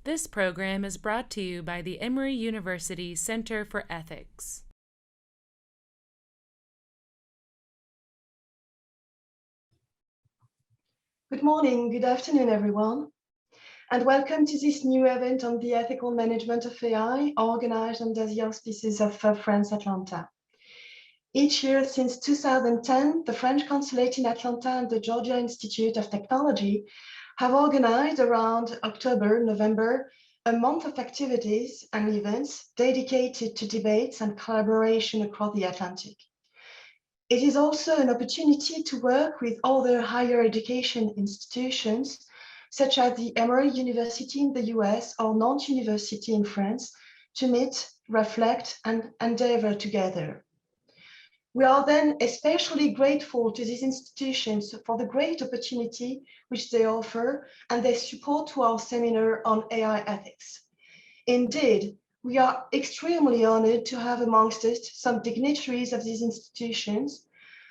This program is brought to you by the Emory University Center for Ethics. Good morning, good afternoon, everyone, and welcome to this new event on the ethical management of AI, organized under the auspices of France Atlanta. Each year since 2010, the French Consulate in Atlanta and the Georgia Institute of Technology have organized around October, November, a month of activities and events dedicated to debates and collaboration across the Atlantic. It is also an opportunity to work with other higher education institutions, such as the Emory University in the US or Nantes University in France, to meet, reflect, and endeavor together. We are then especially grateful to these institutions for the great opportunity which they offer and their support to our seminar on AI ethics. Indeed, we are extremely honored to have amongst us some dignitaries of these institutions.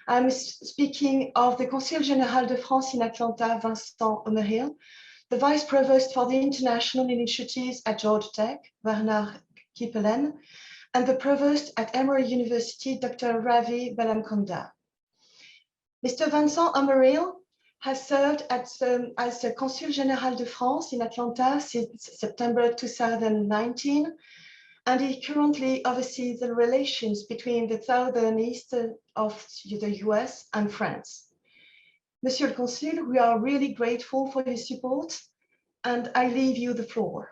I'm speaking of the Conseil Général de France in Atlanta, Vincent Emory, the Vice Provost for the International Initiatives at Georgia Tech, Bernard Kipelen, and the Provost at Emory University, Dr. Ravi Belamkonda. Mr. Vincent Emory has served as the Conseil Général de France in Atlanta since September 2019, and he currently oversees the relations between the southern east of the US and France. Monsieur le Consul, we are really grateful for your support, and I leave you the floor.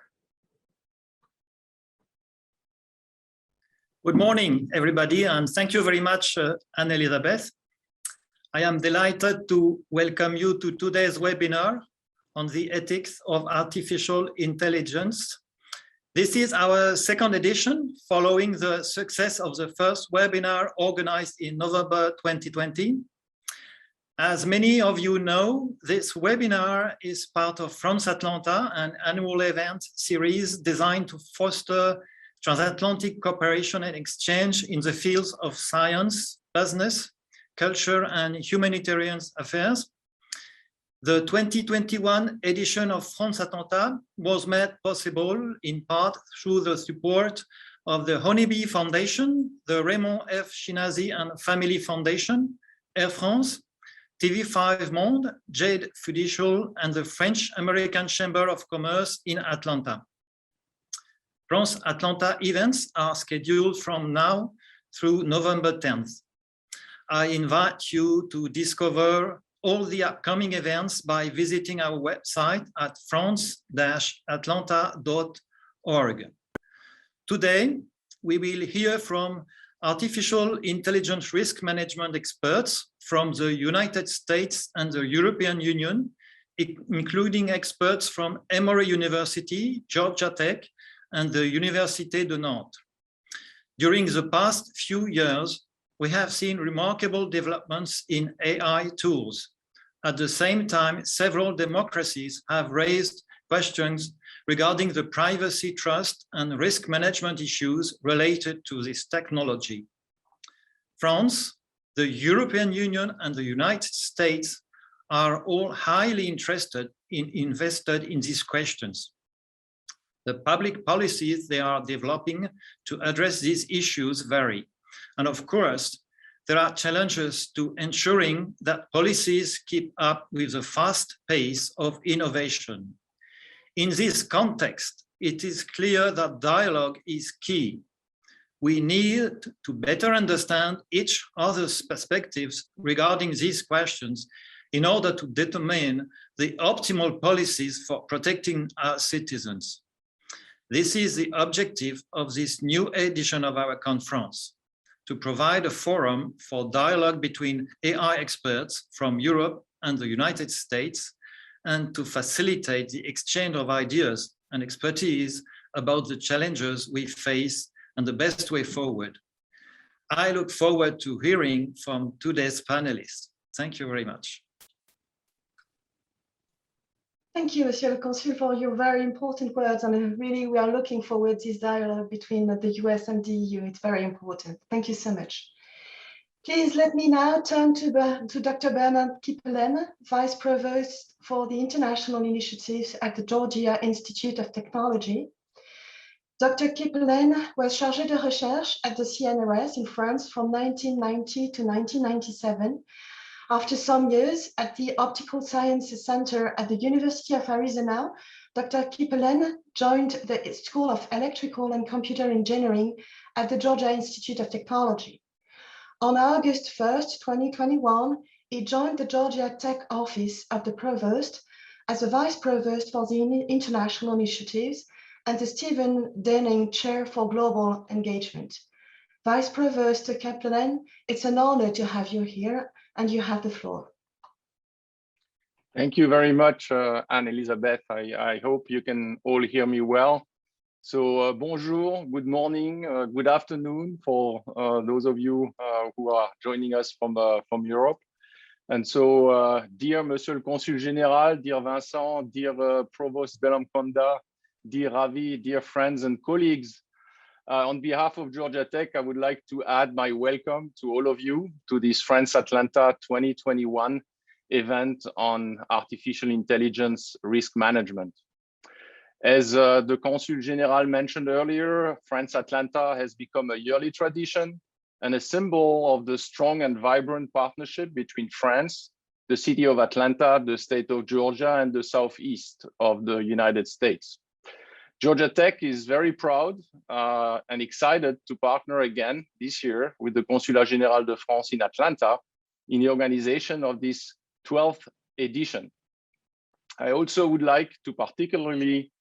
Good morning, everybody, and thank you very much, Anne-Elisabeth. I am delighted to welcome you to today's webinar on the ethics of artificial intelligence. This is our second edition following the success of the first webinar organized in November 2020. As many of you know, this webinar is part of France Atlanta, an annual event series designed to foster transatlantic cooperation and exchange in the fields of science, business, culture, and humanitarian affairs. The 2021 edition of France Atlanta was made possible in part through the support of the Honeybee Foundation, the Raymond F. Shinazi and Family Foundation, Air France, TV5 Monde, Jade Fiducial, and the French-American Chamber of Commerce in Atlanta. France Atlanta events are scheduled from now through November 10th. I invite you to discover all the upcoming events by visiting our website at france-atlanta.org. Today, we will hear from artificial intelligence risk management experts from the United States and the European Union, including experts from Emory University, Georgia Tech, and the Université de Nantes. During the past few years, we have seen remarkable developments in AI tools. At the same time, several democracies have raised questions regarding the privacy, trust, and risk management issues related to this technology. France, the European Union, and the United States are all highly invested in these questions. The public policies they are developing to address these issues vary. And of course, there are challenges to ensuring that policies keep up with the fast pace of innovation. In this context, it is clear that dialogue is key. We need to better understand each other's perspectives regarding these questions in order to determine the optimal policies for protecting our citizens. This is the objective of this new edition of our conference, to provide a forum for dialogue between AI experts from Europe and the United States, and to facilitate the exchange of ideas and expertise about the challenges we face and the best way forward. I look forward to hearing from today's panelists. Thank you very much. Thank you, Monsieur le Consul, for your very important words. And really, we are looking forward to this dialogue between the US and the EU. It's very important. Thank you so much. Please let me now turn to Dr. Bernard Kipelen, Vice Provost for the international initiatives at the Georgia Institute of Technology. Dr. Kipelen was chargé de recherche at the CNRS in France from 1990 to 1997. After some years at the Optical Sciences Center at the University of Arizona, Dr. Kipelen joined the School of Electrical and Computer Engineering at the Georgia Institute of Technology. On August 1st, 2021, he joined the Georgia Tech Office of the Provost as a Vice Provost for the International Initiatives and the Stephen Denning Chair for Global Engagement. Vice Provost Kipelen, it's an honor to have you here, and you have the floor. Thank you very much, Anne-Elisabeth. I hope you can all hear me well. So bonjour, good morning, good afternoon for those of you who are joining us from Europe. And so, dear Monsieur le Consul Général, dear Vincent, dear Provost Belamkonda, dear Ravi, dear friends and colleagues, on behalf of Georgia Tech, I would like to add my welcome to all of you to this France Atlanta 2021 event on artificial intelligence risk management. As the Consul Général mentioned earlier, France Atlanta has become a yearly tradition and a symbol of the strong and vibrant partnership between France, the city of Atlanta, the state of Georgia, and the southeast of the United States. Georgia Tech is very proud and excited to partner again this year with the Consulat Général de France in Atlanta in the organization of this 12th edition. I also would like to particularly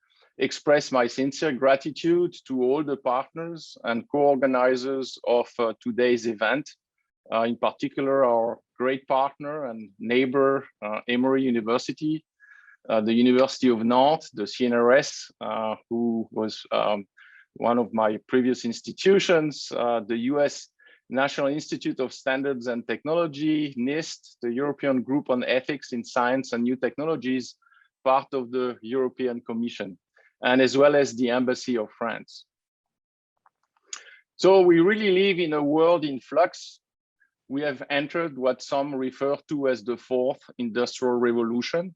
express my sincere gratitude to all the partners and co-organizers of today's event, in particular our great partner and neighbor, Emory University, the University of Nantes, the CNRS, who was one of my previous institutions, the US National Institute of Standards and Technology, NIST, the European Group on Ethics in Science and New Technologies, part of the European Commission, and as well as the Embassy of France. So we really live in a world in flux. We have entered what some refer to as the fourth industrial revolution,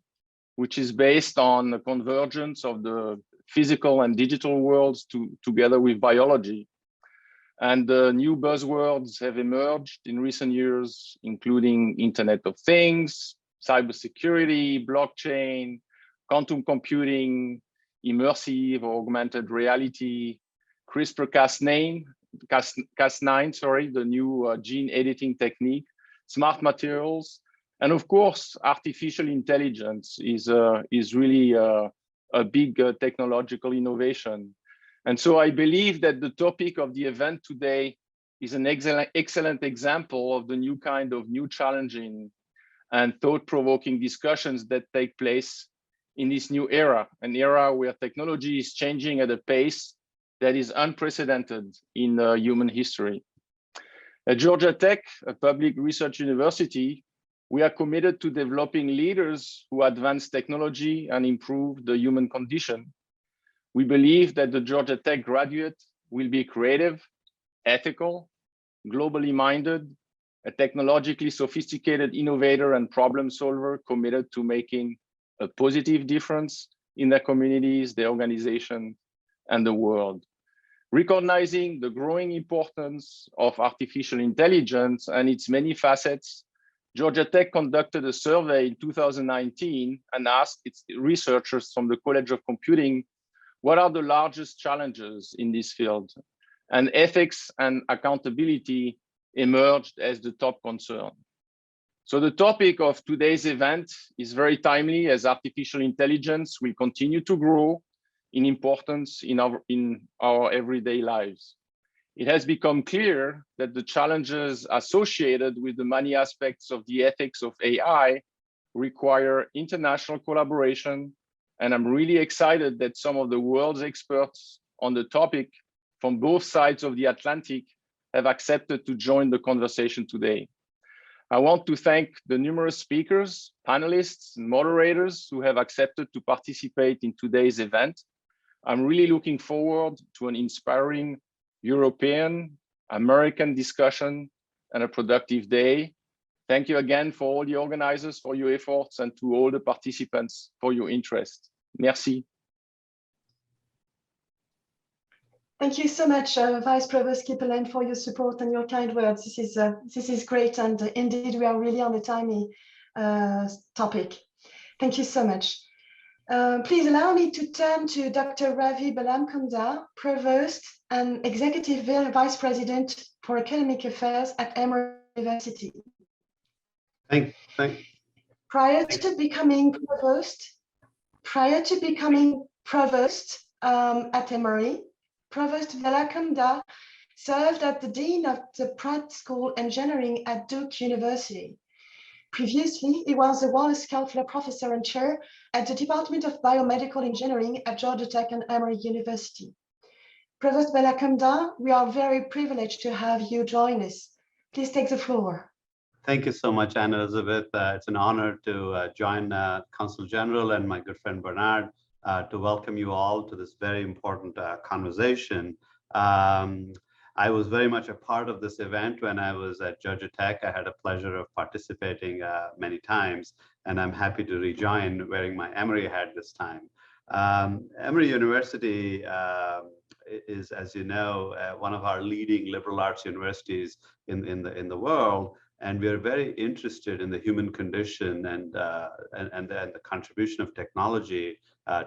which is based on the convergence of the physical and digital worlds together with biology. And new buzzwords have emerged in recent years, including Internet of Things, cybersecurity, blockchain, quantum computing, immersive or augmented reality, CRISPR-Cas9, the new gene editing technique, smart materials, and of course, artificial intelligence is really a big technological innovation. And so I believe that the topic of the event today is an excellent example of the new kind of new challenging and thought-provoking discussions that take place in this new era, an era where technology is changing at a pace that is unprecedented in human history. At Georgia Tech, a public research university, we are committed to developing leaders who advance technology and improve the human condition. We believe that the Georgia Tech graduate will be creative, ethical, globally minded, a technologically sophisticated innovator and problem solver committed to making a positive difference in their communities, their organization, and the world. Recognizing the growing importance of artificial intelligence and its many facets, Georgia Tech conducted a survey in 2019 and asked its researchers from the College of Computing, what are the largest challenges in this field? And ethics and accountability emerged as the top concern. So the topic of today's event is very timely as artificial intelligence will continue to grow in importance in our everyday lives. It has become clear that the challenges associated with the many aspects of the ethics of AI require international collaboration, and I'm really excited that some of the world's experts on the topic from both sides of the Atlantic have accepted to join the conversation today. I want to thank the numerous speakers, panelists, and moderators who have accepted to participate in today's event. I'm really looking forward to an inspiring European, American discussion and a productive day. Thank you again for all the organizers for your efforts and to all the participants for your interest. Merci. Thank you so much, Vice Provost Kippelen, for your support and your kind words. This is great, and indeed we are really on a timely topic. Thank you so much. Please allow me to turn to Dr. Ravi Balamkonda, Provost and Executive Vice President for Academic Affairs at Emory University. Prior to becoming provost at Emory, Provost Balamkonda served as the Dean of the Pratt School Engineering at Duke University. Previously, he was a Wallace Scaffler Professor and Chair at the Department of Biomedical Engineering at Georgia Tech and Emory University. Provost Balamkonda, we are very privileged to have you join us. Please take the floor. Thank you so much, Anna Elizabeth. It's an honor to join Consul General and my good friend Bernard to welcome you all to this very important conversation. I was very much a part of this event when I was at Georgia Tech. I had a pleasure of participating many times, and I'm happy to rejoin wearing my Emory hat this time. Emory University is, as you know, one of our leading liberal arts universities in the world. And we are very interested in the human condition and the contribution of technology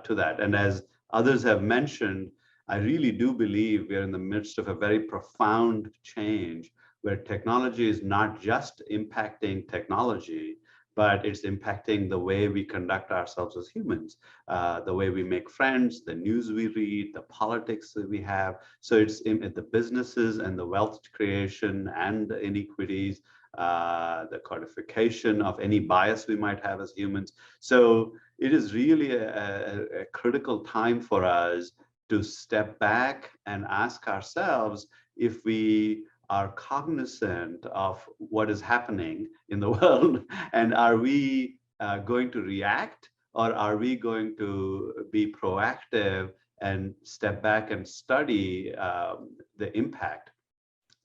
to that. And as others have mentioned, I really do believe we are in the midst of a very profound change where technology is not just impacting technology, but it's impacting the way we conduct ourselves as humans, the way we make friends, the news we read, the politics that we have. So it's in the businesses and the wealth creation and the inequities, the codification of any bias we might have as humans. So it is really a critical time for us to step back and ask ourselves if we are cognizant of what is happening in the world, and are we going to react, or are we going to be proactive and step back and study the impact,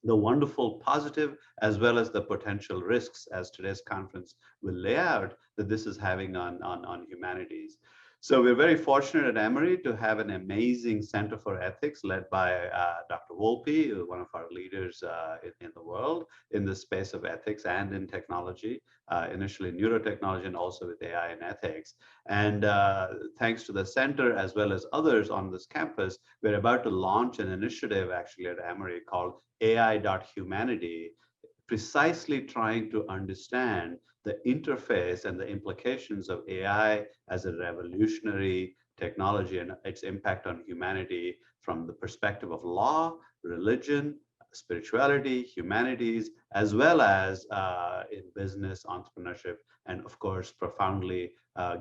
the wonderful positive as well as the potential risks, as today's conference will lay out, that this is having on humanities. So we're very fortunate at Emory to have an amazing Center for Ethics led by Dr. Volpe, one of our leaders in the world in the space of ethics and in technology, initially neurotechnology and also with AI and ethics. And thanks to the center as well as others on this campus, we're about to launch an initiative actually at Emory called AI.Humanity, precisely trying to understand the interface and the implications of AI as a revolutionary technology and its impact on humanity from the perspective of law, religion, spirituality, humanities, as well as in business, entrepreneurship, and of course, profoundly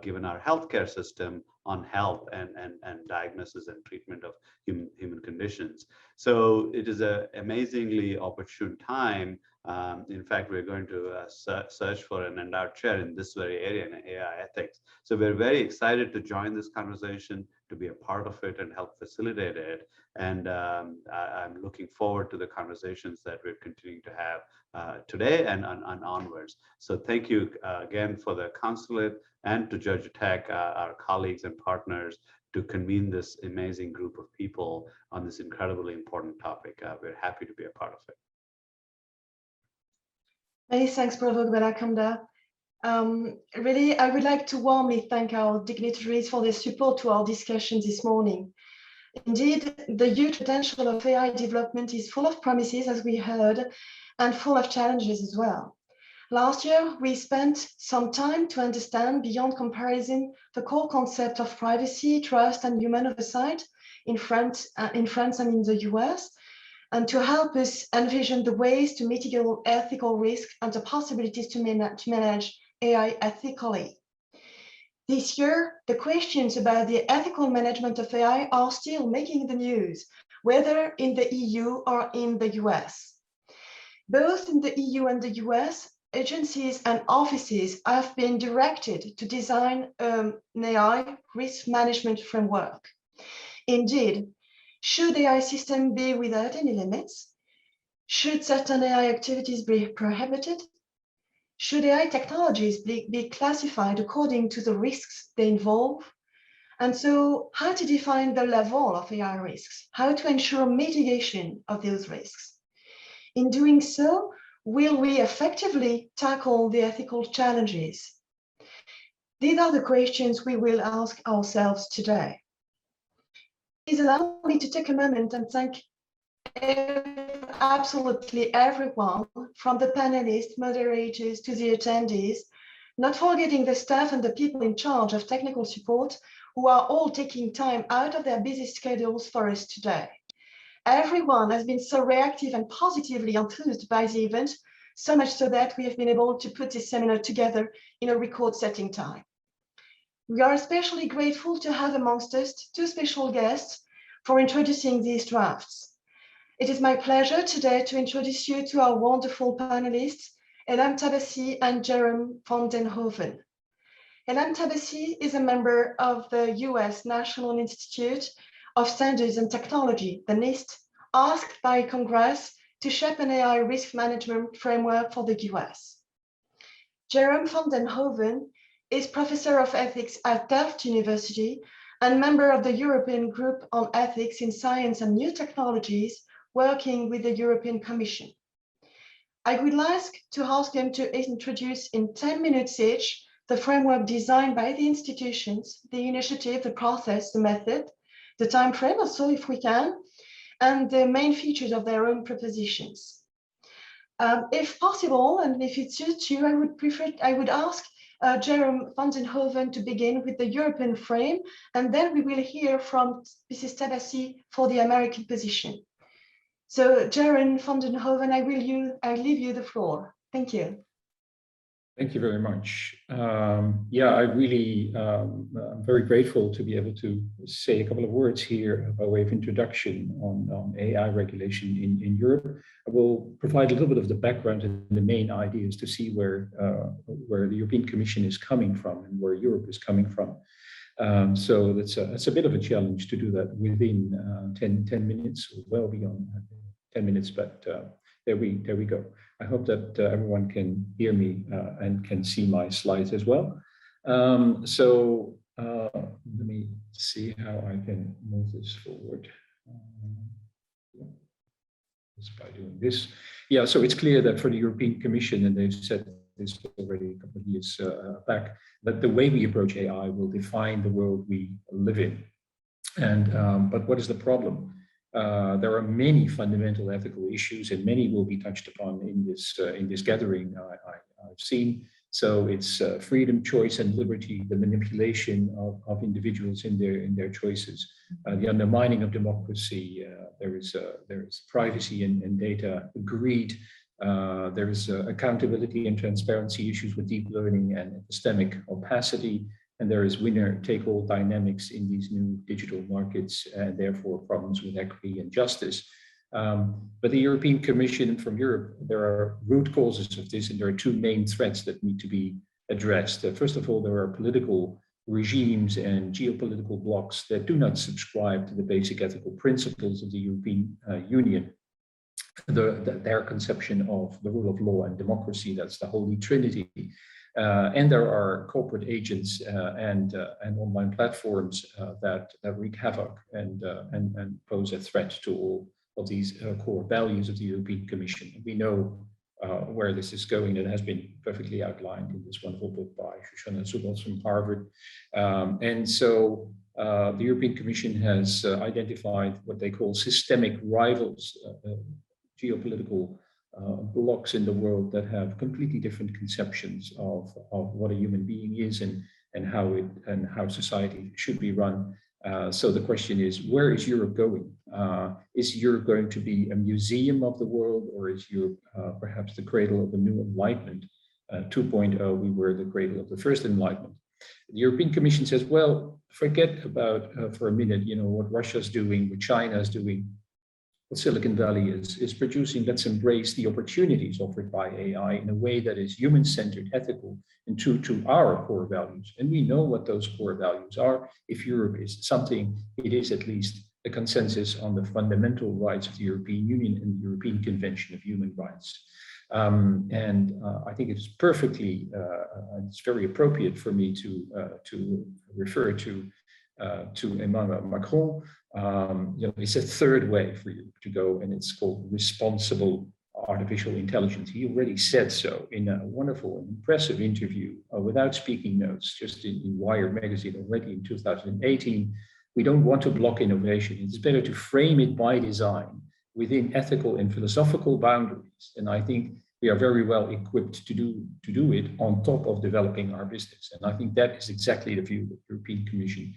given our healthcare system on health and diagnosis and treatment of human conditions. So it is an amazingly opportune time. In fact, we're going to search for an endowed chair in this very area in AI ethics. So we're very excited to join this conversation, to be a part of it and help facilitate it. And I'm looking forward to the conversations that we're continuing to have today and onwards. So thank you again for the consulate and to Georgia Tech, our colleagues and partners, to convene this amazing group of people on this incredibly important topic. We're happy to be a part of it. Many thanks, Provost Balamkonda. Really, I would like to warmly thank our dignitaries for their support to our discussion this morning. Indeed, the huge potential of AI development is full of promises, as we heard, and full of challenges as well. Last year, we spent some time to understand beyond comparison the core concept of privacy, trust, and human oversight in France and in the US, and to help us envision the ways to mitigate ethical risk and the possibilities to manage AI ethically. This year, the questions about the ethical management of AI are still making the news, whether in the EU or in the US. Both in the EU and the US, agencies and offices have been directed to design an AI risk management framework. Indeed, should AI systems be without any limits? Should certain AI activities be prohibited? Should AI technologies be classified according to the risks they involve? And so how to define the level of AI risks, how to ensure mitigation of those risks. In doing so, will we effectively tackle the ethical challenges? These are the questions we will ask ourselves today. Please allow me to take a moment and thank absolutely everyone, from the panelists, moderators to the attendees, not forgetting the staff and the people in charge of technical support who are all taking time out of their busy schedules for us today. Everyone has been so reactive and positively enthused by the event, so much so that we have been able to put this seminar together in a record-setting time. We are especially grateful to have amongst us two special guests for introducing these drafts. It is my pleasure today to introduce you to our wonderful panelists, Elam Tabassi and Jerome van den Hoven. Elam Tabassi is a member of the US National Institute of Standards and Technology, the NIST, asked by Congress to shape an AI risk management framework for the US. Jerome van den Hoven is Professor of Ethics at Delft University and member of the European Group on Ethics in Science and New Technologies, working with the European Commission. I would like to ask them to introduce in 10 minutes each the framework designed by the institutions, the initiative, the process, the method, the time frame also if we can, and the main features of their own propositions. If possible, and if it suits you, I would ask Jerome van den Hoven to begin with the European frame, and then we will hear from Mrs. Tabassi for the American position. So Jerome van den Hoven, I leave you the floor. Thank you. Thank you very much. Yeah, I'm very grateful to be able to say a couple of words here by way of introduction on AI regulation in Europe. I will provide a little bit of the background and the main ideas to see where the European Commission is coming from and where Europe is coming from. So that's a bit of a challenge to do that within 10 minutes, well beyond 10 minutes, but there we go. I hope that everyone can hear me and can see my slides as well. So let me see how I can move this forward. Just by doing this. Yeah, so it's clear that for the European Commission, and they've said this already a couple of years back, that the way we approach AI will define the world we live in. And but what is the problem? There are many fundamental ethical issues, and many will be touched upon in this gathering I've seen. So it's freedom, choice, and liberty, the manipulation of individuals in their choices, the undermining of democracy. There is privacy and data, greed. There is accountability and transparency issues with deep learning and epistemic opacity. And there is winner-take-all dynamics in these new digital markets, and therefore problems with equity and justice. But the European Commission from Europe, there are root causes of this, and there are two main threats that need to be addressed. First of all, there are political regimes and geopolitical blocs that do not subscribe to the basic ethical principles of the European Union. Their conception of the rule of law and democracy, that's the Holy Trinity. And there are corporate agents and online platforms that wreak havoc and pose a threat to all of these core values of the European Commission. We know where this is going. It has been perfectly outlined in this wonderful book by Shoshana Zuboff from Harvard. And so the European Commission has identified what they call systemic rivals, geopolitical blocks in the world that have completely different conceptions of what a human being is and how society should be run. So the question is, where is Europe going? Is Europe going to be a museum of the world, or is Europe perhaps the cradle of the new Enlightenment? 2.0, we were the cradle of the first Enlightenment. The European Commission says, well, forget about for a minute, what Russia's doing, what China's doing, what Silicon Valley is producing. Let's embrace the opportunities offered by AI in a way that is human-centered, ethical, and true to our core values. And we know what those core values are. If Europe is something, it is at least the consensus on the fundamental rights of the European Union and the European Convention of Human Rights. I think it's perfectly, it's very appropriate for me to refer to Emmanuel Macron. It's a third way for you to go, and it's called responsible artificial intelligence. He already said so in a wonderful and impressive interview without speaking notes, just in Wired magazine already in 2018. We don't want to block innovation. It's better to frame it by design within ethical and philosophical boundaries. And I think we are very well equipped to do it on top of developing our business. And I think that is exactly the view that the European Commission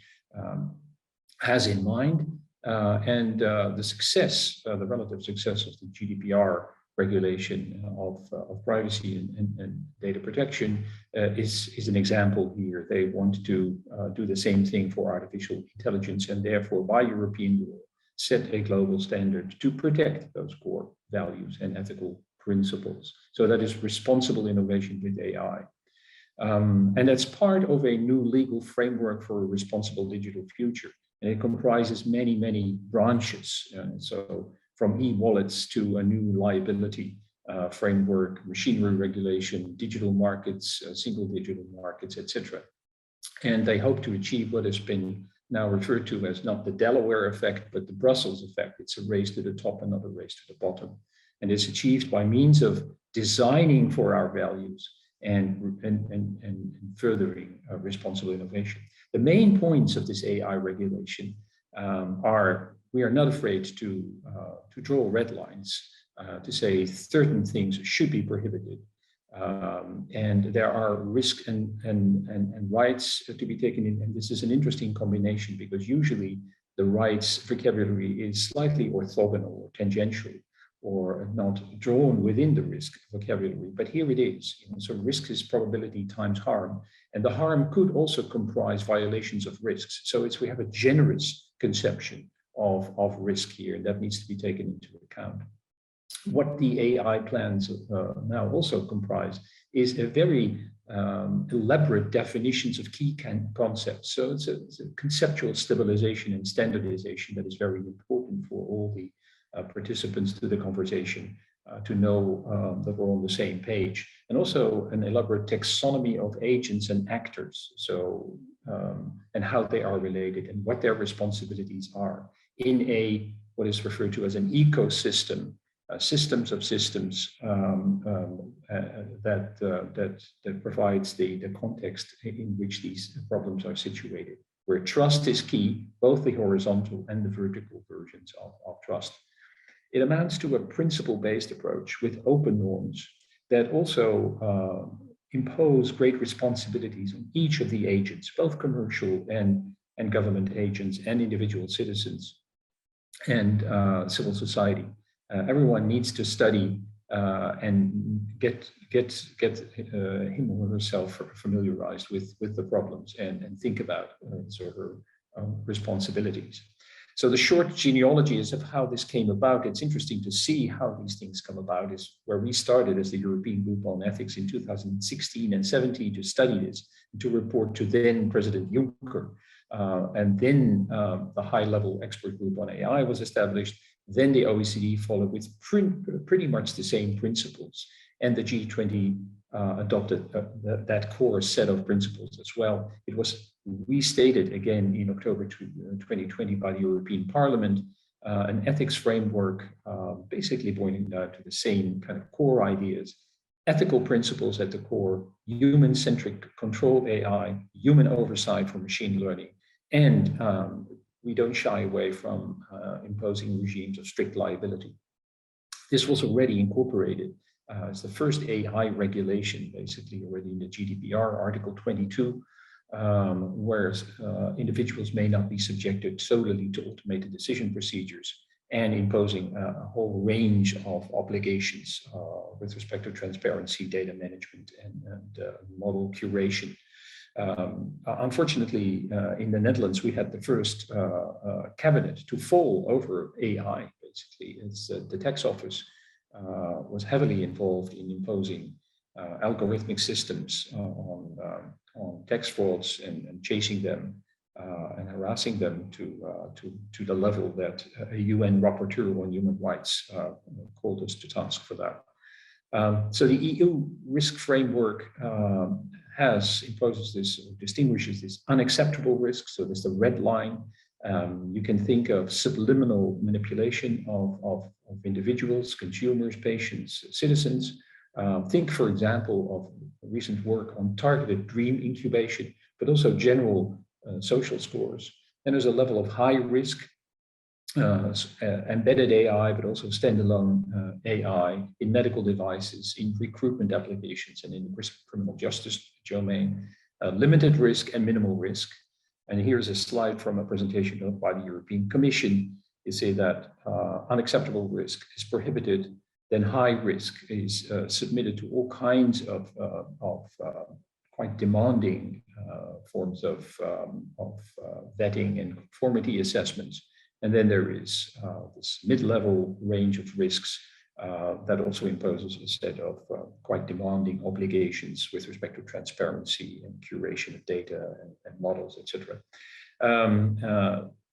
has in mind. The success, the relative success of the GDPR regulation of privacy and data protection is an example here. They want to do the same thing for artificial intelligence, and therefore by European law set a global standard to protect those core values and ethical principles. So that is responsible innovation with AI. And that's part of a new legal framework for a responsible digital future. And it comprises many, many branches. So from e-wallets to a new liability framework, machinery regulation, digital markets, single digital markets, etc. And they hope to achieve what has been now referred to as not the Delaware effect, but the Brussels effect. It's a race to the top and not a race to the bottom. And it's achieved by means of designing for our values and furthering responsible innovation. The main points of this AI regulation are, we are not afraid to draw red lines, to say certain things should be prohibited. And there are risks and rights to be taken in. And this is an interesting combination because usually the rights vocabulary is slightly orthogonal or tangential, or not drawn within the risk vocabulary, but here it is. So risk is probability times harm, and the harm could also comprise violations of risks. So we have a generous conception of risk here, and that needs to be taken into account. What the AI plans now also comprise is a very elaborate definitions of key concepts. So it's a conceptual stabilization and standardization that is very important for all the participants to the conversation to know that we're on the same page, and also an elaborate taxonomy of agents and actors, so and how they are related and what their responsibilities are in a what is referred to as an ecosystem, systems of systems that provides the context in which these problems are situated, where trust is key, both the horizontal and the vertical versions of trust. It amounts to a principle-based approach with open norms that also impose great responsibilities on each of the agents, both commercial and government agents and individual citizens and civil society. Everyone needs to study and get him or herself familiarized with the problems and think about his or her responsibilities. So the short genealogies of how this came about, it's interesting to see how these things come about, is where we started as the European Group on Ethics in 2016 and 17 to study this, to report to then President Juncker. And then the high-level expert group on AI was established. Then the OECD followed with pretty much the same principles. And the G20 adopted that core set of principles as well. It was restated again in October 2020 by the European Parliament, an ethics framework basically boiling down to the same kind of core ideas: ethical principles at the core, human-centric controlled AI, human oversight for machine learning, and we don't shy away from imposing regimes of strict liability. This was already incorporated as the first AI regulation, basically already in the GDPR, Article 22, whereas individuals may not be subjected solely to automated decision procedures, and imposing a whole range of obligations with respect to transparency, data management, and model curation. Unfortunately, in the Netherlands, we had the first cabinet to fall over AI. Basically, it's the tax office was heavily involved in imposing algorithmic systems on tax frauds and chasing them and harassing them to the level that a UN rapporteur on human rights called us to task for that. So the EU risk framework imposes this, distinguishes this unacceptable risk. So there's the red line. You can think of subliminal manipulation of individuals, consumers, patients, citizens. Think, for example, of recent work on targeted dream incubation, but also general social scores. And there's a level of high risk, embedded AI, but also standalone AI in medical devices, in recruitment applications, and in the criminal justice domain, limited risk and minimal risk. And here's a slide from a presentation done by the European Commission. They say that unacceptable risk is prohibited, then high risk is submitted to all kinds of quite demanding forms of vetting and conformity assessments. And then there is this mid-level range of risks that also imposes a set of quite demanding obligations with respect to transparency and curation of data and models, etc.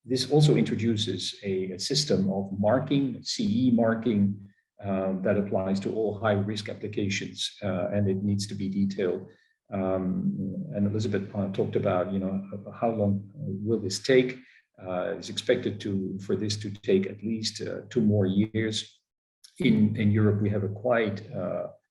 This also introduces a system of marking, CE marking, that applies to all high-risk applications, and it needs to be detailed. And Elizabeth talked about, how long will this take? It's expected for this to take at least 2 more years. In Europe, we have a quite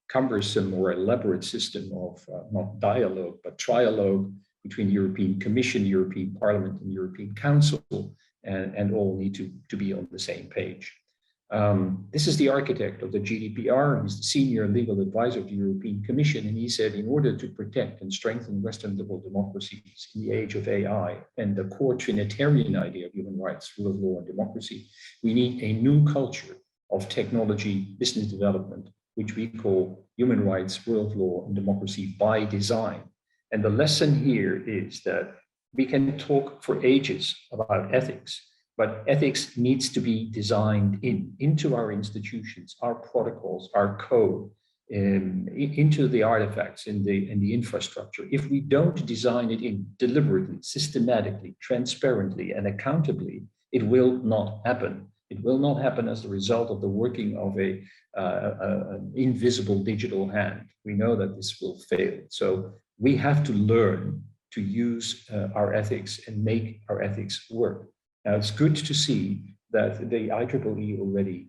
cumbersome or elaborate system of not dialogue, but trialogue between the European Commission, the European Parliament, and the European Council, and all need to be on the same page. This is the architect of the GDPR. He's the senior legal advisor of the European Commission, and he said, in order to protect and strengthen Western liberal democracies in the age of AI and the core Trinitarian idea of human rights, rule of law, and democracy, we need a new culture of technology business development, which we call human rights, rule of law, and democracy by design. And the lesson here is that we can talk for ages about ethics, but ethics needs to be designed into our institutions, our protocols, our code, into the artifacts in the infrastructure. If we don't design it in deliberately, systematically, transparently, and accountably, it will not happen. It will not happen as the result of the working of an invisible digital hand. We know that this will fail. So we have to learn to use our ethics and make our ethics work. Now, it's good to see that the IEEE already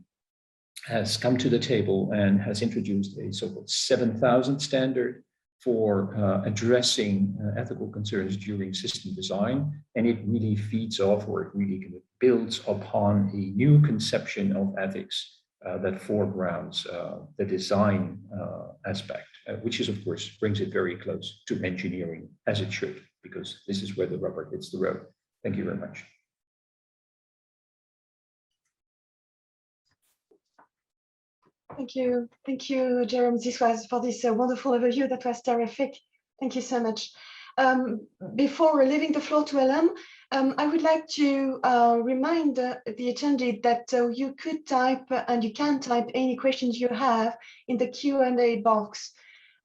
has come to the table and has introduced a so-called 7000 standard for addressing ethical concerns during system design. And it really feeds off, or it really kind of builds upon a new conception of ethics that foregrounds the design aspect, which is, of course, brings it very close to engineering, as it should, because this is where the rubber hits the road. Thank you very much. Thank you, Jerome. This was for this wonderful overview. That was terrific. Thank you so much. Before leaving the floor to Ellen, I would like to remind the attendee that you could type and you can type any questions you have in the Q&A box.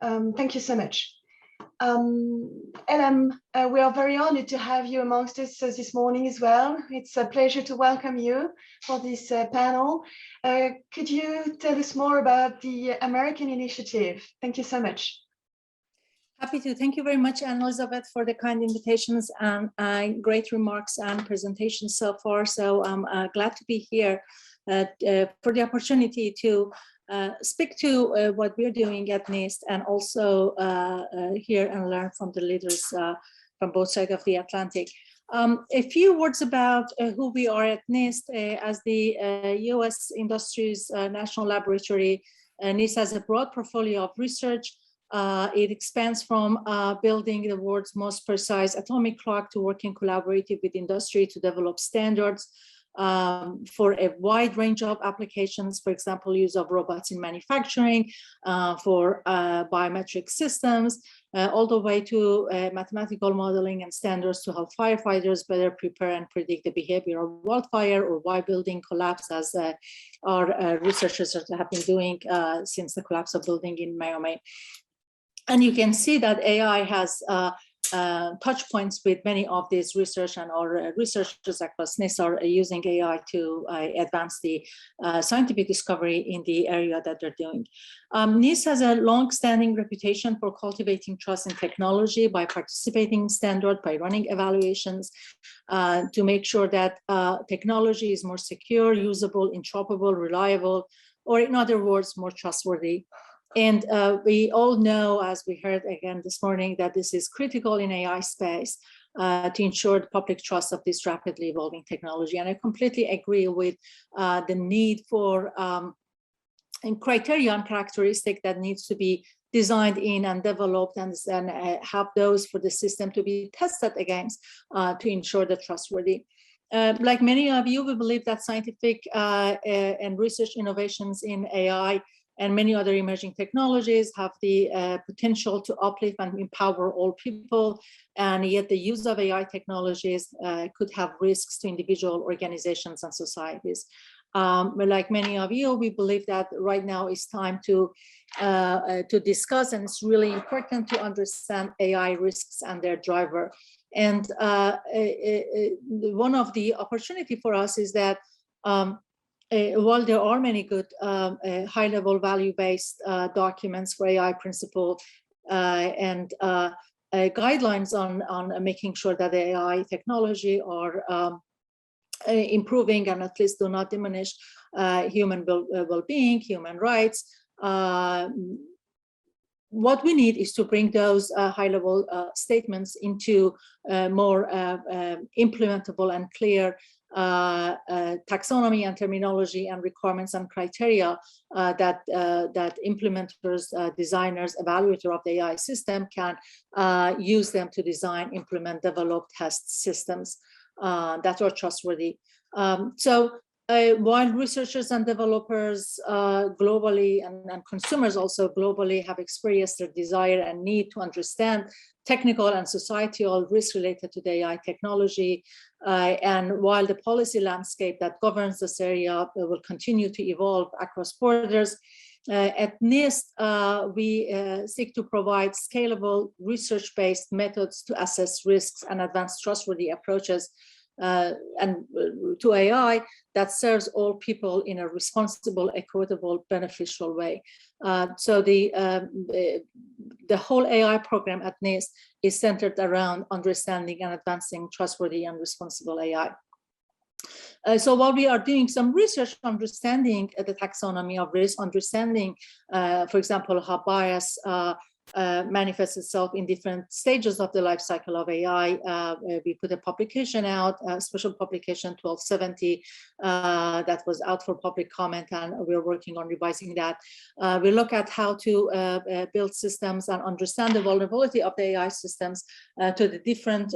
Thank you so much. Ellen, we are very honored to have you amongst us this morning as well. It's a pleasure to welcome you for this panel. Could you tell us more about the American initiative? Thank you so much. Happy to. Thank you very much, Anne-Elizabeth, for the kind invitations and great remarks and presentations so far. So I'm glad to be here for the opportunity to speak to what we're doing at NIST, and also hear and learn from the leaders from both sides of the Atlantic. A few words about who we are at NIST. As the US Industries National Laboratory, NIST has a broad portfolio of research. It expands from building the world's most precise atomic clock to working collaboratively with industry to develop standards for a wide range of applications, for example, use of robots in manufacturing, for biometric systems, all the way to mathematical modeling and standards to help firefighters better prepare and predict the behavior of wildfire or why building collapse, as our researchers have been doing since the collapse of building in Miami. And you can see that AI has touch points with many of these research and our researchers across NIST are using AI to advance the scientific discovery in the area that they're doing. NIST has a long-standing reputation for cultivating trust in technology by participating in standard, by running evaluations to make sure that technology is more secure, usable, interoperable, reliable, or in other words, more trustworthy. And we all know, as we heard again this morning, that this is critical in AI space to ensure the public trust of this rapidly evolving technology. And I completely agree with the need for and criteria and characteristic that needs to be designed in and developed and have those for the system to be tested against to ensure the trustworthy. Like many of you, we believe that scientific and research innovations in AI and many other emerging technologies have the potential to uplift and empower all people. And yet the use of AI technologies could have risks to individual organizations and societies. Like many of you, we believe that right now is time to discuss, and it's really important to understand AI risks and their driver. And one of the opportunity for us is that while there are many good high-level value-based documents for AI principle and guidelines on making sure that the AI technology are improving and at least do not diminish human well-being, human rights. What we need is to bring those high-level statements into more implementable and clear taxonomy and terminology and requirements and criteria that implementers, designers, evaluator of the AI system can use them to design, implement, develop, test systems that are trustworthy. While researchers and developers globally and consumers also globally have experienced their desire and need to understand technical and societal risks related to the AI technology, and while the policy landscape that governs this area will continue to evolve across borders, at NIST, we seek to provide scalable research-based methods to assess risks and advance trustworthy approaches and to AI that serves all people in a responsible, equitable, beneficial way. So the whole AI program at NIST is centered around understanding and advancing trustworthy and responsible AI. So while we are doing some research understanding the taxonomy of risk, understanding, for example, how bias manifests itself in different stages of the life cycle of AI. We put a publication out, a special publication 1270 that was out for public comment, and we're working on revising that. We look at how to build systems and understand the vulnerability of the AI systems to the different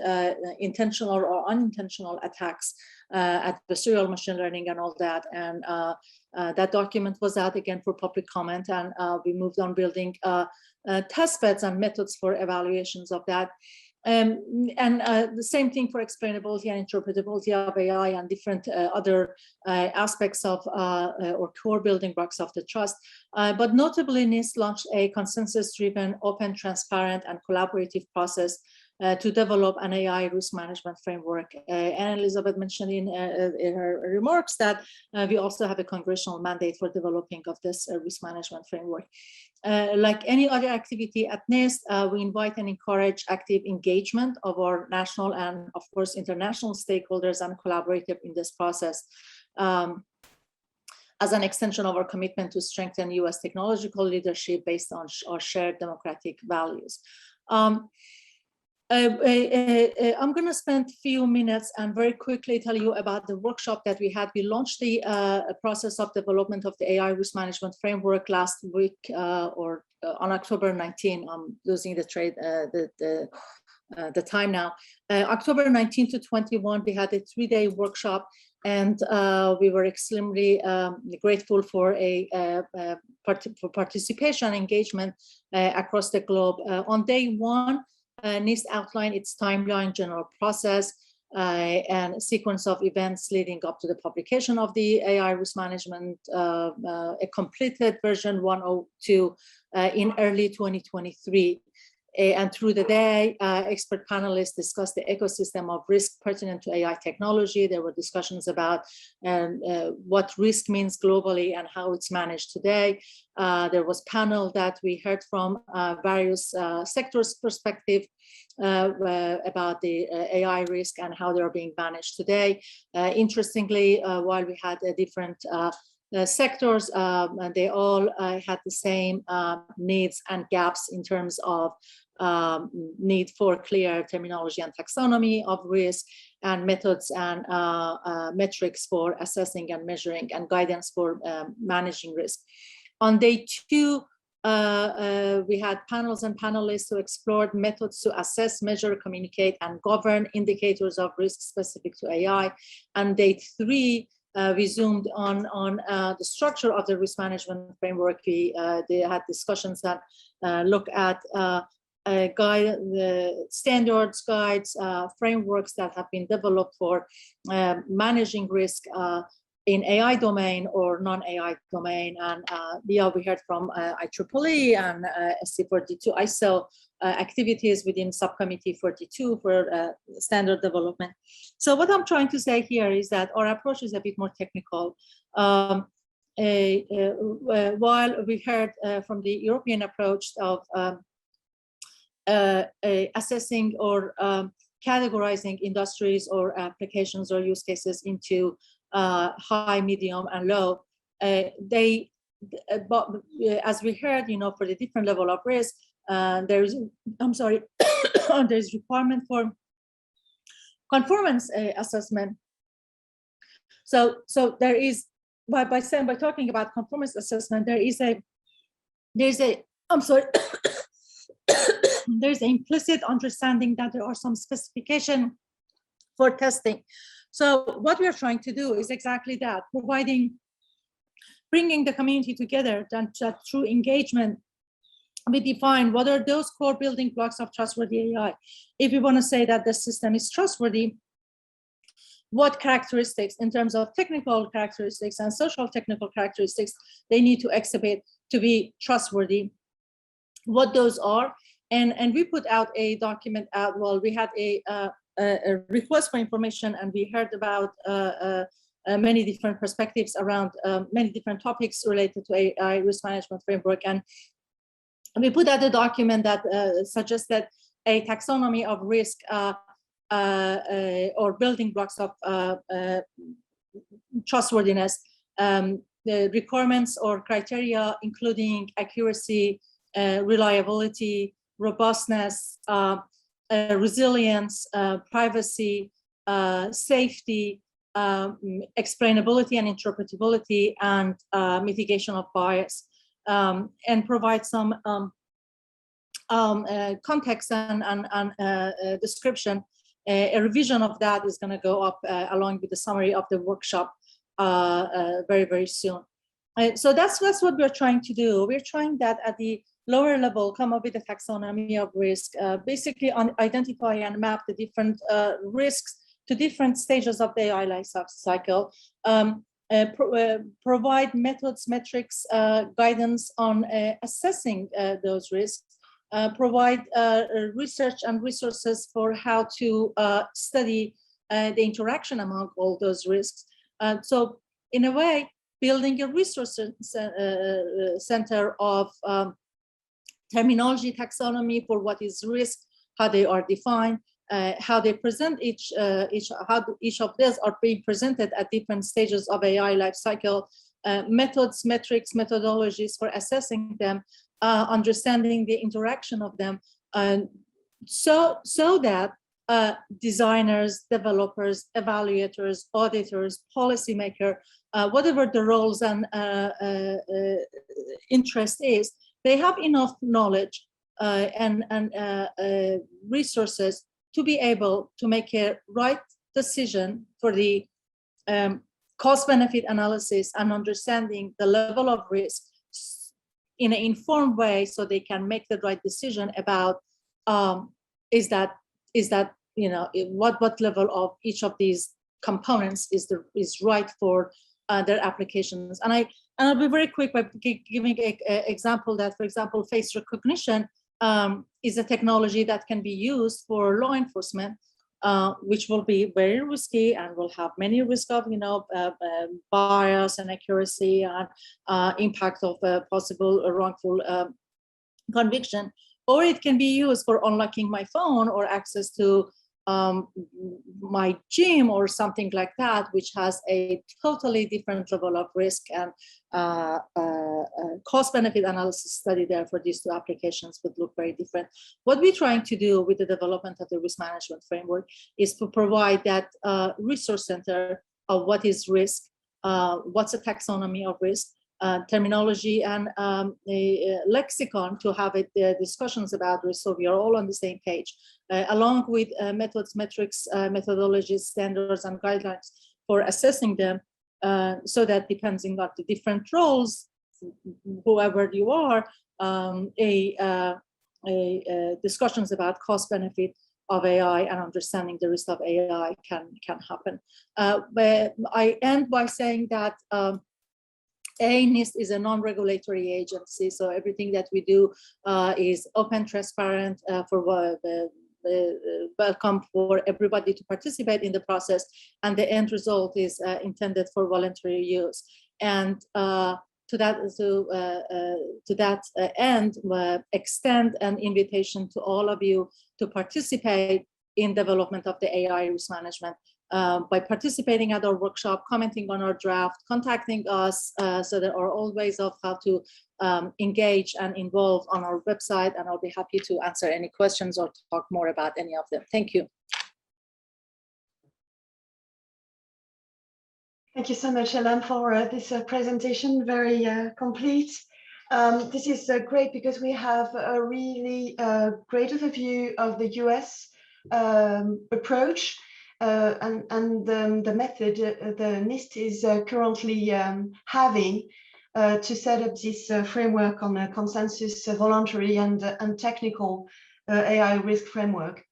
intentional or unintentional attacks, adversarial machine learning and all that. And that document was out again for public comment, and we moved on building test beds and methods for evaluations of that. The same thing for explainability and interpretability of AI and different other aspects of or core building blocks of the trust. But notably, NIST launched a consensus-driven, open, transparent, and collaborative process to develop an AI risk management framework. And Elizabeth mentioned in her remarks that we also have a congressional mandate for developing of this risk management framework. Like any other activity at NIST, we invite and encourage active engagement of our national and, of course, international stakeholders and collaborators in this process as an extension of our commitment to strengthen U.S. technological leadership based on our shared democratic values. I'm going to spend a few minutes and very quickly tell you about the workshop that we had. We launched the process of development of the AI risk management framework last week or on October 19. I'm losing the time now. October 19 to 21, we had a 3-day workshop, and we were extremely grateful for participation and engagement across the globe. On day 1, NIST outlined its timeline, general process, and sequence of events leading up to the publication of the AI risk management, a completed version 102 in early 2023. And through the day, expert panelists discussed the ecosystem of risk pertinent to AI technology. There were discussions about what risk means globally and how it's managed today. There was panel that we heard from various sectors' perspective about the AI risk and how they are being managed today. Interestingly, while we had different sectors, and they all had the same needs and gaps in terms of need for clear terminology and taxonomy of risk, and methods and metrics for assessing and measuring, and guidance for managing risk. On day 2, we had panels and panelists who explored methods to assess, measure, communicate, and govern indicators of risk specific to AI. And day 3, we zoomed on the structure of the risk management framework. They had discussions that look at the standards, guides, frameworks that have been developed for managing risk in AI domain or non-AI domain. And we heard from IEEE and SC42 ISO activities within subcommittee 42 for standard development. So what I'm trying to say here is that our approach is a bit more technical. While we heard from the European approach of assessing or categorizing industries or applications or use cases into high, medium, and low, but as we heard, for the different level of risk, there's requirement for conformance assessment. So there is, by talking about conformance assessment, there's an implicit understanding that there are some specification for testing. So what we are trying to do is exactly that, bringing the community together, that through engagement, we define what are those core building blocks of trustworthy AI. If we want to say that the system is trustworthy, what characteristics in terms of technical characteristics and social technical characteristics they need to exhibit to be trustworthy, what those are. And we put out a document out, well, we had a request for information, and we heard about many different perspectives around many different topics related to AI risk management framework. And we put out a document that suggested a taxonomy of risk or building blocks of trustworthiness, the requirements or criteria, including accuracy, reliability, robustness, resilience, privacy, safety, explainability and interpretability, and mitigation of bias, and provide some context and description. A revision of that is going to go up along with the summary of the workshop very, very soon. So that's what we're trying to do. We're trying that at the lower level, come up with a taxonomy of risk, basically identify and map the different risks to different stages of the AI life cycle, provide methods, metrics, guidance on assessing those risks, provide research and resources for how to study the interaction among all those risks. So in a way, building a resource center of terminology, taxonomy for what is risk, how they are defined, how they present how each of these are being presented at different stages of AI life cycle, methods, metrics, methodologies for assessing them, understanding the interaction of them, so that designers, developers, evaluators, auditors, policymakers, whatever the roles and interest is, they have enough knowledge and resources to be able to make a right decision for the cost-benefit analysis and understanding the level of risk in an informed way, so they can make the right decision about is that what level of each of these components is right for their applications. And I'll be very quick by giving an example that, for example, face recognition is a technology that can be used for law enforcement, which will be very risky and will have many risks of, bias and accuracy and impact of possible wrongful conviction, or it can be used for unlocking my phone or access to my gym or something like that, which has a totally different level of risk and cost-benefit analysis study there for these two applications would look very different. What we're trying to do with the development of the risk management framework is to provide that resource center of what is risk, what's a taxonomy of risk, terminology and a lexicon to have discussions about risk, so we are all on the same page, along with methods, metrics, methodologies, standards, and guidelines for assessing them, so that depending on the different roles, whoever you are, discussions about cost benefit of AI and understanding the risk of AI can happen. But I end by saying that NIST is a non-regulatory agency, so everything that we do is open, transparent, for welcome for everybody to participate in the process, and the end result is intended for voluntary use. And to that end, extend an invitation to all of you to participate in development of the AI risk management. By participating at our workshop, commenting on our draft, contacting us, so there are all ways of how to engage and involve on our website, and I'll be happy to answer any questions or talk more about any of them. Thank you. Thank you so much, Helen, for this presentation, very complete. This is great because we have a really great overview of the US approach. And the method the NIST is currently having to set up this framework on a consensus, voluntary and technical AI risk framework,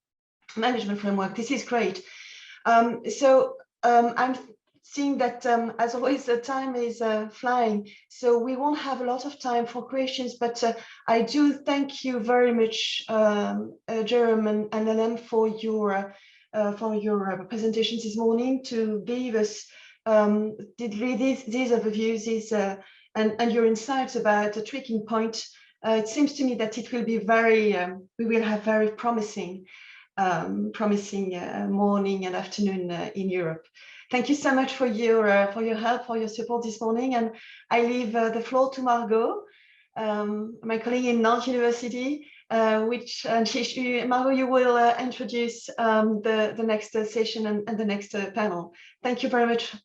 management framework. This is great. So I'm seeing that, as always, the time is flying, so we won't have a lot of time for questions, but I do thank you very much, Jerome and Helen, for your presentations this morning, to give us these overviews, and your insights about the tracking point. It seems to me that it will be we will have very promising morning and afternoon in Europe. Thank you so much for your help, for your support this morning, and I leave the floor to Margot, my colleague in Nantes University. Margot, you will introduce the next session and the next panel. Thank you very much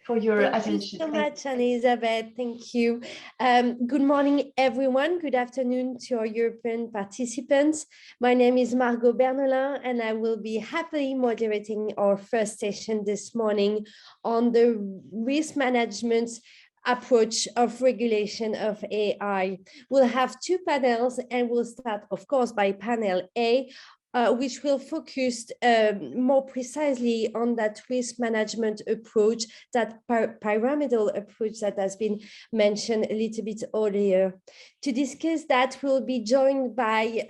for your attention. Thank you so much, Elizabeth. Thank you. Good morning, everyone. Good afternoon to our European participants. My name is Margot Bernolin, and I will be happily moderating our first session this morning on the risk management approach of regulation of AI. We'll have two panels, and we'll start, of course, by panel A, which will focus more precisely on that risk management approach, that pyramidal approach that has been mentioned a little bit earlier. To discuss that, we'll be joined by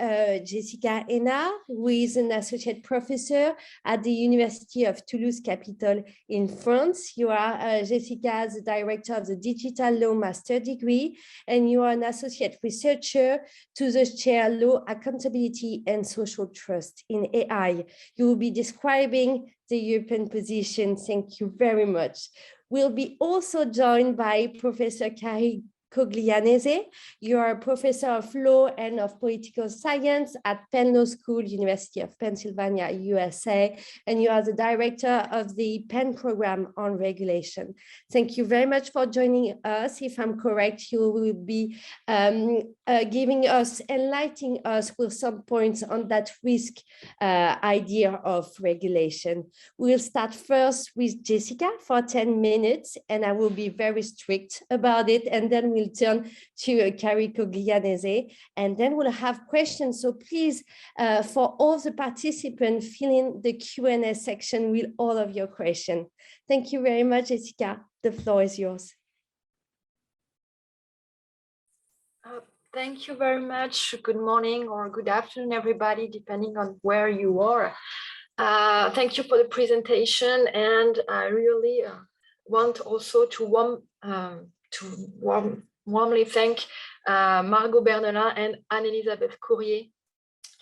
Jessica Hénard, who is an associate professor at the University of Toulouse-Capitole in France. You are, Jessica, the director of the Digital Law Master degree, and you are an associate researcher to the chair Law, Accountability and Social Trust in AI. You will be describing the European position. Thank you very much. We'll be also joined by Professor Carrie Coglianese. You are a professor of law and of political science at Penn Law School, University of Pennsylvania, USA, and you are the director of the Penn program on regulation. Thank you very much for joining us. If I'm correct, you will be enlightening us with some points on that risk idea of regulation. We'll start first with Jessica for 10 minutes, and I will be very strict about it, and then we'll turn to Carrie Coglianese, and then we'll have questions. So please, for all the participants, fill in the Q&A section with all of your questions. Thank you very much, Jessica. The floor is yours. Thank you very much. Good morning or good afternoon, everybody, depending on where you are. Thank you for the presentation, and I really want also to warmly thank Margot Bernelin and Anne-Elisabeth Courrier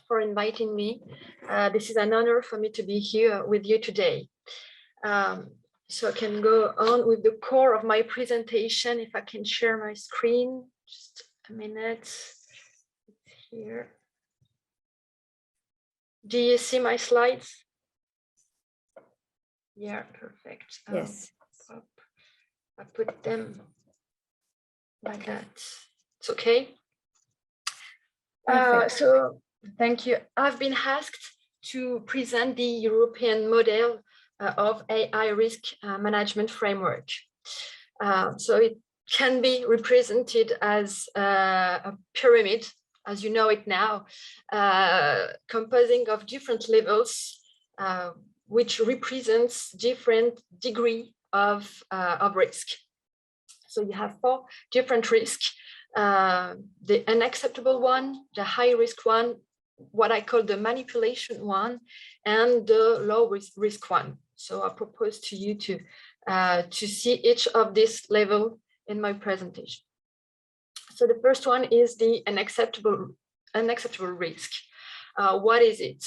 for inviting me. This is an honor for me to be here with you today. So I can go on with the core of my presentation. If I can share my screen, just a minute. Here. Do you see my slides? Yeah, perfect. Yes. I put them like that. It's okay. So thank you. I've been asked to present the European model of AI risk management framework. So it can be represented as a pyramid, as you know it now, composing of different levels, which represents different degree of risk. So you have 4 different risks: the unacceptable one, the high risk one, what I call the manipulation one, and the low risk one. So I propose to you to see each of this level in my presentation. So the first one is the unacceptable risk. What is it?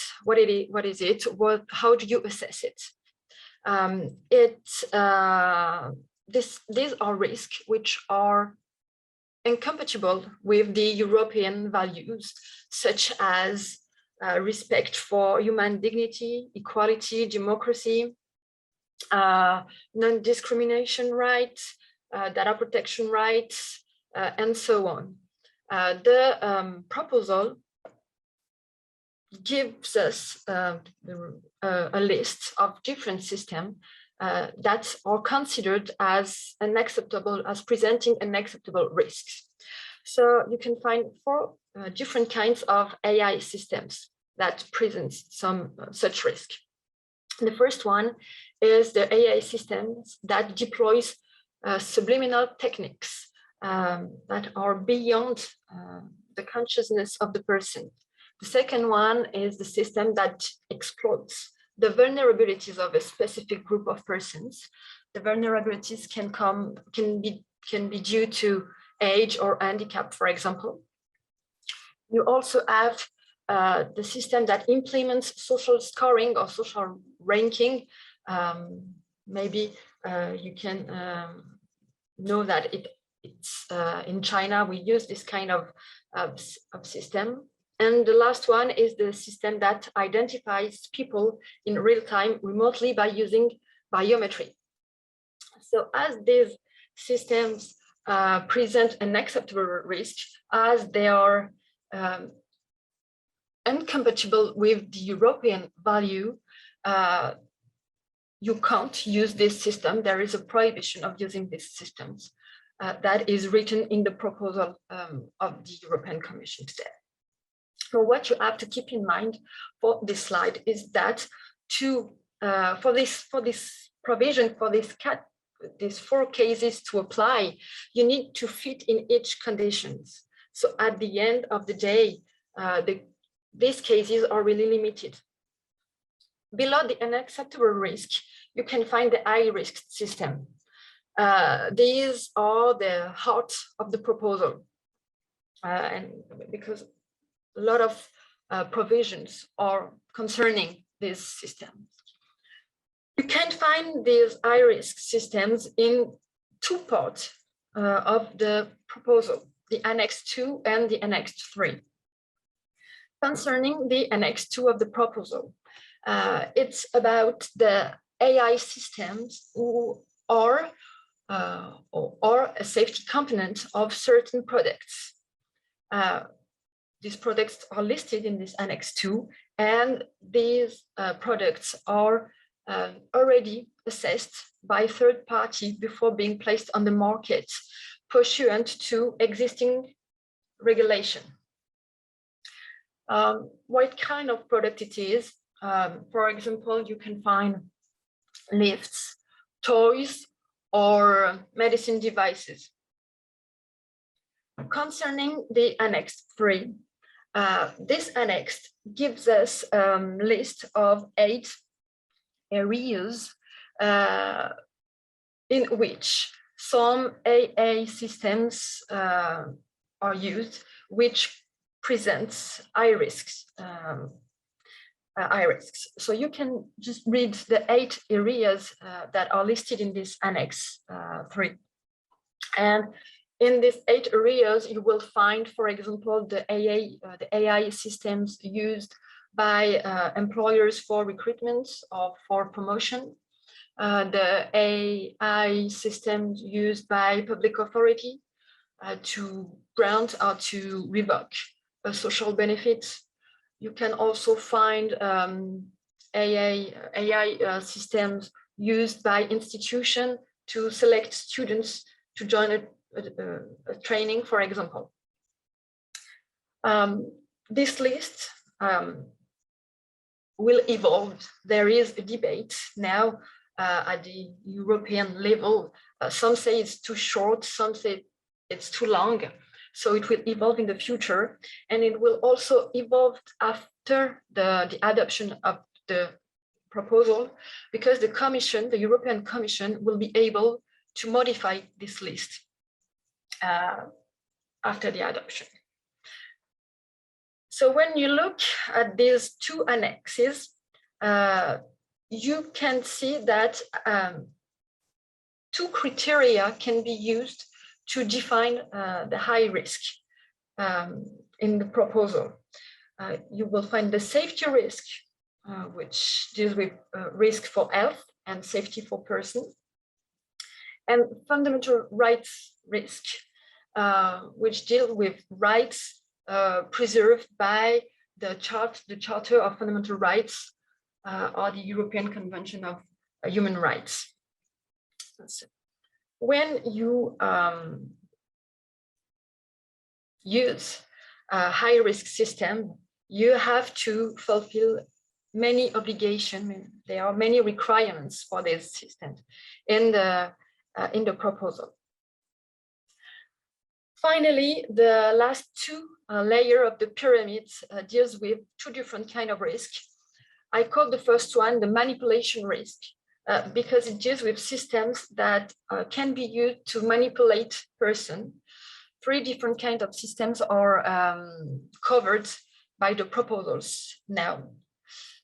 How do you assess it? These are risks which are incompatible with the European values, such as respect for human dignity, equality, democracy, non-discrimination rights, data protection rights, and so on. The proposal gives us a list of different systems that are considered as unacceptable, as presenting unacceptable risks. So you can find 4 different kinds of AI systems that present some such risk. The first one is the AI systems that deploys subliminal techniques that are beyond the consciousness of the person. The second one is the system that exploits the vulnerabilities of a specific group of persons. The vulnerabilities can be due to age or handicap, for example. You also have the system that implements social scoring or social ranking. Maybe you can know that it's in China we use this kind of system. And the last one is the system that identifies people in real time remotely by using biometry. So as these systems present an acceptable risk, as they are incompatible with the European value, you can't use this system. There is a prohibition of using these systems that is written in the proposal of the European Commission today. So what you have to keep in mind for this slide is that for this provision, for these 4 cases to apply, you need to fit in each conditions. So at the end of the day, these cases are really limited. Below the unacceptable risk, you can find the high risk system. These are the heart of the proposal, and because a lot of provisions are concerning these systems. You can find these high-risk systems in 2 parts of the proposal, the Annex 2 and the Annex 3. Concerning the Annex 2 of the proposal, it's about the AI systems who are a safety component of certain products. These products are listed in this Annex 2, and these products are already assessed by third party before being placed on the market, pursuant to existing regulation. What kind of product it is? For example, you can find lifts, toys, or medicine devices. Concerning the Annex 3, this annex gives us a list of 8 areas in which some AI systems are used, which presents high risks. So you can just read the 8 areas that are listed in this Annex 3. And in these 8 areas, you will find, for example, the AI systems used by employers for recruitment or for promotion, the AI systems used by public authority to grant or to revoke social benefits. You can also find AI systems used by institutions to select students to join a training, for example. This list will evolve. There is a debate now at the European level. Some say it's too short, some say it's too long. So it will evolve in the future, and it will also evolve after the adoption of the proposal, because the Commission, the European Commission, will be able to modify this list after the adoption. So when you look at these 2 annexes, you can see that 2 criteria can be used to define the high risk in the proposal. You will find the safety risk, which deals with risk for health and safety for persons, and fundamental rights risk, which deal with rights preserved by the Charter of Fundamental Rights or the European Convention of Human Rights. When you use a high-risk system, you have to fulfill many obligations. There are many requirements for this system in the proposal. Finally, the last 2 layer of the pyramid deals with 2 different kinds of risk. I call the first one the manipulation risk, because it deals with systems that can be used to manipulate persons. 3 different kinds of systems are covered by the proposals now.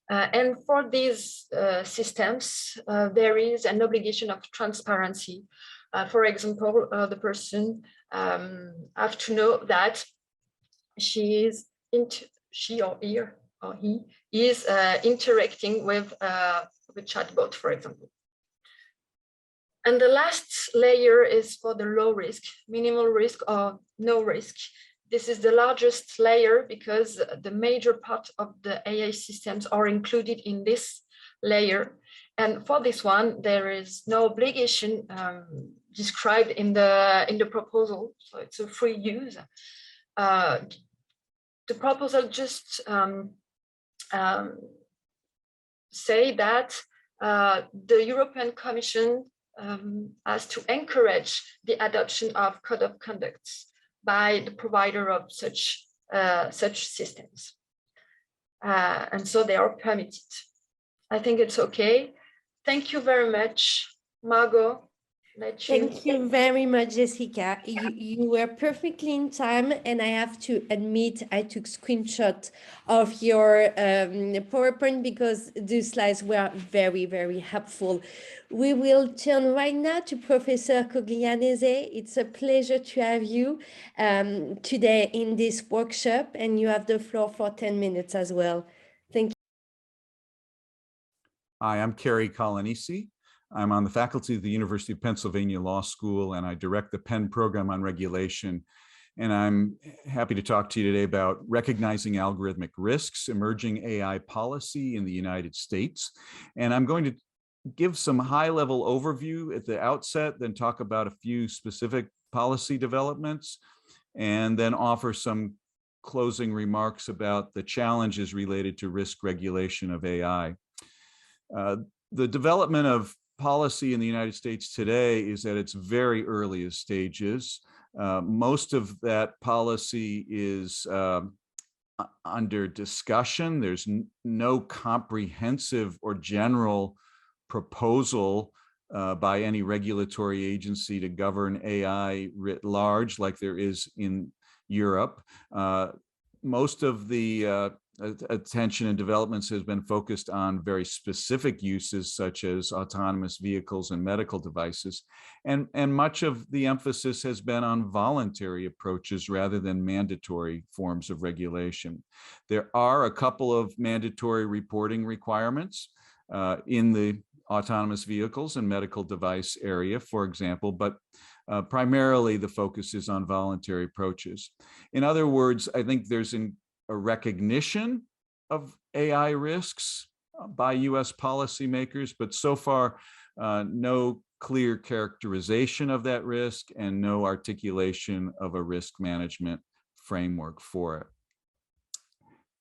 And for these systems, there is an obligation of transparency. For example, the person have to know that she or he is interacting with a chatbot, for example. And the last layer is for the low risk, minimal risk or no risk. This is the largest layer because the major part of the AI systems are included in this layer. And for this one, there is no obligation described in the proposal, so it's a free use. The proposal just say that the European Commission has to encourage the adoption of code of conduct by the provider of such systems. And so they are permitted. I think it's okay. Thank you very much, Margot. Thank you very much, Jessica. You were perfectly in time, and I have to admit I took screenshot of your PowerPoint because the slides were very, very helpful. We will turn right now to Professor Coglianese. It's a pleasure to have you today in this workshop, and you have the floor for 10 minutes as well. Thank you. Hi, I'm Kerry Colanisi. I'm on the faculty of the University of Pennsylvania Law School, and I direct the Penn program on regulation. And I'm happy to talk to you today about recognizing algorithmic risks, emerging AI policy in the United States. And I'm going to give some high-level overview at the outset, then talk about a few specific policy developments, and then offer some closing remarks about the challenges related to risk regulation of AI. The development of policy in the United States today is at its very earliest stages. Most of that policy is under discussion. There's no comprehensive or general proposal by any regulatory agency to govern AI writ large like there is in Europe. Most of the attention and developments has been focused on very specific uses such as autonomous vehicles and medical devices. And much of the emphasis has been on voluntary approaches rather than mandatory forms of regulation. There are a couple of mandatory reporting requirements in the autonomous vehicles and medical device area, for example, but primarily the focus is on voluntary approaches. In other words, I think there's a recognition of AI risks by US policymakers, but so far no clear characterization of that risk and no articulation of a risk management framework for it.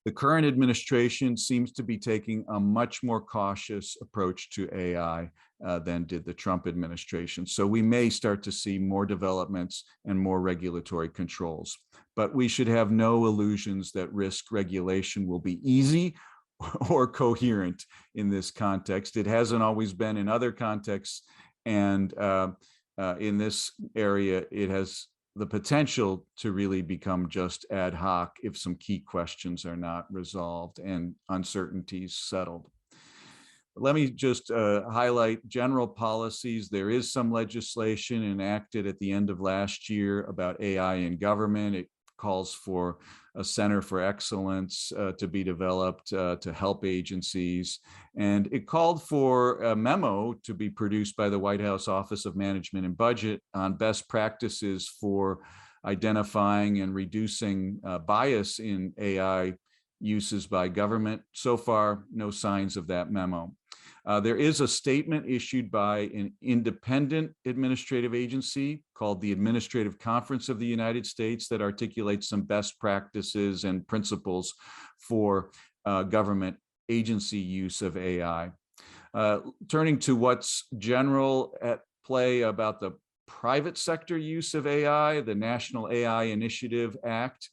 The current administration seems to be taking a much more cautious approach to AI than did the Trump administration. So we may start to see more developments and more regulatory controls. But we should have no illusions that risk regulation will be easy or coherent in this context. It hasn't always been in other contexts. And in this area, it has the potential to really become just ad hoc if some key questions are not resolved and uncertainties settled. Let me just highlight general policies. There is some legislation enacted at the end of last year about AI in government. It calls for a Center for Excellence to be developed to help agencies. And it called for a memo to be produced by the White House Office of Management and Budget on best practices for identifying and reducing bias in AI uses by government. So far, no signs of that memo. There is a statement issued by an independent administrative agency called the Administrative Conference of the United States that articulates some best practices and principles for government agency use of AI. Turning to what's general at play about the private sector use of AI, the National AI Initiative Act,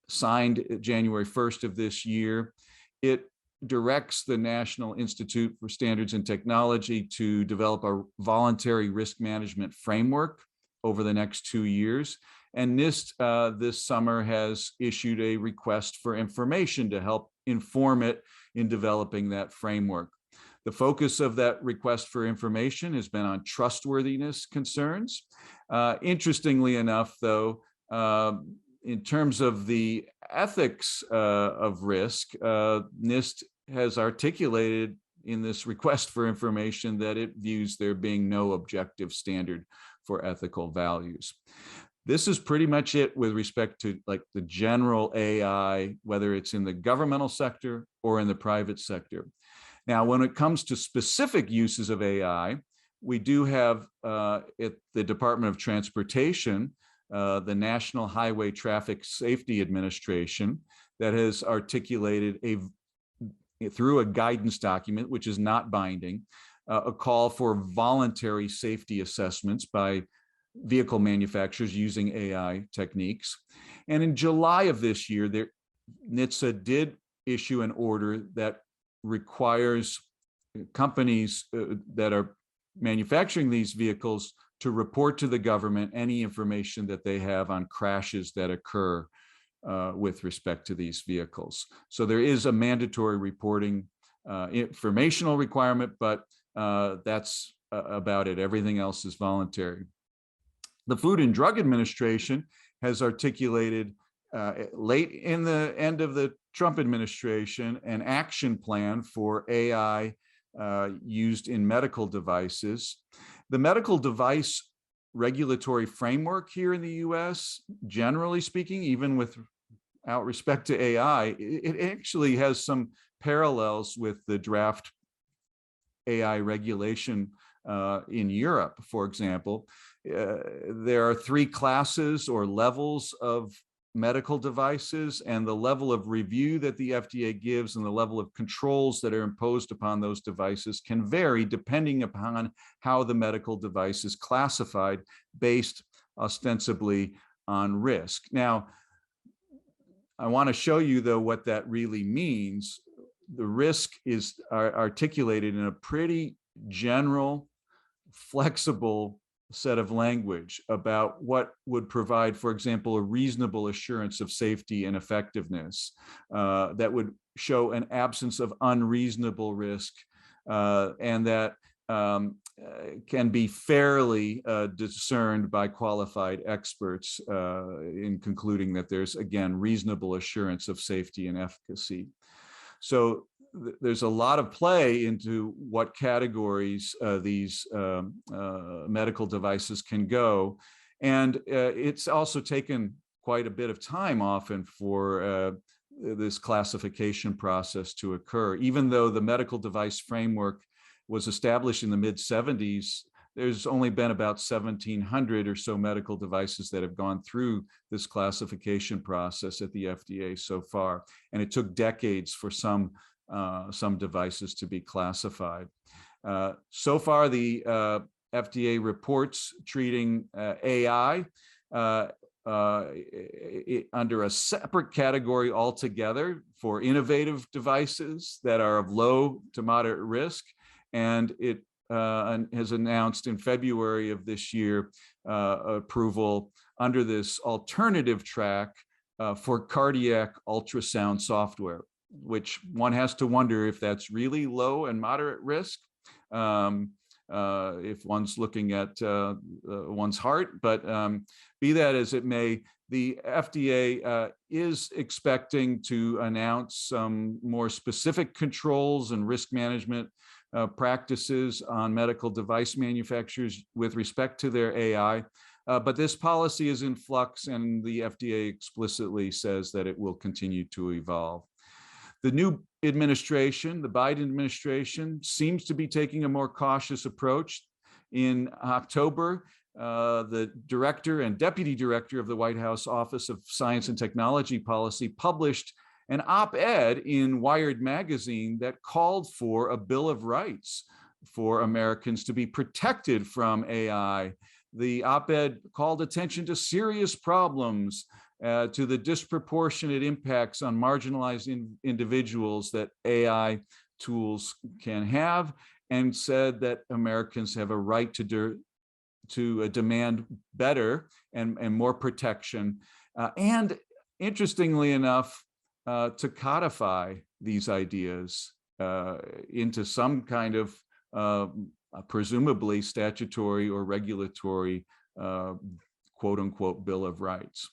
signed January 1st of this year. It directs the National Institute for Standards and Technology to develop a voluntary risk management framework over the next 2 years. And NIST this summer has issued a request for information to help inform it in developing that framework. The focus of that request for information has been on trustworthiness concerns. Interestingly enough, though, in terms of the ethics of risk, NIST has articulated in this request for information that it views there being no objective standard for ethical values. This is pretty much it with respect to like the general AI, whether it's in the governmental sector or in the private sector. Now, when it comes to specific uses of AI, we do have at the Department of Transportation, the National Highway Traffic Safety Administration that has articulated through a guidance document, which is not binding, a call for voluntary safety assessments by vehicle manufacturers using AI techniques. And in July of this year, NHTSA did issue an order that requires companies that are manufacturing these vehicles to report to the government any information that they have on crashes that occur with respect to these vehicles. So there is a mandatory reporting informational requirement, but that's about it. Everything else is voluntary. The Food and Drug Administration has articulated late in the end of the Trump administration an action plan for AI used in medical devices. The medical device regulatory framework here in the US, generally speaking, even without respect to AI, it actually has some parallels with the draft AI regulation in Europe, for example. There are 3 classes or levels of medical devices, and the level of review that the FDA gives and the level of controls that are imposed upon those devices can vary depending upon how the medical device is classified based ostensibly on risk. Now, I want to show you, though, what that really means. The risk is articulated in a pretty general, flexible set of language about what would provide, for example, a reasonable assurance of safety and effectiveness that would show an absence of unreasonable risk and that can be fairly discerned by qualified experts in concluding that there's, again, reasonable assurance of safety and efficacy. So there's a lot of play into what categories these medical devices can go. And it's also taken quite a bit of time often for this classification process to occur. Even though the medical device framework was established in the mid-70s, there's only been about 1,700 or so medical devices that have gone through this classification process at the FDA so far. And it took decades for some devices to be classified. So far, the FDA reports treating AI under a separate category altogether for innovative devices that are of low to moderate risk. And it has announced in February of this year approval under this alternative track for cardiac ultrasound software, which one has to wonder if that's really low and moderate risk if one's looking at one's heart. But be that as it may, the FDA is expecting to announce some more specific controls and risk management practices on medical device manufacturers with respect to their AI. But this policy is in flux, and the FDA explicitly says that it will continue to evolve. The new administration, the Biden administration, seems to be taking a more cautious approach. In October, the director and deputy director of the White House Office of Science and Technology Policy published an op-ed in Wired magazine that called for a Bill of Rights for Americans to be protected from AI. The op-ed called attention to serious problems, to the disproportionate impacts on marginalized individuals that AI tools can have, and said that Americans have a right to demand better and more protection. And interestingly enough, to codify these ideas into some kind of presumably statutory or regulatory quote unquote Bill of Rights.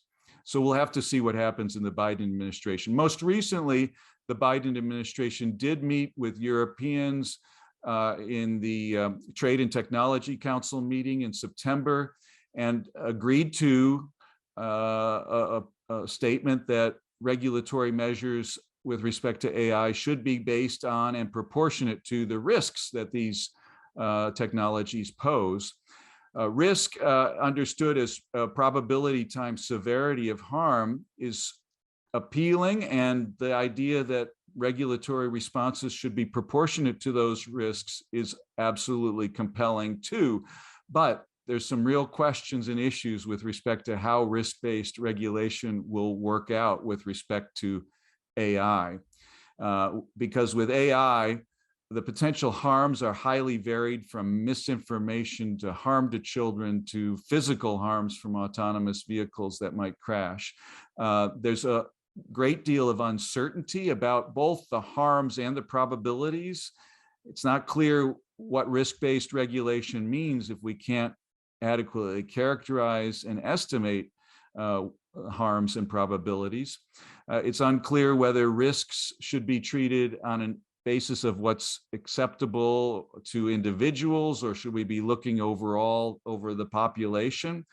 So we'll have to see what happens in the Biden administration. Most recently, the Biden administration did meet with Europeans in the Trade and Technology Council meeting in September and agreed to a statement that regulatory measures with respect to AI should be based on and proportionate to the risks that these technologies pose. Risk, understood as probability times severity of harm, is appealing, and the idea that regulatory responses should be proportionate to those risks is absolutely compelling too. But there's some real questions and issues with respect to how risk-based regulation will work out with respect to AI. Because with AI, the potential harms are highly varied, from misinformation to harm to children to physical harms from autonomous vehicles that might crash. There's a great deal of uncertainty about both the harms and the probabilities. It's not clear what risk-based regulation means if we can't adequately characterize and estimate harms and probabilities. It's unclear whether risks should be treated on a basis of what's acceptable to individuals, or should we be looking overall over the population?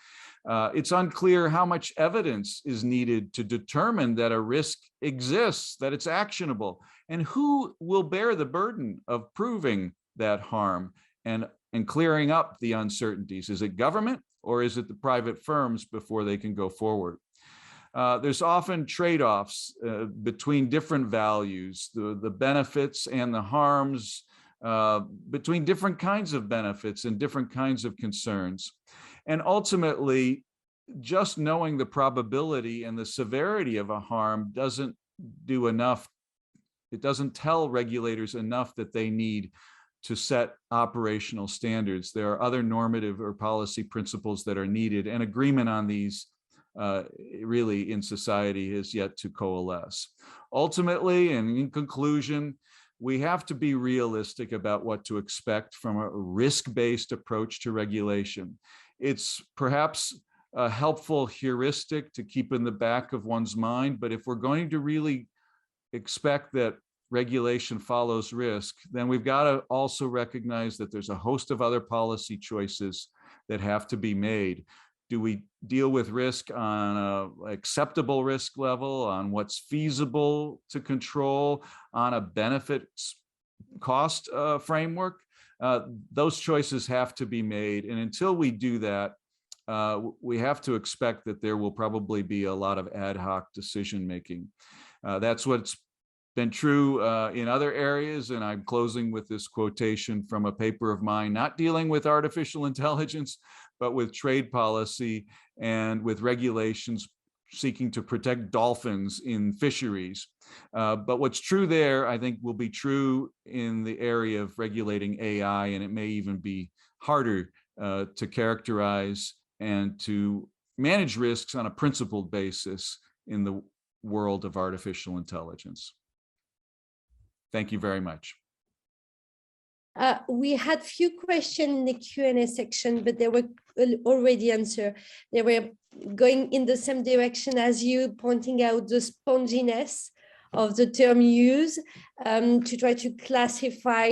It's unclear how much evidence is needed to determine that a risk exists, that it's actionable, and who will bear the burden of proving that harm and clearing up the uncertainties. Is it government, or is it the private firms before they can go forward? There's often trade-offs between different values, the benefits and the harms, between different kinds of benefits and different kinds of concerns. And ultimately, just knowing the probability and the severity of a harm doesn't do enough. It doesn't tell regulators enough that they need to set operational standards. There are other normative or policy principles that are needed, and agreement on these really in society has yet to coalesce. Ultimately, and in conclusion, we have to be realistic about what to expect from a risk-based approach to regulation. It's perhaps a helpful heuristic to keep in the back of one's mind, but if we're going to really expect that regulation follows risk, then we've got to also recognize that there's a host of other policy choices that have to be made. Do we deal with risk on an acceptable risk level, on what's feasible to control, on a benefits cost framework? Those choices have to be made. And until we do that, we have to expect that there will probably be a lot of ad hoc decision making. That's what's been true in other areas. And I'm closing with this quotation from a paper of mine, not dealing with artificial intelligence, but with trade policy and with regulations seeking to protect dolphins in fisheries. But what's true there, I think, will be true in the area of regulating AI, and it may even be harder to characterize and to manage risks on a principled basis in the world of artificial intelligence. Thank you very much. We had few questions in the Q&A section, but they were already answered. They were going in the same direction as you, pointing out the sponginess of the term use to try to classify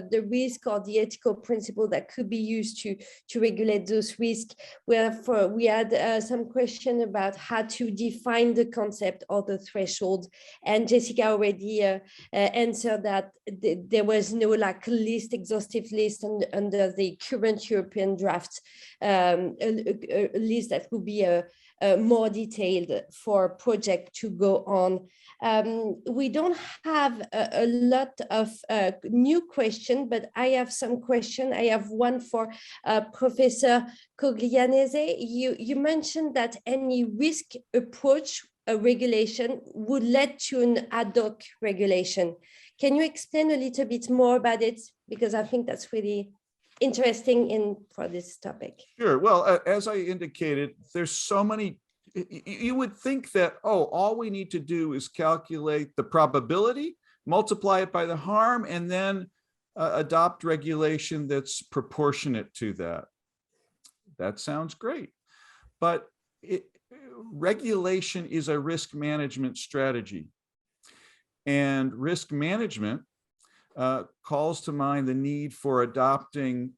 the risk or the ethical principle that could be used to regulate those risks. Wherefore, we had some question about how to define the concept or the threshold. And Jessica already answered that there was no exhaustive list under the current European draft, a list that would be more detailed for a project to go on. We don't have a lot of new questions, but I have some questions. I have one for Professor Coglianese. You mentioned that any risk approach regulation would lead to an ad hoc regulation. Can you explain a little bit more about it? Because I think that's really interesting for this topic. Sure. Well, as I indicated, there's so many. You would think that, all we need to do is calculate the probability, multiply it by the harm, and then adopt regulation that's proportionate to that. That sounds great. But regulation is a risk management strategy. And risk management calls to mind the need for adopting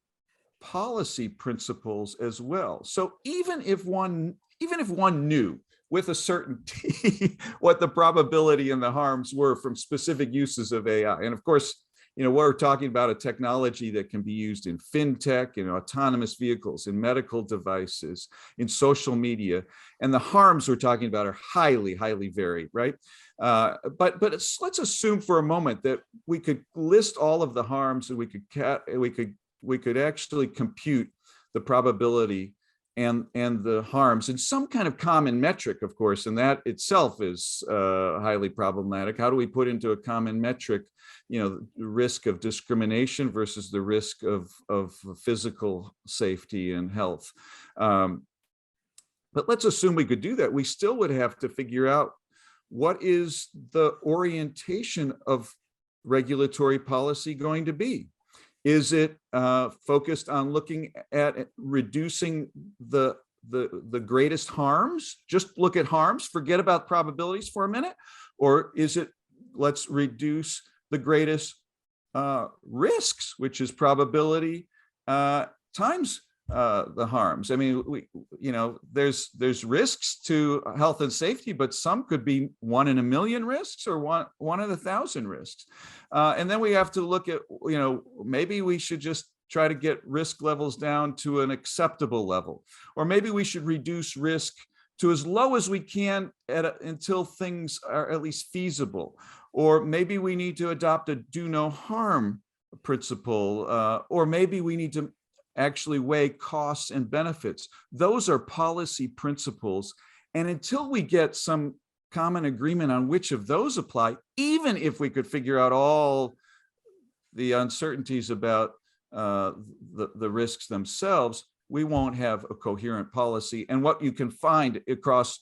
policy principles as well. So even if one knew with a certainty what the probability and the harms were from specific uses of AI, and of course, we're talking about a technology that can be used in fintech, in autonomous vehicles, in medical devices, in social media, and the harms we're talking about are highly, highly varied, right? But let's assume for a moment that we could list all of the harms, and we could actually compute the probability and the harms in some kind of common metric, of course, and that itself is highly problematic. How do we put into a common metric, the risk of discrimination versus the risk of physical safety and health? But let's assume we could do that. We still would have to figure out what is the orientation of regulatory policy going to be. Is it focused on looking at reducing the greatest harms? Just look at harms, forget about probabilities for a minute? Or is it, let's reduce the greatest risks, which is probability times the harms? I mean, there's risks to health and safety, but some could be 1 in a million risks or one in 1,000 risks. And then we have to look at, maybe we should just try to get risk levels down to an acceptable level, or maybe we should reduce risk to as low as we can until things are at least feasible. Or maybe we need to adopt a do no harm principle, or maybe we need to actually weigh costs and benefits. Those are policy principles. And until we get some common agreement on which of those apply, even if we could figure out all the uncertainties about the risks themselves, we won't have a coherent policy. And what you can find across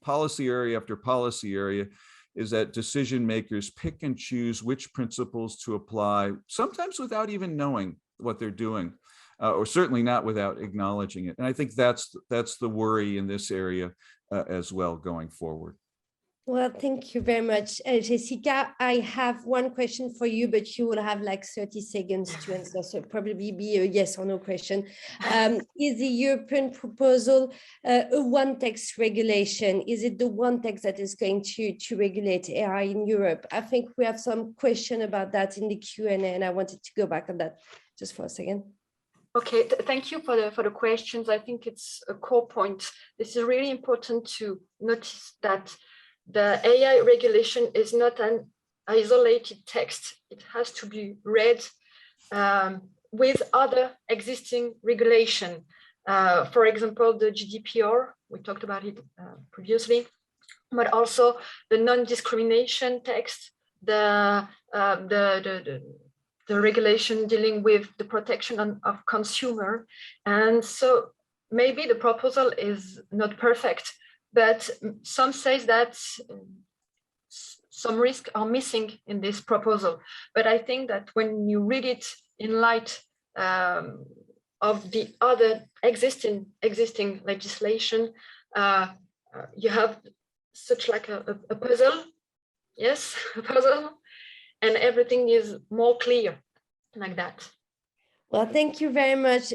policy area after policy area is that decision makers pick and choose which principles to apply, sometimes without even knowing what they're doing, or certainly not without acknowledging it. And I think that's the worry in this area as well going forward. Well, thank you very much, Jessica. I have one question for you, but you will have like 30 seconds to answer, so probably be a yes or no question. Is the European proposal a one-text regulation? Is it the one text that is going to regulate AI in Europe? I think we have some question about that in the Q&A, and I wanted to go back on that just for a second. Okay, thank you for the questions. I think it's a core point. This is really important to notice that the AI regulation is not an isolated text. It has to be read with other existing regulation. For example, the GDPR, we talked about it previously, but also the non-discrimination text, the regulation dealing with the protection of consumer. And so maybe the proposal is not perfect, but some say that some risks are missing in this proposal. But I think that when you read it in light of the other existing legislation, you have such like a puzzle, yes, a puzzle, and everything is more clear like that. Well, thank you very much.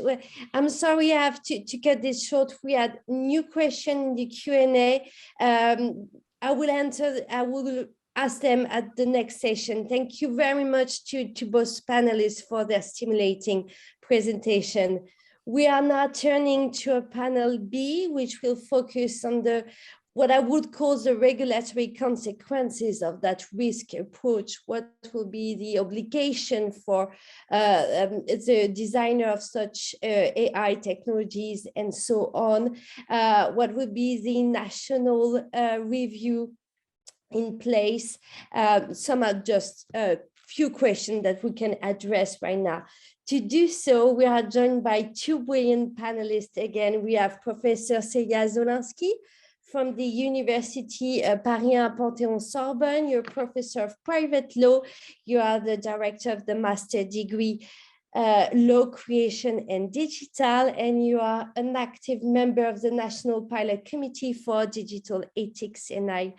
I'm sorry I have to cut this short. We had new question in the Q&A. I will ask them at the next session. Thank you very much to both panelists for their stimulating presentation. We are now turning to a panel B, which will focus on what I would call the regulatory consequences of that risk approach. What will be the obligation for the designer of such AI technologies and so on? What would be the national review in place? Some are just a few questions that we can address right now. To do so, we are joined by two brilliant panelists. Again, we have Professor Celia Zolansky from the University Paris 1 Panthéon-Sorbonne. You're a professor of private law. You are the director of the master degree Law Creation and Digital, and you are an active member of the National Pilot Committee for Digital Ethics. And I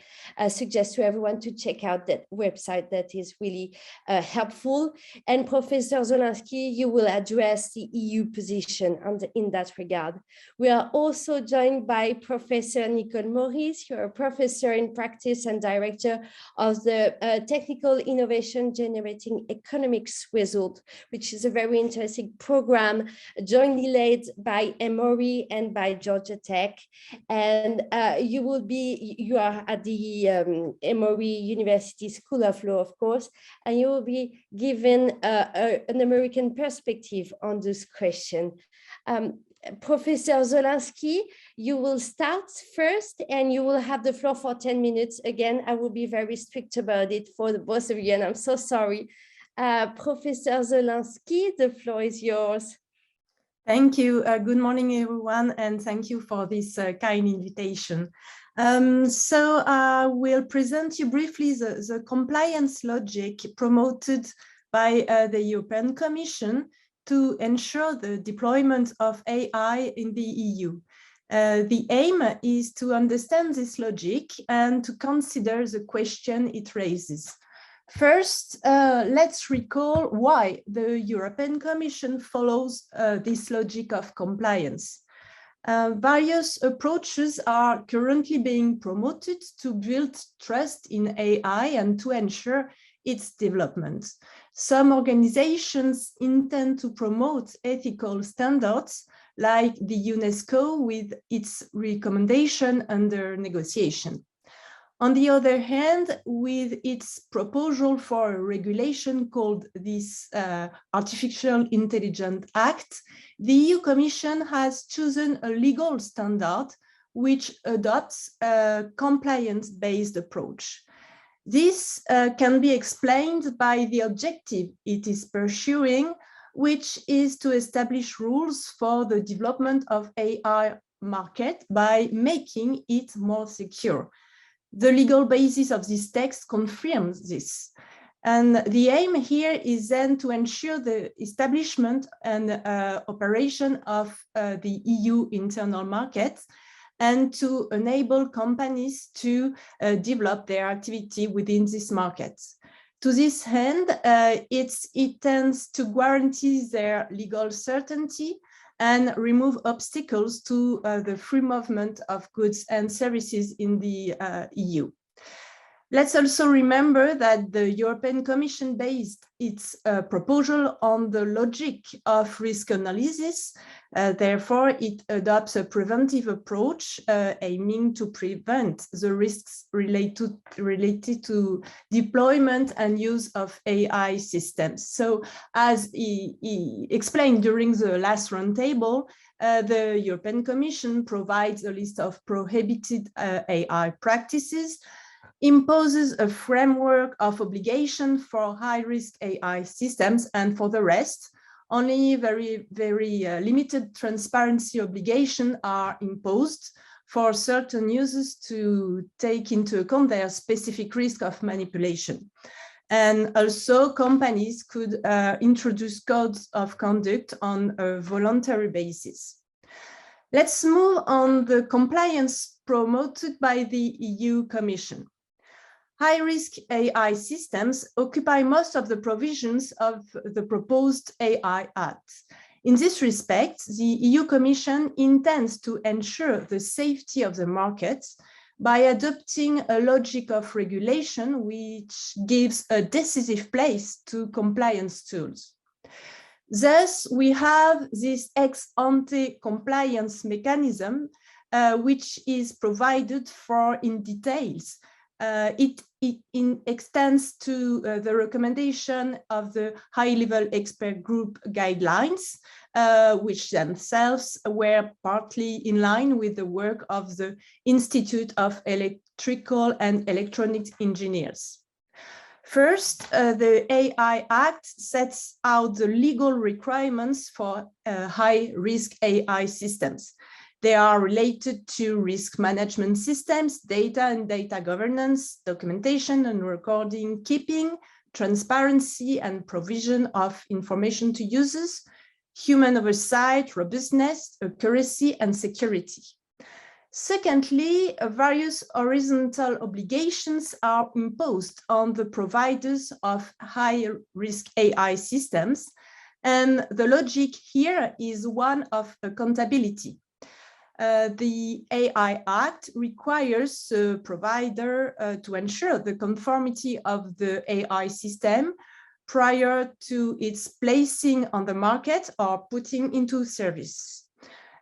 suggest to everyone to check out that website. That is really helpful. And Professor Zolansky, you will address the EU position in that regard. We are also joined by Professor Nicole Maurice. You're a professor in practice and director of the Technical Innovation Generating Economics Result, which is a very interesting program jointly led by Emory and by Georgia Tech. And you are at the Emory University School of Law, of course, and you will be given an American perspective on this question. Professor Zolansky, you will start first and you will have the floor for 10 minutes. Again, I will be very strict about it for the both of you, and I'm so sorry. Professor Zolansky, the floor is yours. Thank you. Good morning, everyone, and thank you for this kind invitation. So I will present you briefly the compliance logic promoted by the European Commission to ensure the deployment of AI in the EU. The aim is to understand this logic and to consider the question it raises. First, let's recall why the European Commission follows this logic of compliance. Various approaches are currently being promoted to build trust in AI and to ensure its development. Some organizations intend to promote ethical standards, like the UNESCO with its recommendation under negotiation. On the other hand, with its proposal for a regulation called this Artificial Intelligence Act, the EU Commission has chosen a legal standard which adopts a compliance-based approach. This can be explained by the objective it is pursuing, which is to establish rules for the development of AI market by making it more secure. The legal basis of this text confirms this. And the aim here is then to ensure the establishment and operation of the EU internal market and to enable companies to develop their activity within this market. To this end, it tends to guarantee their legal certainty and remove obstacles to the free movement of goods and services in the EU. Let's also remember that the European Commission based its proposal on the logic of risk analysis. Therefore, it adopts a preventive approach aiming to prevent the risks related to deployment and use of AI systems. So, as he explained during the last roundtable, the European Commission provides a list of prohibited AI practices, imposes a framework of obligation for high-risk AI systems, and for the rest, only very limited transparency obligations are imposed for certain users to take into account their specific risk of manipulation. And also, companies could introduce codes of conduct on a voluntary basis. Let's move on the compliance promoted by the EU Commission. High-risk AI systems occupy most of the provisions of the proposed AI Act. In this respect, the EU Commission intends to ensure the safety of the market by adopting a logic of regulation which gives a decisive place to compliance tools. Thus, we have this ex-ante compliance mechanism, which is provided for in details. It extends to the recommendation of the high-level expert group guidelines, which themselves were partly in line with the work of the Institute of Electrical and Electronics Engineers. First, the AI Act sets out the legal requirements for high-risk AI systems. They are related to risk management systems, data and data governance, documentation and recording keeping, transparency and provision of information to users, human oversight, robustness, accuracy, and security. Secondly, various horizontal obligations are imposed on the providers of high-risk AI systems, and the logic here is one of accountability. The AI Act requires the provider to ensure the conformity of the AI system prior to its placing on the market or putting into service.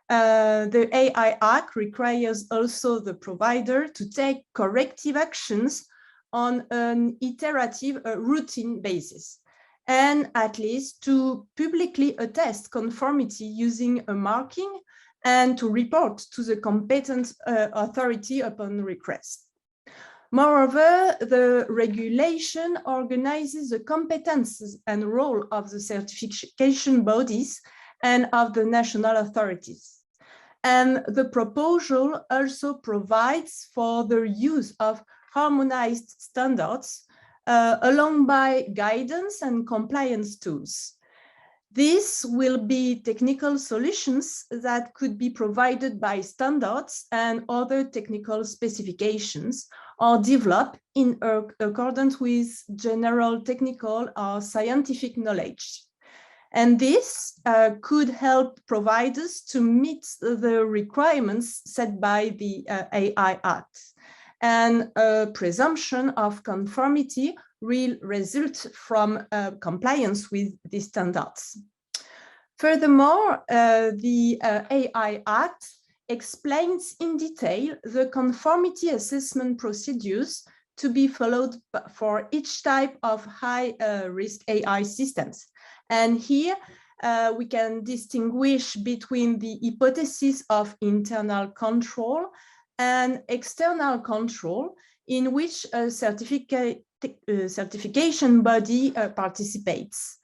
The AI Act requires also the provider to take corrective actions on an iterative, routine basis, and at least to publicly attest conformity using a marking and to report to the competent authority upon request. Moreover, the regulation organizes the competences and role of the certification bodies and of the national authorities. And the proposal also provides for the use of harmonized standards along by guidance and compliance tools. These will be technical solutions that could be provided by standards and other technical specifications or developed in accordance with general technical or scientific knowledge. And this could help providers to meet the requirements set by the AI Act. And a presumption of conformity will result from compliance with these standards. Furthermore, the AI Act explains in detail the conformity assessment procedures to be followed for each type of high-risk AI systems. And here we can distinguish between the hypothesis of internal control and external control, in which a certification body participates.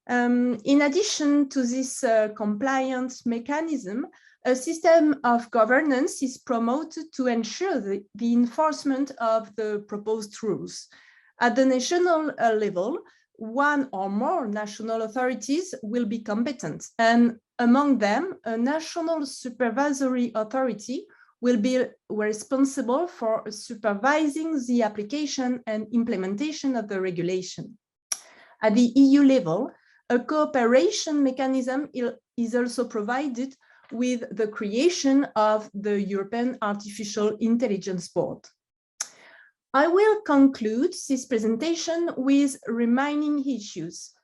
In addition to this compliance mechanism, a system of governance is promoted to ensure the enforcement of the proposed rules. At the national level, one or more national authorities will be competent, and among them, a national supervisory authority will be responsible for supervising the application and implementation of the regulation. At the EU level, a cooperation mechanism is also provided with the creation of the European Artificial Intelligence Board. I will conclude this presentation with remaining issues.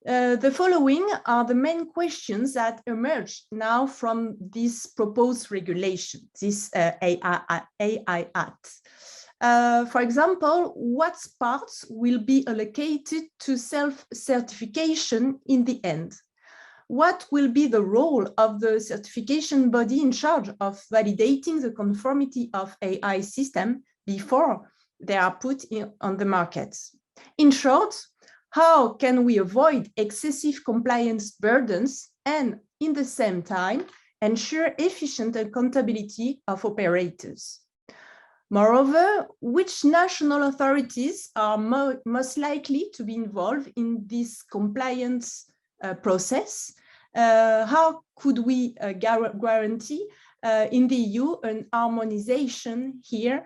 The following are the main questions that emerge now from this proposed regulation, this AI Act. For example, what parts will be allocated to self-certification in the end? What will be the role of the certification body in charge of validating the conformity of AI system before they are put on the market? In short, how can we avoid excessive compliance burdens and, in the same time, ensure efficient accountability of operators? Moreover, which national authorities are most likely to be involved in this compliance process? How could we guarantee in the EU an harmonization here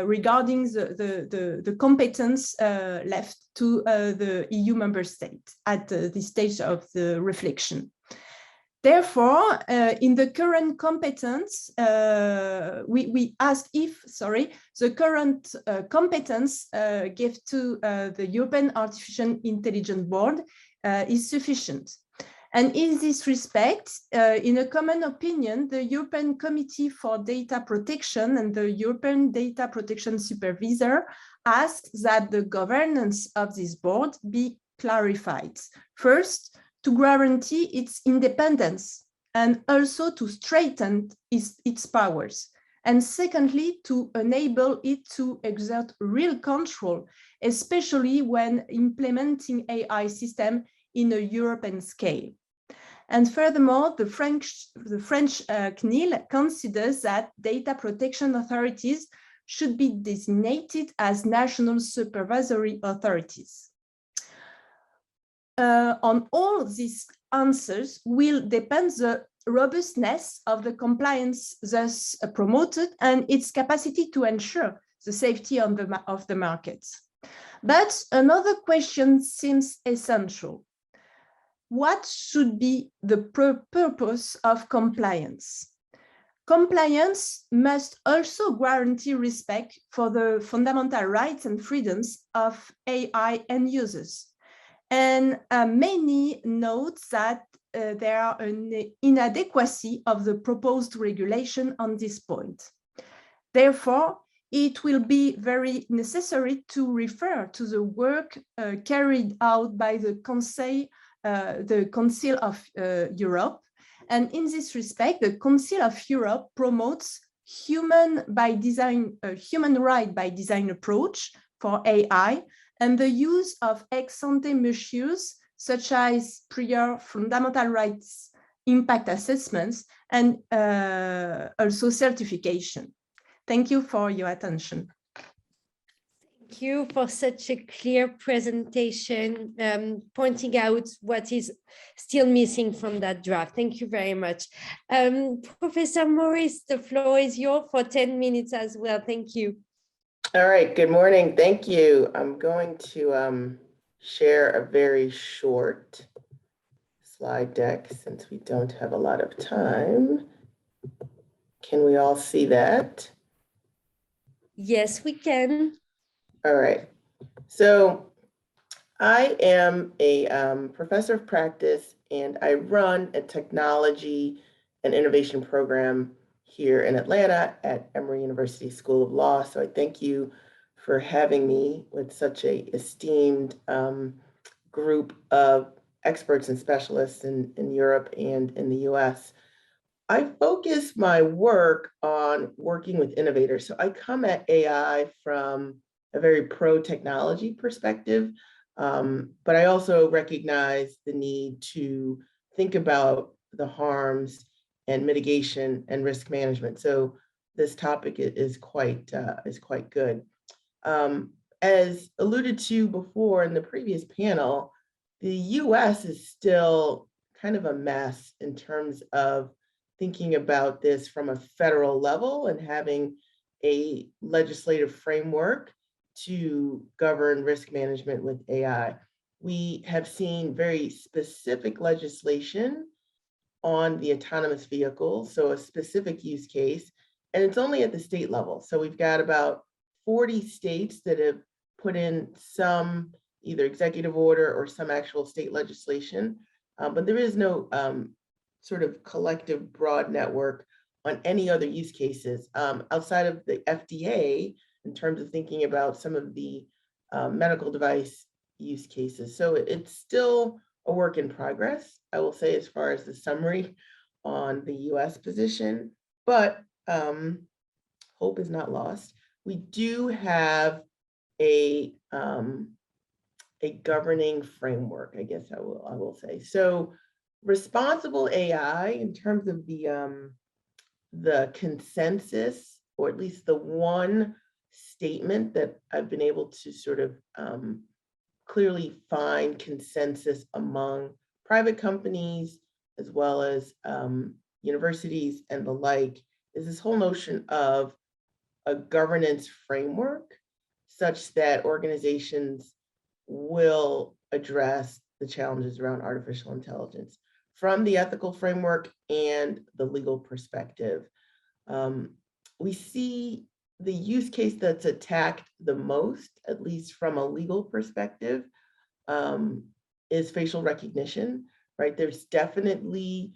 regarding the competence left to the EU member states at this stage of the reflection? Therefore, in the current competence, we asked if, the current competence given to the European Artificial Intelligence Board is sufficient. And in this respect, in a common opinion, the European Committee for Data Protection and the European Data Protection Supervisor asked that the governance of this board be clarified. First, to guarantee its independence and also to strengthen its powers. And secondly, to enable it to exert real control, especially when implementing AI system in a European scale. And furthermore, the French CNIL considers that data protection authorities should be designated as national supervisory authorities. On all these answers will depend the robustness of the compliance thus promoted and its capacity to ensure the safety of the markets. But another question seems essential. What should be the purpose of compliance? Compliance must also guarantee respect for the fundamental rights and freedoms of AI end users. And many note that there are an inadequacy of the proposed regulation on this point. Therefore, it will be very necessary to refer to the work carried out by the Council of Europe. And in this respect, the Council of Europe promotes human right by design approach for AI and the use of ex-ante measures such as prior fundamental rights impact assessments and also certification. Thank you for your attention. Thank you for such a clear presentation, pointing out what is still missing from that draft. Thank you very much. Professor Maurice, the floor is yours for 10 minutes as well. Thank you. All right, good morning. Thank you. I'm going to share a very short slide deck since we don't have a lot of time. Can we all see that? Yes, we can. All right. So I am a professor of practice and I run a technology and innovation program here in Atlanta at Emory University School of Law. So I thank you for having me with such a esteemed group of experts and specialists in Europe and in the US. I focus my work on working with innovators. So I come at AI from a very pro-technology perspective, but I also recognize the need to think about the harms and mitigation and risk management. So this topic is quite good. As alluded to before in the previous panel, the US is still kind of a mess in terms of thinking about this from a federal level and having a legislative framework to govern risk management with AI. We have seen very specific legislation on the autonomous vehicle, so a specific use case, and it's only at the state level. So we've got about 40 states that have put in some either executive order or some actual state legislation, but there is no sort of collective broad network on any other use cases outside of the FDA in terms of thinking about some of the medical device use cases. So it's still a work in progress, I will say, as far as the summary on the US position, but hope is not lost. We do have a governing framework, I guess I will say. So responsible AI, in terms of the consensus, or at least the one statement that I've been able to sort of clearly find consensus among private companies, as well as universities and the like, is this whole notion of a governance framework such that organizations will address the challenges around artificial intelligence from the ethical framework and the legal perspective. We see the use case that's attacked the most, at least from a legal perspective, is facial recognition, right? There's definitely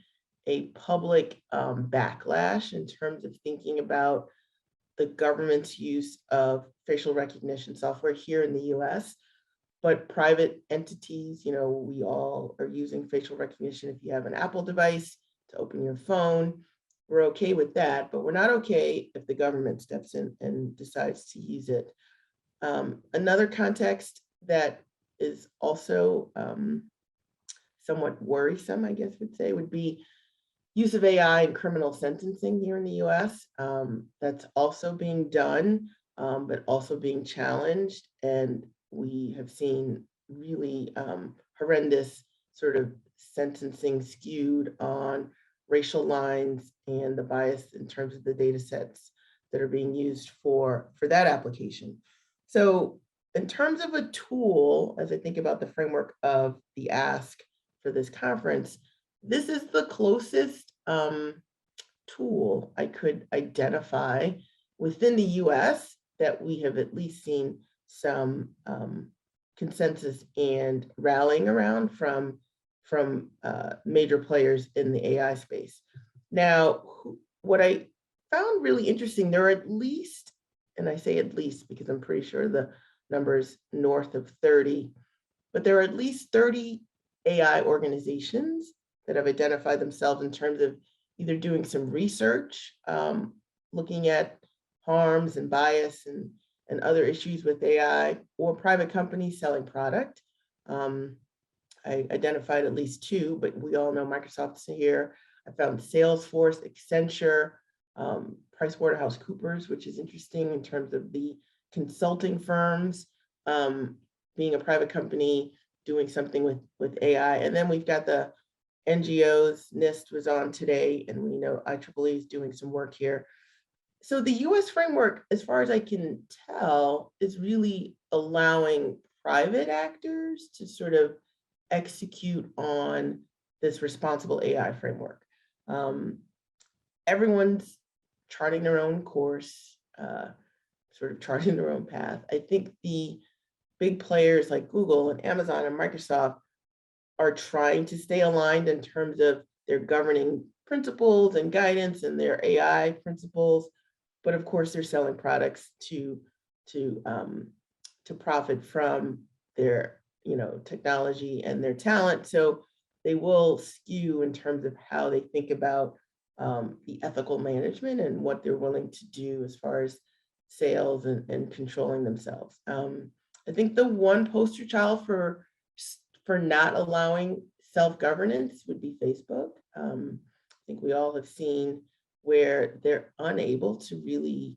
a public backlash in terms of thinking about the government's use of facial recognition software here in the US. But private entities, you know, we all are using facial recognition. If you have an Apple device to open your phone, we're okay with that, but we're not okay if the government steps in and decides to use it. Another context that is also somewhat worrisome, I guess would say, would be use of AI in criminal sentencing here in the US. That's also being done, but also being challenged. And we have seen really horrendous sort of sentencing skewed on racial lines and the bias in terms of the data sets that are being used for that application. So in terms of a tool, as I think about the framework of the ask for this conference, this is the closest tool I could identify within the US that we have at least seen some consensus and rallying around from major players in the AI space. Now, what I found really interesting, there are at least, and I say at least because I'm pretty sure the number is north of 30, but there are at least 30 AI organizations that have identified themselves in terms of either doing some research, looking at harms and bias and other issues with AI, or private companies selling product. I identified at least two, but we all know Microsoft's here. I found Salesforce, Accenture, PricewaterhouseCoopers, which is interesting in terms of the consulting firms, being a private company, doing something with AI. And then we've got the NGOs, NIST was on today, and we know IEEE is doing some work here. So the US framework, as far as I can tell, is really allowing private actors to sort of execute on this responsible AI framework. Everyone's charting their own course, sort of charting their own path. I think the big players like Google and Amazon and Microsoft are trying to stay aligned in terms of their governing principles and guidance and their AI principles, but of course they're selling products to profit from their technology and their talent. So they will skew in terms of how they think about the ethical management and what they're willing to do as far as sales and controlling themselves. I think the one poster child for not allowing self-governance would be Facebook. I think we all have seen where they're unable to really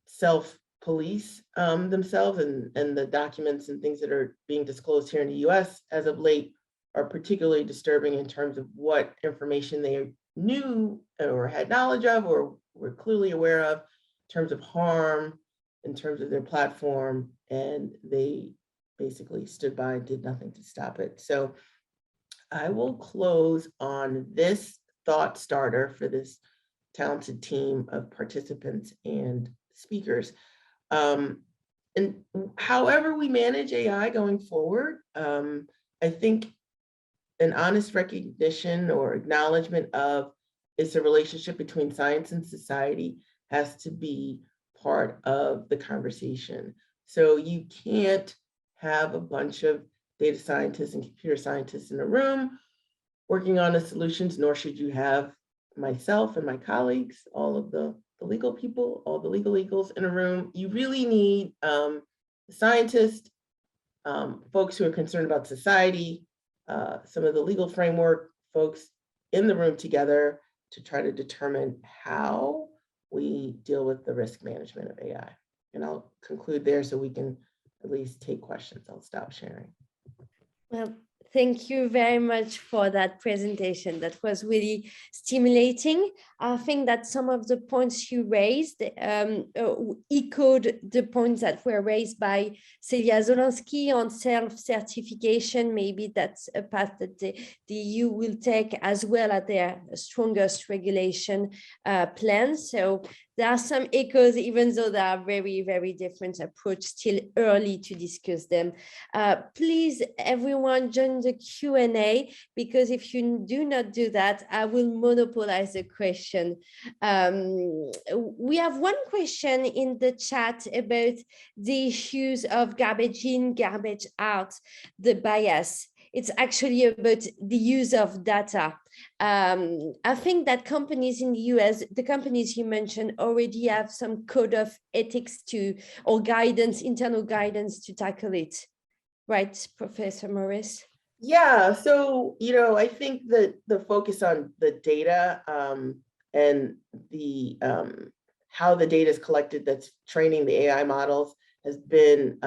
self-police themselves, and the documents and things that are being disclosed here in the US as of late are particularly disturbing in terms of what information they knew or had knowledge of or were clearly aware of in terms of harm, in terms of their platform, and they basically stood by and did nothing to stop it. So I will close on this thought starter for this talented team of participants and speakers. And however we manage AI going forward, I think an honest recognition or acknowledgement of it's a relationship between science and society has to be part of the conversation. So you can't have a bunch of data scientists and computer scientists in a room working on the solutions, nor should you have myself and my colleagues, all of the legal people, all the legal eagles in a room. You really need scientists, folks who are concerned about society, some of the legal framework folks in the room together to try to determine how we deal with the risk management of AI. And I'll conclude there so we can at least take questions. I'll stop sharing. Well, thank you very much for that presentation. That was really stimulating. I think that some of the points you raised echoed the points that were raised by Celia Zolansky on self-certification. Maybe that's a path that the EU will take, as well as their strongest regulation plan. So there are some echoes, even though there are very, very different approaches, still early to discuss them. Please, everyone, join the Q&A, because if you do not do that, I will monopolize the question. We have one question in the chat about the issues of garbage in, garbage out, the bias. It's actually about the use of data. I think that companies in the US, the companies you mentioned, already have some code of ethics or guidance, internal guidance to tackle it. Right, Professor Morris? Yeah, so, I think that the focus on the data and the how the data is collected that's training the AI models has been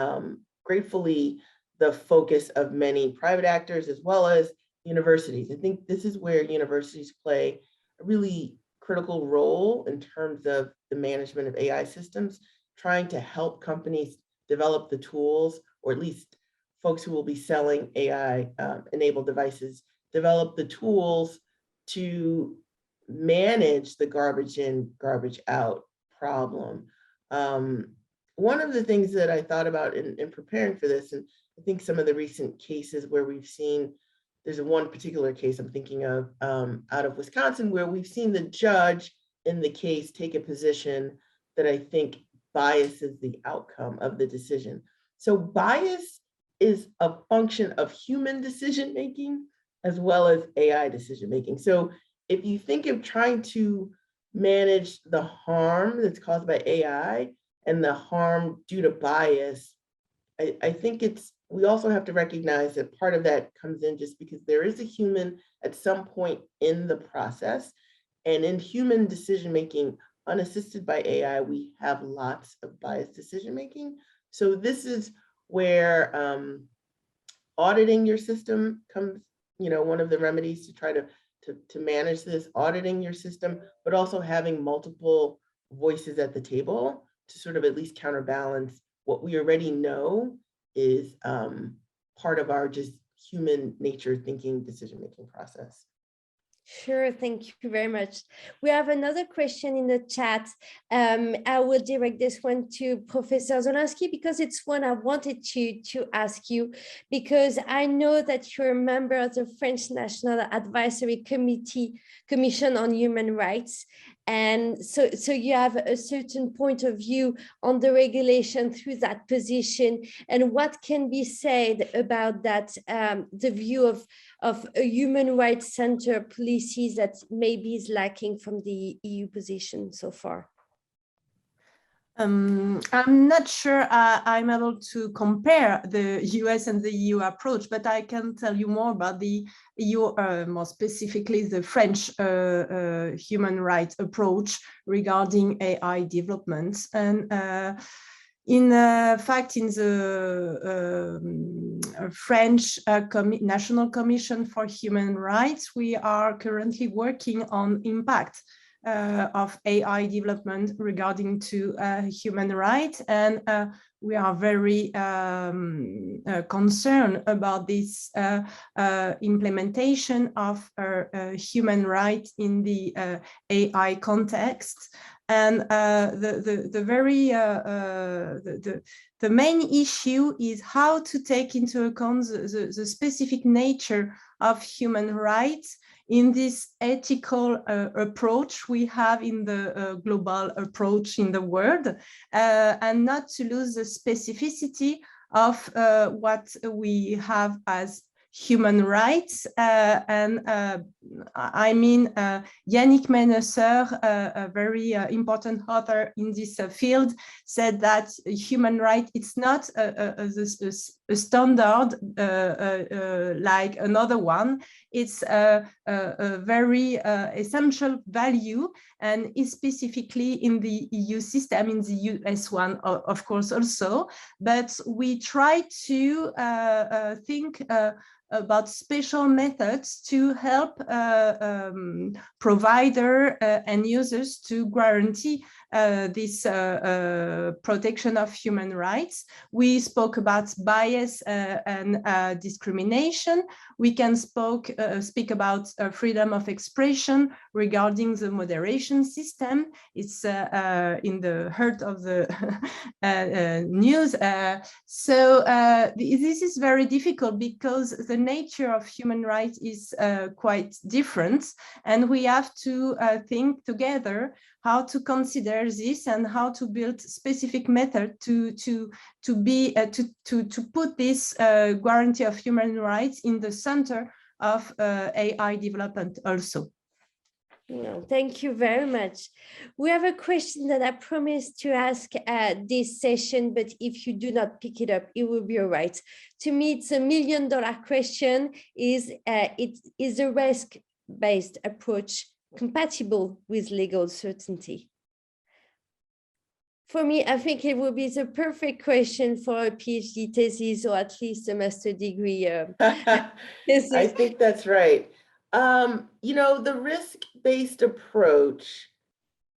gratefully the focus of many private actors as well as universities. I think this is where universities play a really critical role in terms of the management of AI systems, trying to help companies develop the tools, or at least folks who will be selling AI-enabled devices, develop the tools to manage the garbage in, garbage out problem. One of the things that I thought about in preparing for this, and I think some of the recent cases where we've seen, there's one particular case I'm thinking of out of Wisconsin, where we've seen the judge in the case take a position that I think biases the outcome of the decision. So bias is a function of human decision-making as well as AI decision-making. So if you think of trying to manage the harm that's caused by AI and the harm due to bias, I think we also have to recognize that part of that comes in just because there is a human at some point in the process. And in human decision-making, unassisted by AI, we have lots of biased decision-making. So this is where auditing your system comes, one of the remedies to try to manage this, auditing your system, but also having multiple voices at the table to sort of at least counterbalance what we already know is part of our just human nature thinking decision-making process. Sure, thank you very much. We have another question in the chat. I will direct this one to Professor Zolansky because it's one I wanted to ask you, because I know that you're a member of the French National Advisory Commission on Human Rights. And so you have a certain point of view on the regulation through that position. And what can be said about that, the view of a human rights center policies that maybe is lacking from the EU position so far? I'm not sure I'm able to compare the US and the EU approach, but I can tell you more about the EU, more specifically the French human rights approach regarding AI developments. And in fact, in the French National Commission for Human Rights, we are currently working on impact of AI development regarding to human rights, and we are very concerned about this implementation of human rights in the AI context. And the main issue is how to take into account the specific nature of human rights in this ethical approach we have in the global approach in the world, and not to lose the specificity of what we have as human rights. And I mean, Yannick Menesser, a very important author in this field, said that human right, it's not a standard like another one. It's a very essential value, and is specifically in the EU system, in the US one, of course, also. But we try to think about special methods to help provider and users to guarantee this protection of human rights. We spoke about bias and discrimination. We can speak about freedom of expression regarding the moderation system. It's in the heart of the news. So this is very difficult because the nature of human rights is quite different, and we have to think together how to consider this and how to build specific method to put this guarantee of human rights in the center of AI development also. Well, thank you very much. We have a question that I promised to ask this session, but if you do not pick it up, it will be all right. To me, it's $1 million question: is a risk-based approach compatible with legal certainty? For me, I think it would be the perfect question for a PhD thesis, or at least a master's degree. I think that's right. You know, the risk-based approach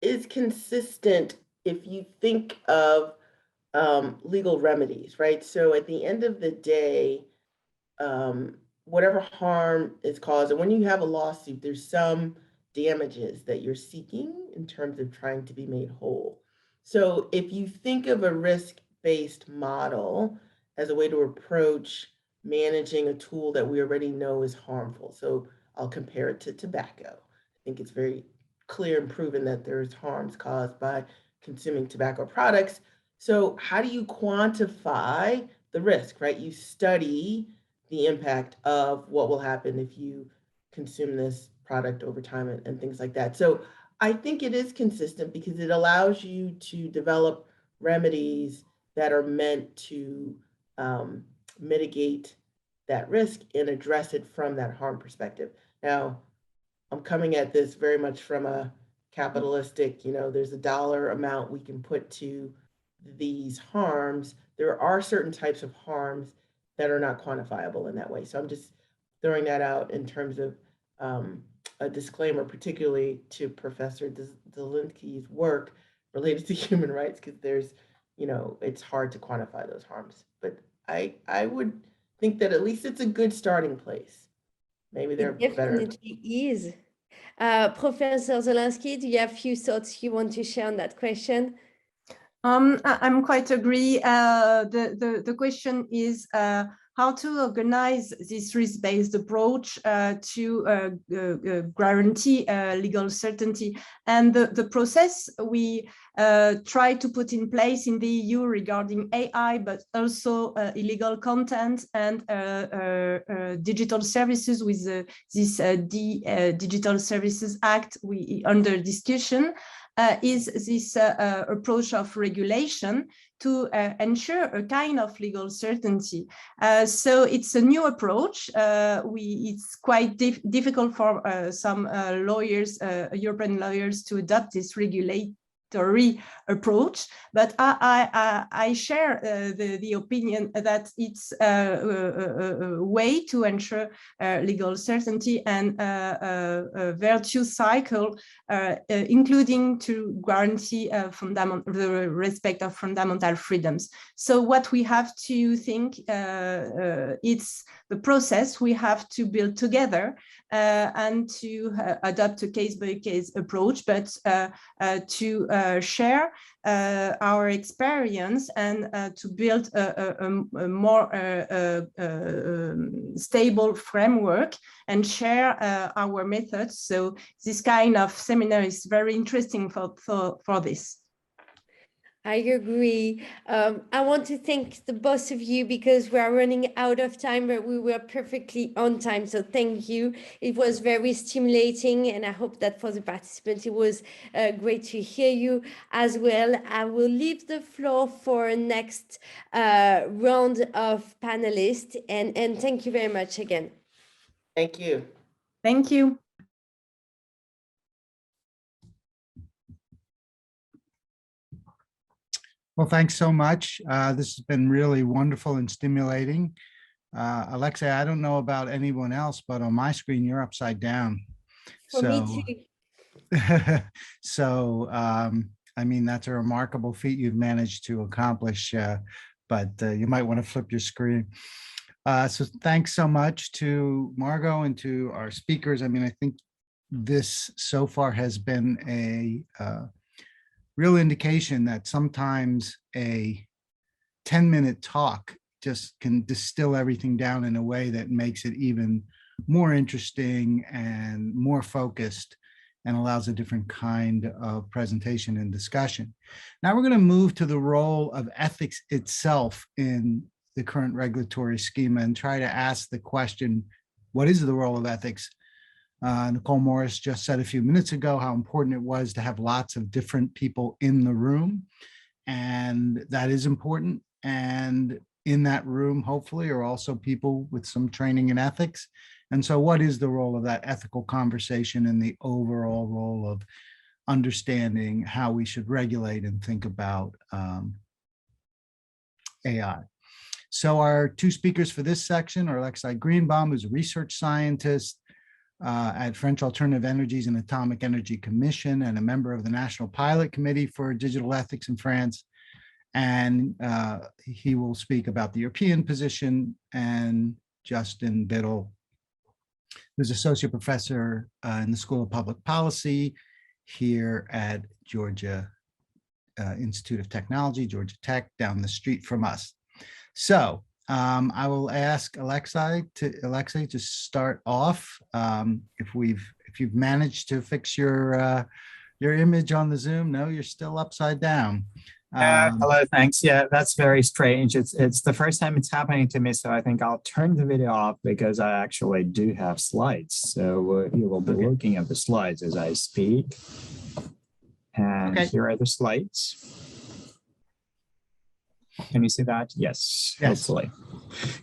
is consistent if you think of legal remedies, right? So at the end of the day, whatever harm is caused, and when you have a lawsuit, there's some damages that you're seeking in terms of trying to be made whole. So if you think of a risk-based model as a way to approach managing a tool that we already know is harmful. So I'll compare it to tobacco. I think it's very clear and proven that there's harms caused by consuming tobacco products. So how do you quantify the risk, right? You study the impact of what will happen if you consume this product over time and things like that. So I think it is consistent because it allows you to develop remedies that are meant to mitigate that risk and address it from that harm perspective. Now, I'm coming at this very much from a capitalistic, you know, there's a dollar amount we can put to these harms. There are certain types of harms that are not quantifiable in that way. So I'm just throwing that out in terms of a disclaimer, particularly to Professor Zolansky's work related to human rights, because there's, you know, it's hard to quantify those harms. But I would think that at least it's a good starting place. Maybe they're It better. definitely is. Professor Zolansky, do you have a few thoughts you want to share on that question? I'm quite agree. The question is how to organize this risk-based approach to guarantee legal certainty. And the process we try to put in place in the EU regarding AI, but also illegal content and digital services with this Digital Services Act we under discussion, is this approach of regulation to ensure a kind of legal certainty. So it's a new approach. It's quite difficult for some lawyers, European lawyers, to adopt this regulatory approach, but I share the opinion that it's a way to ensure legal certainty and a virtuous cycle, including to guarantee the respect of fundamental freedoms. So what we have to think, it's the process we have to build together and to adopt a case-by-case approach, but to share our experience and to build a more stable framework and share our methods. So this kind of seminar is very interesting for this. I agree. I want to thank the both of you because we are running out of time, but we were perfectly on time. So thank you. It was very stimulating, and I hope that for the participants, it was great to hear you as well. I will leave the floor for next round of panelists, and thank you very much again. Thank you. Thank you. Well, thanks so much. This has been really wonderful and stimulating. Alexei, I don't know about anyone else, but on my screen, you're upside down. For me too. So, I mean, that's a remarkable feat you've managed to accomplish, but you might want to flip your screen. So thanks so much to Margot and to our speakers. I mean, I think this so far has been a real indication that sometimes a 10-minute talk just can distill everything down in a way that makes it even more interesting and more focused and allows a different kind of presentation and discussion. Now we're going to move to the role of ethics itself in the current regulatory schema and try to ask the question, what is the role of ethics? Nicole Morris just said a few minutes ago how important it was to have lots of different people in the room, and that is important. And in that room, hopefully, are also people with some training in ethics. And so what is the role of that ethical conversation and the overall role of understanding how we should regulate and think about AI? So our two speakers for this section are Alexei Greenbaum, who's a research scientist at French Alternative Energies and Atomic Energy Commission and a member of the National Pilot Committee for Digital Ethics in France. And he will speak about the European position, and Justin Biddle, who's associate professor in the School of Public Policy here at Georgia Institute of Technology, Georgia Tech, down the street from us. So I will ask Alexei to start off. If you've managed to fix your image on the Zoom, no, you're still upside down. Hello, thanks. Yeah, that's very strange. It's the first time it's happening to me, so I think I'll turn the video off because I actually do have slides. So you will be looking at the slides as I speak. And here are the slides. Can you see that? Yes, hopefully.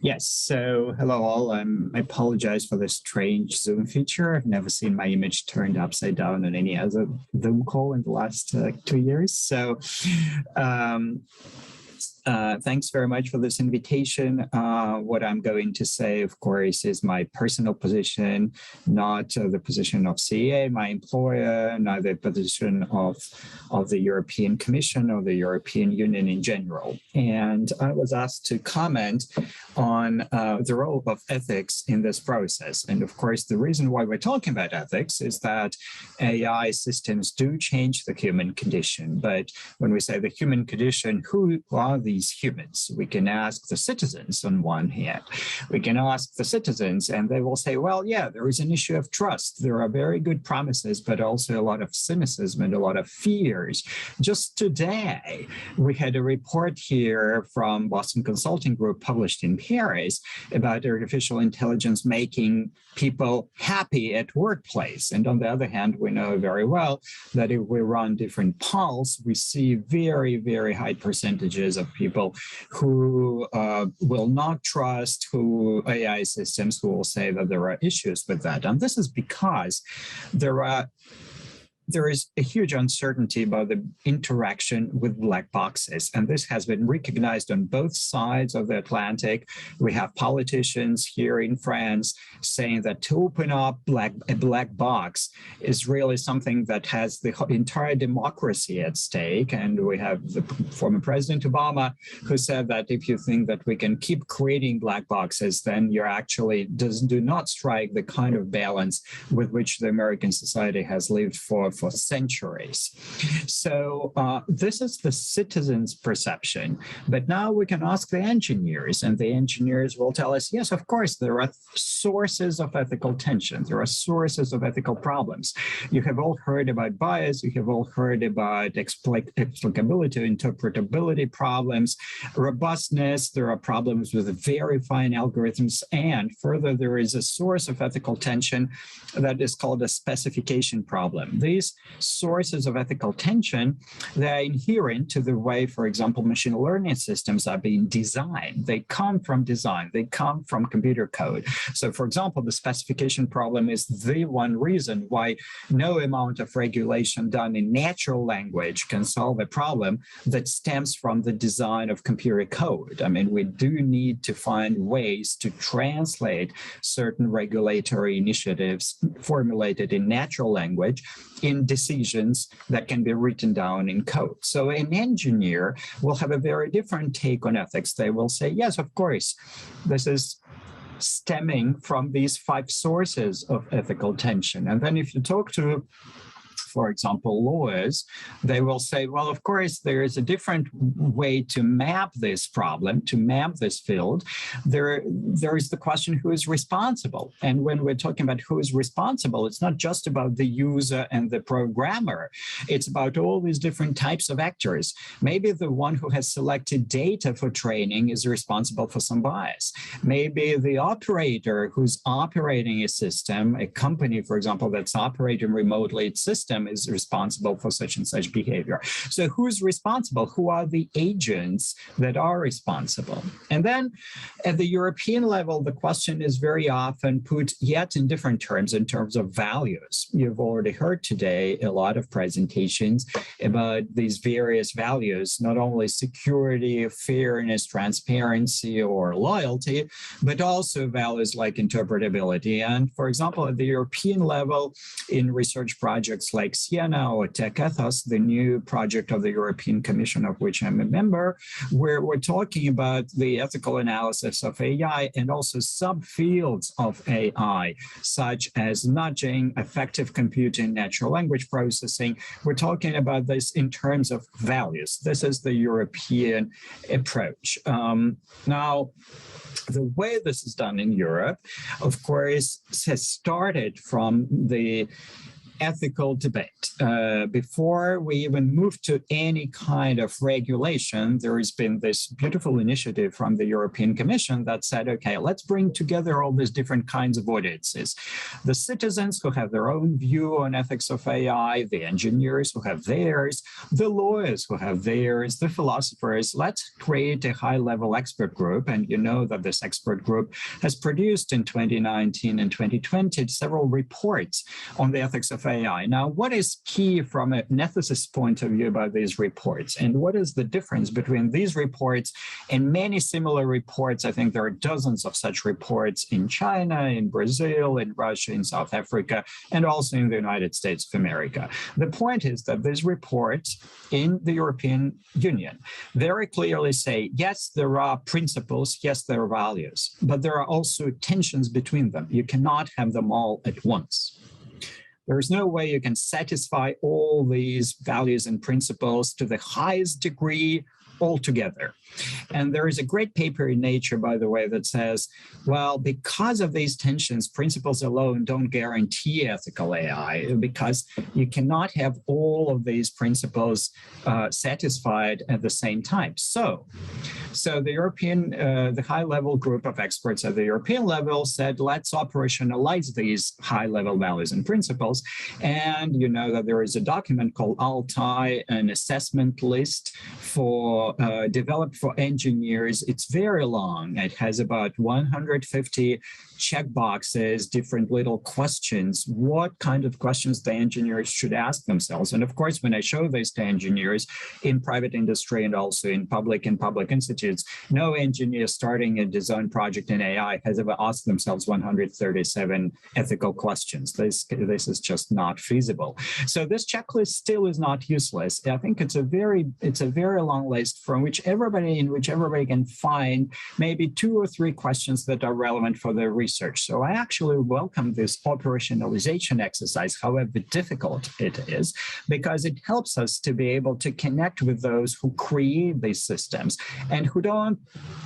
Yes, so hello all. I apologize for this strange Zoom feature. I've never seen my image turned upside down on any other Zoom call in the last 2 years. So Thanks very much for this invitation. What I'm going to say, of course, is my personal position, not the position of CEA, my employer, not the position of the European Commission or the European Union in general. And I was asked to comment on the role of ethics in this process. And of course, the reason why we're talking about ethics is that AI systems do change the human condition. But when we say the human condition, who are these humans? We can ask the citizens on one hand. We can ask the citizens and they will say, well, yeah, there is an issue of trust. There are very good promises, but also a lot of cynicism and a lot of fears. Just today, we had a report here from Boston Consulting Group published in Paris about artificial intelligence making people happy at workplace. And on the other hand, we know very well that if we run different polls, we see very, very high percentages of people who will not trust AI systems, who will say that there are issues with that. And this is because there is a huge uncertainty about the interaction with black boxes. And this has been recognized on both sides of the Atlantic. We have politicians here in France saying that to open up a black box is really something that has the entire democracy at stake. And we have the former President Obama who said that if you think that we can keep creating black boxes, then you actually do not strike the kind of balance with which the American society has lived for centuries. So this is the citizens' perception. But now we can ask the engineers, and the engineers will tell us, yes, of course, there are sources of ethical tension. There are sources of ethical problems. You have all heard about bias. You have all heard about explicability, interpretability problems, robustness. There are problems with verifying algorithms. And further, there is a source of ethical tension that is called a specification problem. These sources of ethical tension, they're inherent to the way, for example, machine learning systems are being designed. They come from design. They come from computer code. So, for example, the specification problem is the one reason why no amount of regulation done in natural language can solve a problem that stems from the design of computer code. I mean, we do need to find ways to translate certain regulatory initiatives formulated in natural language in decisions that can be written down in code. So an engineer will have a very different take on ethics. They will say, yes, of course, this is stemming from these 5 sources of ethical tension. And then if you talk to, for example, lawyers, they will say, well, of course, there is a different way to map this problem, to map this field. There is the question, who is responsible? And when we're talking about who is responsible, it's not just about the user and the programmer. It's about all these different types of actors. Maybe the one who has selected data for training is responsible for some bias. Maybe the operator who's operating a system, a company, for example, that's operating remotely its system, is responsible for such and such behavior. So who's responsible? Who are the agents that are responsible? And then at the European level, the question is very often put yet in different terms, in terms of values. You've already heard today a lot of presentations about these various values, not only security, fairness, transparency, or loyalty, but also values like interpretability. And for example, at the European level, in research projects like Siena or Tech Ethos, the new project of the European Commission, of which I'm a member, where we're talking about the ethical analysis of AI and also subfields of AI, such as nudging, effective computing, natural language processing. We're talking about this in terms of values. This is the European approach. Now, the way this is done in Europe, of course, has started from the ethical debate. Before we even move to any kind of regulation, there has been this beautiful initiative from the European Commission that said, okay, let's bring together all these different kinds of audiences. The citizens who have their own view on ethics of AI, the engineers who have theirs, the lawyers who have theirs, the philosophers. Let's create a high-level expert group. And you know that this expert group has produced in 2019 and 2020 several reports on the ethics of of AI. Now, what is key from an ethicist point of view about these reports? And what is the difference between these reports and many similar reports? I think there are dozens of such reports in China, in Brazil, in Russia, in South Africa, and also in the United States of America. The point is that these reports in the European Union very clearly say, yes, there are principles, yes, there are values, but there are also tensions between them. You cannot have them all at once. There is no way you can satisfy all these values and principles to the highest degree altogether. And there is a great paper in Nature, by the way, that says, well, because of these tensions, principles alone don't guarantee ethical AI, because you cannot have all of these principles satisfied at the same time. So the high-level group of experts at the European level said, let's operationalize these high-level values and principles. And you know that there is a document called ALTAI, an assessment list for developed for engineers. It's very long. It has about 150 checkboxes, different little questions, what kind of questions the engineers should ask themselves. And of course, when I show this to engineers in private industry and also in public institutes, no engineer starting a design project in AI has ever asked themselves 137 ethical questions. This is just not feasible. So this checklist still is not useless. I think it's a very long list in which everybody can find maybe 2 or 3 questions that are relevant for their research. So I actually welcome this operationalization exercise, however difficult it is, because it helps us to be able to connect with those who create these systems and who don't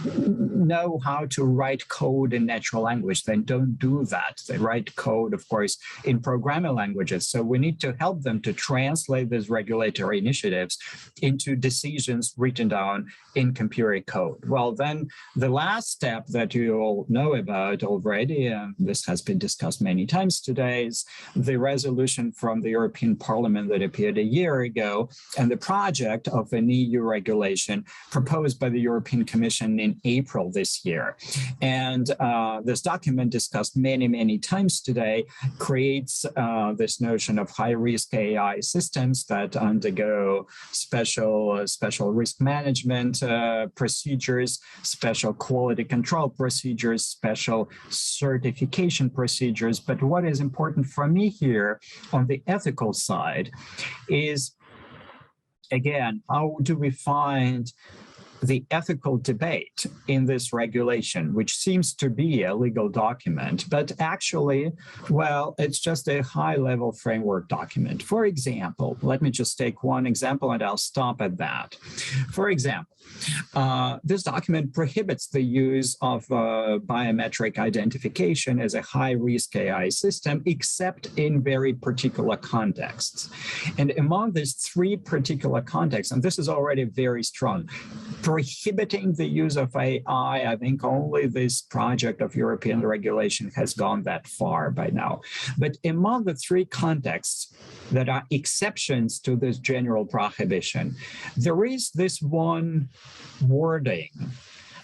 know how to write code in natural language. They don't do that. They write code, of course, in programming languages. So we need to help them to translate these regulatory initiatives into decisions written down in computer code. Well, then the last step that you all know about already, and this has been discussed many times today, is the resolution from the European Parliament that appeared a year ago, and the project of an EU regulation proposed by the European Commission in April this year. And this document, discussed many times today, creates this notion of high-risk AI systems that undergo special risk management procedures, special quality control procedures, special certification procedures. But what is important for me here on the ethical side is, again, how do we find the ethical debate in this regulation, which seems to be a legal document, but actually, well, it's just a high-level framework document. For example, let me just take one example and I'll stop at that. For example, this document prohibits the use of biometric identification as a high-risk AI system, except in very particular contexts. And among these 3 particular contexts, and this is already very strong, prohibiting the use of AI, I think only this project of European regulation has gone that far by now. But among the 3 contexts that are exceptions to this general prohibition, there is this one wording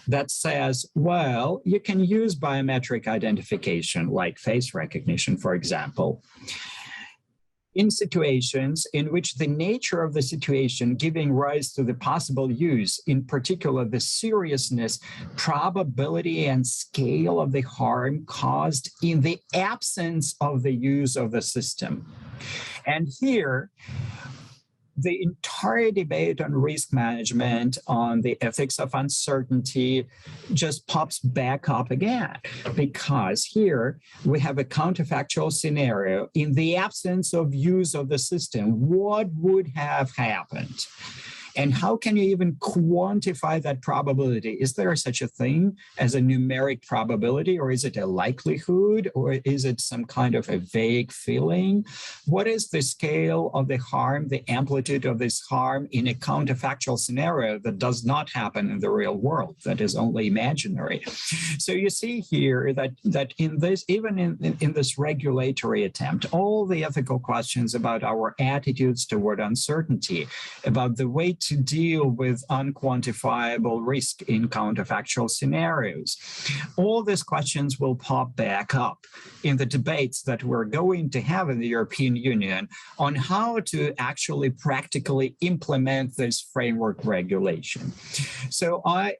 that says, well, you can use biometric identification like face recognition, for example, in situations in which the nature of the situation giving rise to the possible use, in particular the seriousness, probability, and scale of the harm caused in the absence of the use of the system. And here, the entire debate on risk management, on the ethics of uncertainty, just pops back up again, because here we have a counterfactual scenario. In the absence of use of the system, what would have happened? And how can you even quantify that probability? Is there such a thing as a numeric probability, or is it a likelihood, or is it some kind of a vague feeling? What is the scale of the harm, the amplitude of this harm in a counterfactual scenario that does not happen in the real world, that is only imaginary? So you see here that in this, even in this regulatory attempt, all the ethical questions about our attitudes toward uncertainty, about the weight to deal with unquantifiable risk in counterfactual scenarios? All these questions will pop back up in the debates that we're going to have in the European Union on how to actually practically implement this framework regulation. So I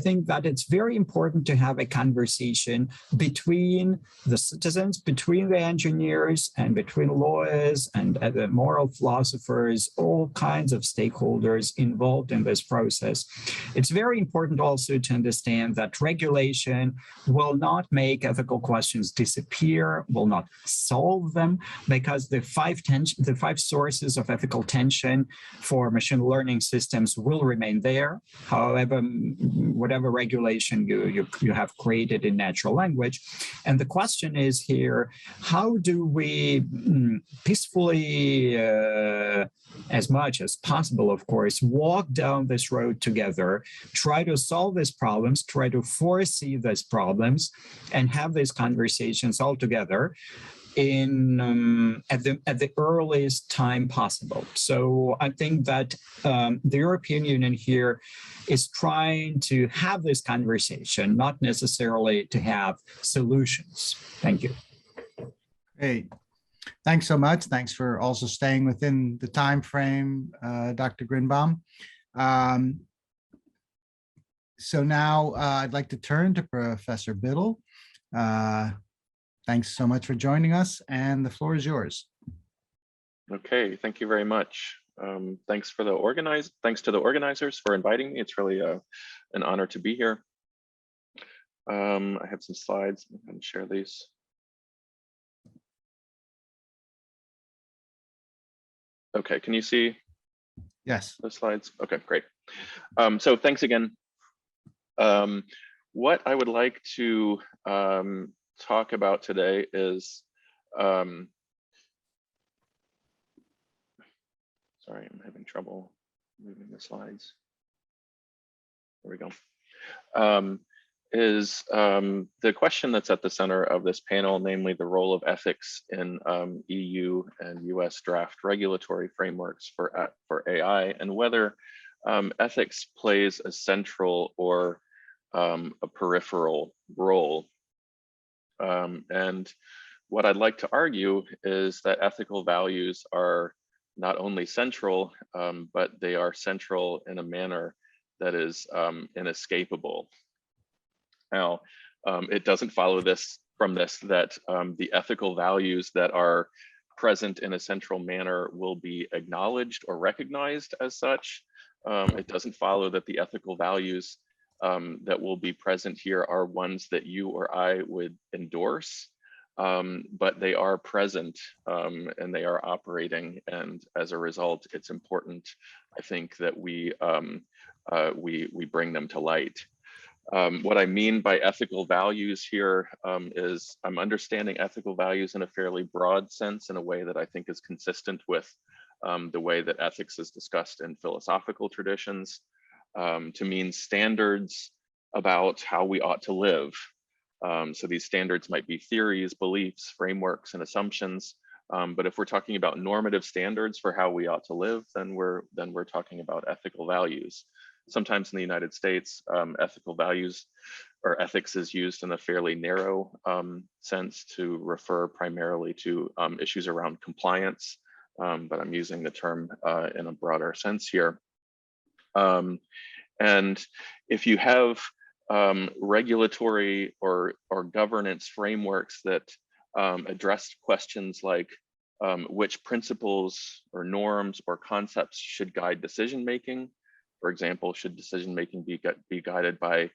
think that it's very important to have a conversation between the citizens, between the engineers, and between lawyers and the moral philosophers, all kinds of stakeholders involved in this process. It's very important also to understand that regulation will not make ethical questions disappear, will not solve them, because the five sources of ethical tension for machine learning systems will remain there. However, whatever regulation you have created in natural language. And the question is here, how do we peacefully, as much as possible, of course, walk down this road together, try to solve these problems, try to foresee these problems, and have these conversations all together at the earliest time possible. So I think that the European Union here is trying to have this conversation, not necessarily to have solutions. Thank you. Great. Thanks so much. Thanks for also staying within the time frame, Dr. Grinbaum. So now I'd like to turn to Professor Biddle. Thanks so much for joining us, and the floor is yours. Okay, thank you very much. Thanks to the organizers for inviting me. It's really an honor to be here. I have some slides. I'm going to share these. Okay, can you see? Yes. The slides? Okay, great. So thanks again. What I would like to talk about today is, sorry, I'm having trouble moving the slides. There we go. The question that's at the center of this panel, namely the role of ethics in EU and US draft regulatory frameworks for AI, and whether ethics plays a central or a peripheral role. And what I'd like to argue is that ethical values are not only central, but they are central in a manner that is inescapable. Now, it doesn't follow from this that the ethical values that are present in a central manner will be acknowledged or recognized as such. It doesn't follow that the ethical values that will be present here are ones that you or I would endorse, but they are present and they are operating, and as a result, it's important, I think, that we bring them to light. What I mean by ethical values here is I'm understanding ethical values in a fairly broad sense, in a way that I think is consistent with the way that ethics is discussed in philosophical traditions, to mean standards about how we ought to live. So these standards might be theories, beliefs, frameworks, and assumptions. But if we're talking about normative standards for how we ought to live, then we're talking about ethical values. Sometimes in the United States, ethical values or ethics is used in a fairly narrow sense to refer primarily to issues around compliance, but I'm using the term in a broader sense here. And if you have regulatory or governance frameworks that address questions like which principles or norms or concepts should guide decision-making. For example, should decision-making be guided by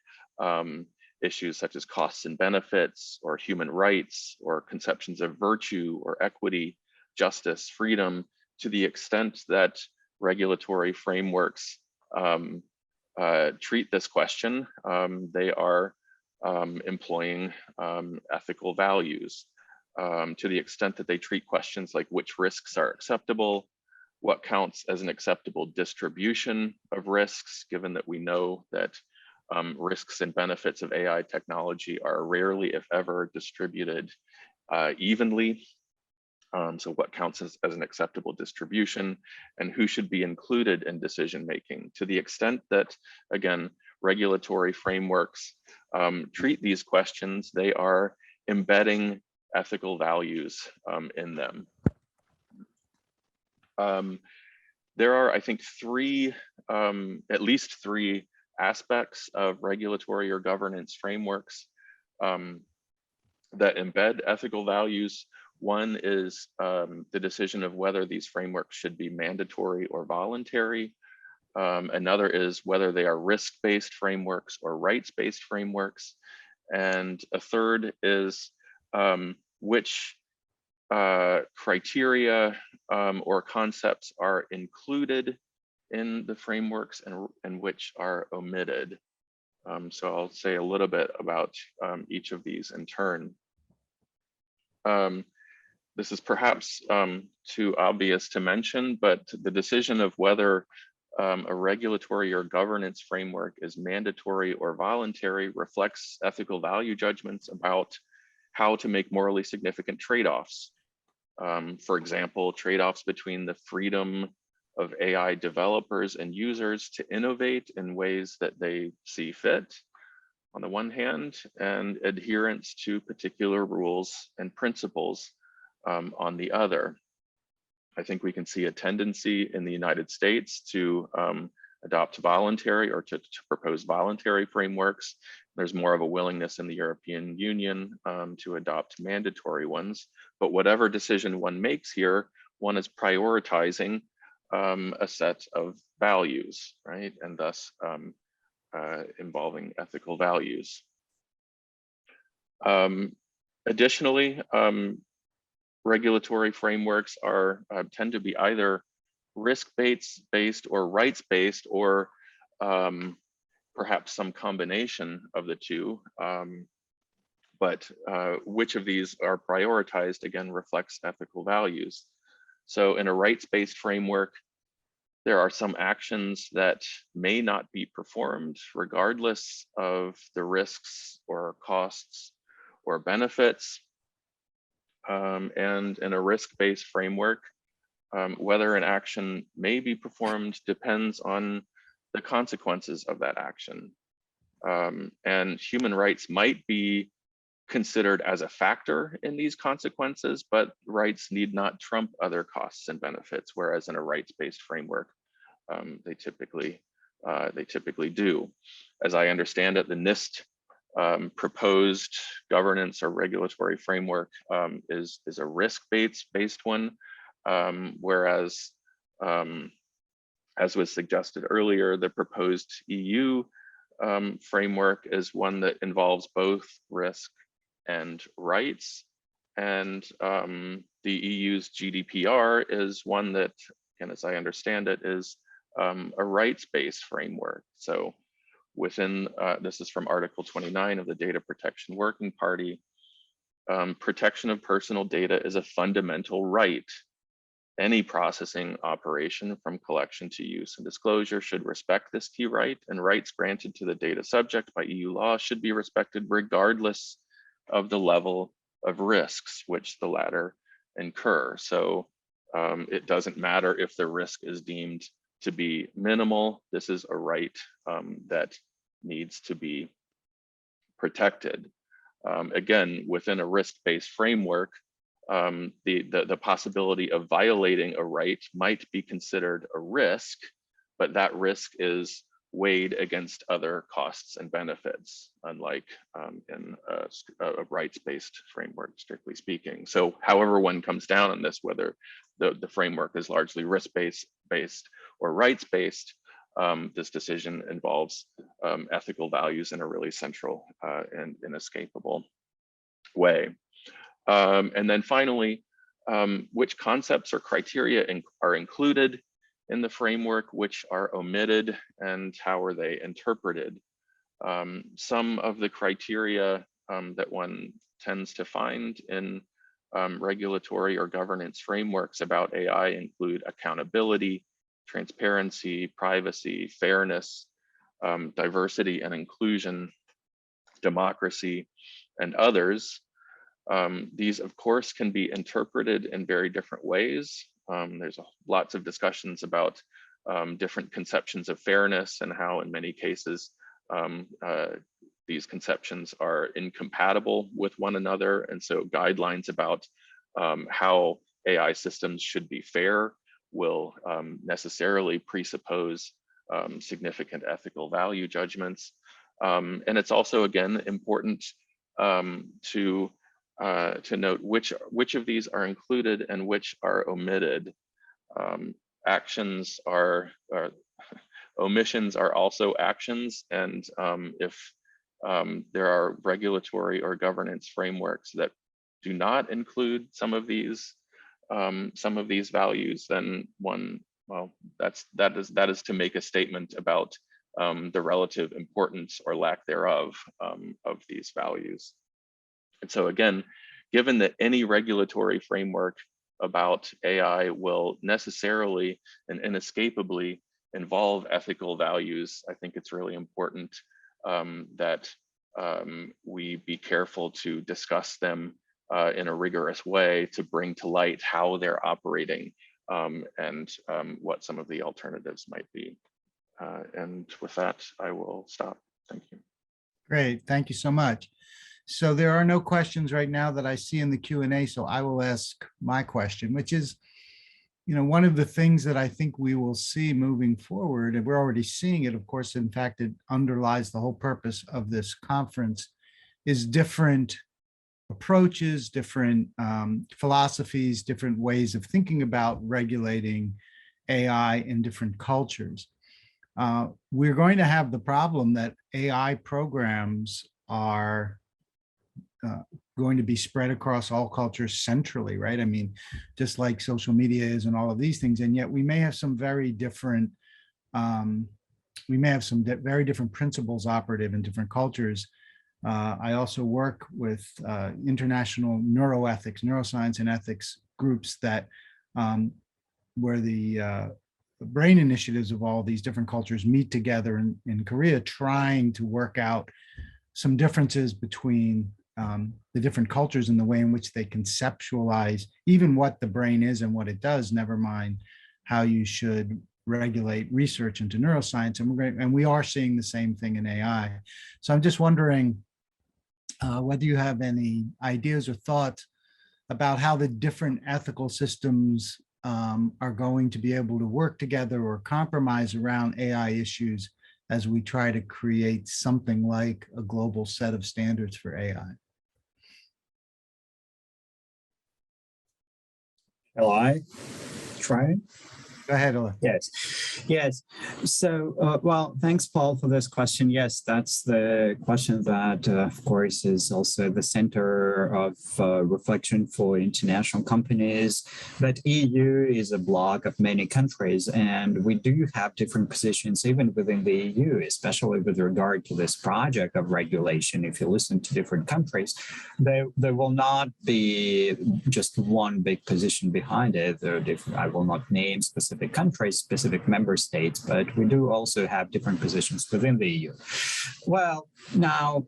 issues such as costs and benefits, or human rights, or conceptions of virtue or equity, justice, freedom, to the extent that regulatory frameworks treat this question, they are employing ethical values. To the extent that they treat questions like which risks are acceptable, what counts as an acceptable distribution of risks, given that we know that risks and benefits of AI technology are rarely, if ever, distributed evenly. So what counts as an acceptable distribution, and who should be included in decision-making. To the extent that, again, regulatory frameworks treat these questions, they are embedding ethical values in them. There are, I think, at least three aspects of regulatory or governance frameworks that embed ethical values. One is the decision of whether these frameworks should be mandatory or voluntary. Another is whether they are risk-based frameworks or rights-based frameworks. And a third is which criteria or concepts are included in the frameworks and which are omitted. So I'll say a little bit about each of these in turn. This is perhaps too obvious to mention, but the decision of whether a regulatory or governance framework is mandatory or voluntary reflects ethical value judgments about how to make morally significant trade-offs. For example, trade-offs between the freedom of AI developers and users to innovate in ways that they see fit, on the one hand, and adherence to particular rules and principles on the other. I think we can see a tendency in the United States to adopt voluntary or to propose voluntary frameworks. There's more of a willingness in the European Union to adopt mandatory ones. But whatever decision one makes here, one is prioritizing a set of values, right? And thus involving ethical values. Additionally, regulatory frameworks tend to be either risk-based or rights-based, or perhaps some combination of the two. But which of these are prioritized, again, reflects ethical values. So in a rights-based framework, there are some actions that may not be performed regardless of the risks or costs or benefits. And in a risk-based framework, whether an action may be performed depends on the consequences of that action. And human rights might be considered as a factor in these consequences, but rights need not trump other costs and benefits, whereas in a rights-based framework, they typically do. As I understand it, the NIST proposed governance or regulatory framework is a risk-based one, whereas, as was suggested earlier, the proposed EU framework is one that involves both risk and rights. And the EU's GDPR is one that, and as I understand it, is a rights-based framework. So within, this is from Article 29 of the Data Protection Working Party, protection of personal data is a fundamental right. Any processing operation from collection to use and disclosure should respect this key right, and rights granted to the data subject by EU law should be respected regardless of the level of risks which the latter incur. So it doesn't matter if the risk is deemed to be minimal. This is a right that needs to be protected. Again, within a risk-based framework, the possibility of violating a right might be considered a risk, but that risk is weighed against other costs and benefits, unlike in a rights-based framework, strictly speaking. So however one comes down on this, whether the framework is largely risk-based or rights-based, this decision involves ethical values in a really central and inescapable way. And then finally, which concepts or criteria are included in the framework, which are omitted, and how are they interpreted? Some of the criteria that one tends to find in regulatory or governance frameworks about AI include accountability, transparency, privacy, fairness, diversity and inclusion, democracy, and others. These, of course, can be interpreted in very different ways. There's lots of discussions about different conceptions of fairness and how, in many cases, these conceptions are incompatible with one another. And so guidelines about how AI systems should be fair will necessarily presuppose significant ethical value judgments. And it's also, again, important to note which of these are included and which are omitted. Actions are, omissions are also actions, and if there are regulatory or governance frameworks that do not include some of these values, then that is to make a statement about the relative importance or lack thereof of these values. And so again, given that any regulatory framework about AI will necessarily and inescapably involve ethical values, I think it's really important that we be careful to discuss them in a rigorous way to bring to light how they're operating and what some of the alternatives might be. And with that, I will stop. Thank you. Great, thank you so much. So there are no questions right now that I see in the Q&A, so I will ask my question, which is, one of the things that I think we will see moving forward, and we're already seeing it, of course, in fact, it underlies the whole purpose of this conference, is different approaches, different philosophies, different ways of thinking about regulating AI in different cultures. We're going to have the problem that AI programs are going to be spread across all cultures centrally, right? I mean, just like social media is and all of these things, and yet we may have some very different, very different principles operative in different cultures. I also work with international neuroethics, neuroscience and ethics groups that where the brain initiatives of all these different cultures meet together in Korea, trying to work out some differences between the different cultures and the way in which they conceptualize even what the brain is and what it does, never mind how you should regulate research into neuroscience. And we are seeing the same thing in AI. So I'm just wondering whether you have any ideas or thoughts about how the different ethical systems are going to be able to work together or compromise around AI issues as we try to create something like a global set of standards for AI. Shall I try? Go ahead, Ola. Yes. So, well, thanks, Paul, for this question. Yes, that's the question that, of course, is also the center of reflection for international companies. But EU is a bloc of many countries, and we do have different positions even within the EU, especially with regard to this project of regulation. If you listen to different countries, there will not be just one big position behind it. There are different, I will not name specific countries, specific member states, but we do also have different positions within the EU. Well, now,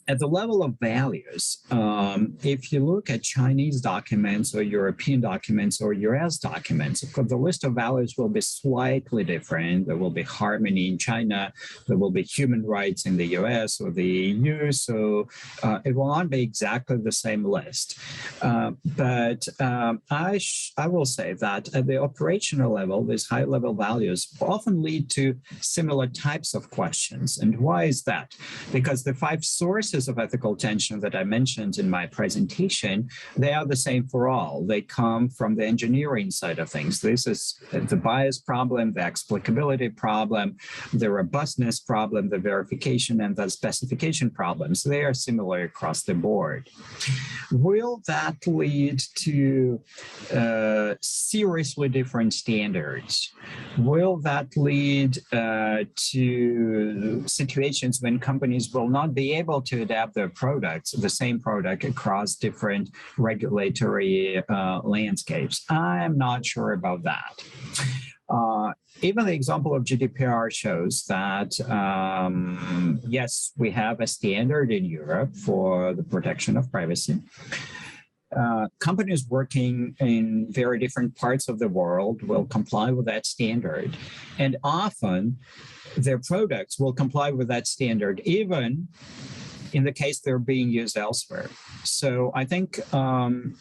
at the level of values, if you look at Chinese documents or European documents or US documents, of course, the list of values will be slightly different. There will be harmony in China, there will be human rights in the US or the EU, so it will not be exactly the same list. But I will say that at the operational level, these high-level values often lead to similar types of questions. And why is that? Because the 5 sources of ethical tension that I mentioned in my presentation, they are the same for all. They come from the engineering side of things. This is the bias problem, the explicability problem, the robustness problem, the verification and the specification problems. They are similar across the board. Will that lead to seriously different standards? Will that lead to situations when companies will not be able to adapt their products, the same product, across different regulatory landscapes? I'm not sure about that. Even the example of GDPR shows that, yes, we have a standard in Europe for the protection of privacy. Companies working in very different parts of the world will comply with that standard. And often their products will comply with that standard, even in the case they're being used elsewhere. So I think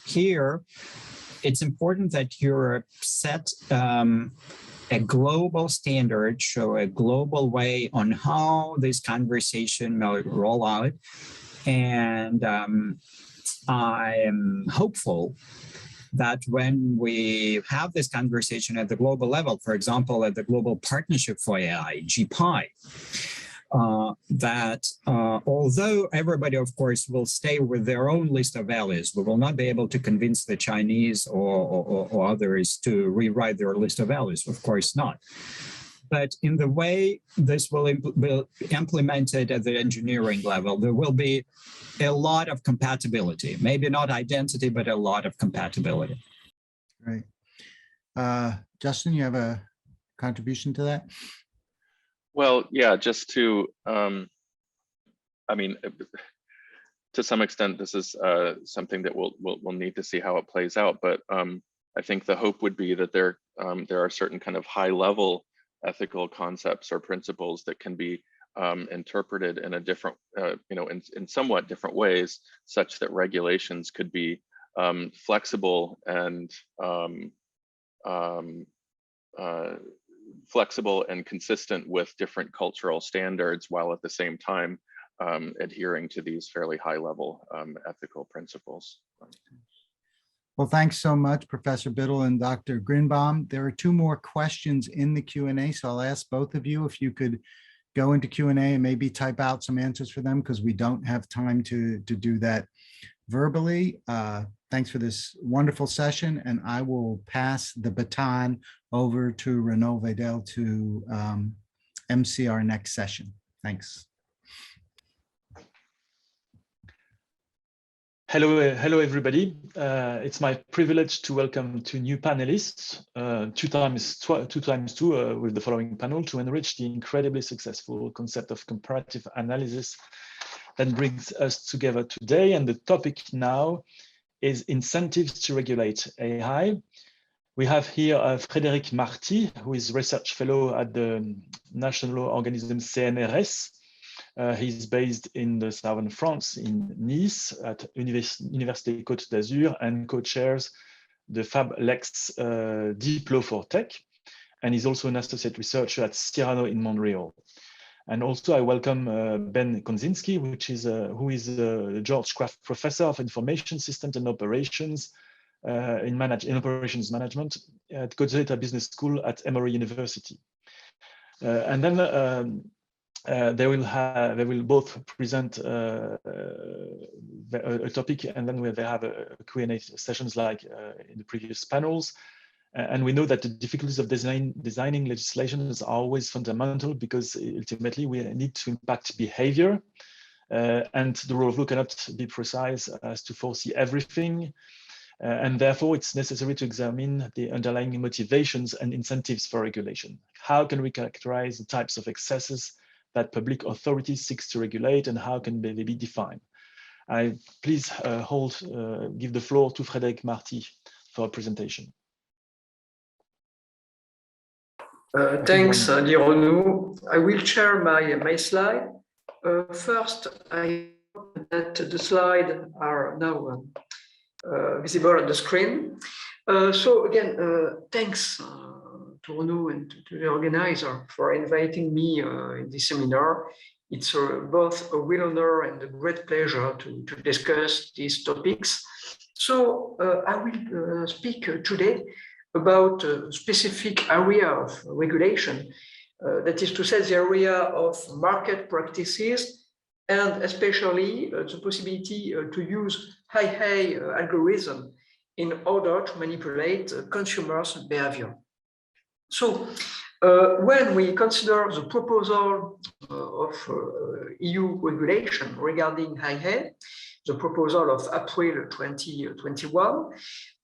here, it's important that Europe set a global standard, show a global way on how this conversation will roll out. And I am hopeful that when we have this conversation at the global level, for example, at the Global Partnership for AI, GPI, that although everybody, of course, will stay with their own list of values, we will not be able to convince the Chinese or others to rewrite their list of values. Of course not. But in the way this will be implemented at the engineering level, there will be a lot of compatibility, maybe not identity, but a lot of compatibility. Right. Justin, you have a contribution to that? Well, yeah, just to, I mean, to some extent, this is something that we'll need to see how it plays out. But I think the hope would be that there are certain kind of high-level ethical concepts or principles that can be interpreted in a different, in somewhat different ways, such that regulations could be flexible and consistent with different cultural standards, while at the same time adhering to these fairly high-level ethical principles. Well, thanks so much, Professor Biddle and Dr. Greenbaum. There are two more questions in the Q&A, so I'll ask both of you if you could go into Q&A and maybe type out some answers for them, because we don't have time to do that verbally. Thanks for this wonderful session, and I will pass the baton over to Renaud Vedel to MC our next session. Thanks. Hello, everybody. It's my privilege to welcome two new panelists, two times two, with the following panel to enrich the incredibly successful concept of comparative analysis that brings us together today. And the topic now is incentives to regulate AI. We have here Frédéric Marty, who is research fellow at the national organism CNRS. He's based in the southern France, in Nice, at Université Côte d'Azur, and co-chairs the FabLex Deep Law for Tech. And he's also an associate researcher at Cyrano in Montreal. And also I welcome Ben Konzinski, who is a George Kraft Professor of Information Systems and Operations in Operations Management at Goethe Business School at Emory University. And then they will both present a topic, and then they have a Q&A sessions like in the previous panels. And we know that the difficulties of designing legislation is always fundamental, because ultimately we need to impact behavior, and the rule of law cannot be precise as to foresee everything. And therefore, it's necessary to examine the underlying motivations and incentives for regulation. How can we characterize the types of excesses that public authorities seek to regulate, and how can they be defined? I please give the floor to Frédéric Marty for a presentation. Thanks, dear Renaud. I will share my slide. First, I hope that the slides are now visible on the screen. So again, thanks to Renaud and to the organizer for inviting me in this seminar. It's both a real honor and a great pleasure to discuss these topics. So I will speak today about a specific area of regulation, that is to say the area of market practices, and especially the possibility to use high algorithm in order to manipulate consumers' behavior. So when we consider the proposal of EU regulation regarding high-hay, the proposal of April 2021,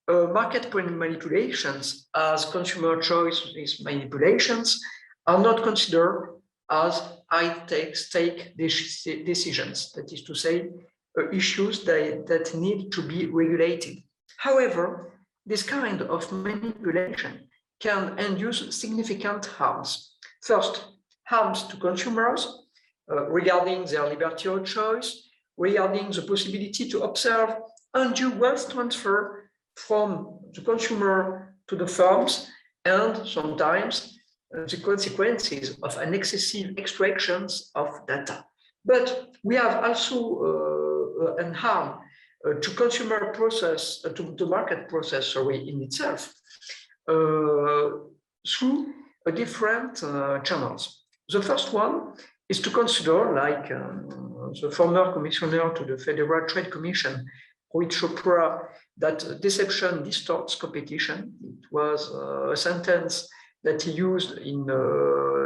market manipulations as consumer choice manipulations are not considered as high-stake decisions, that is to say, issues that need to be regulated. However, this kind of manipulation can induce significant harms. First, harms to consumers regarding their liberty of choice, regarding the possibility to observe undue wealth transfer from the consumer to the firms, and sometimes the consequences of an excessive extractions of data. But we have also an harm to consumer process, to market process, in itself, through different channels. The first one is to consider, like the former commissioner to the Federal Trade Commission, Rohit Chopra, that deception distorts competition. It was a sentence that he used in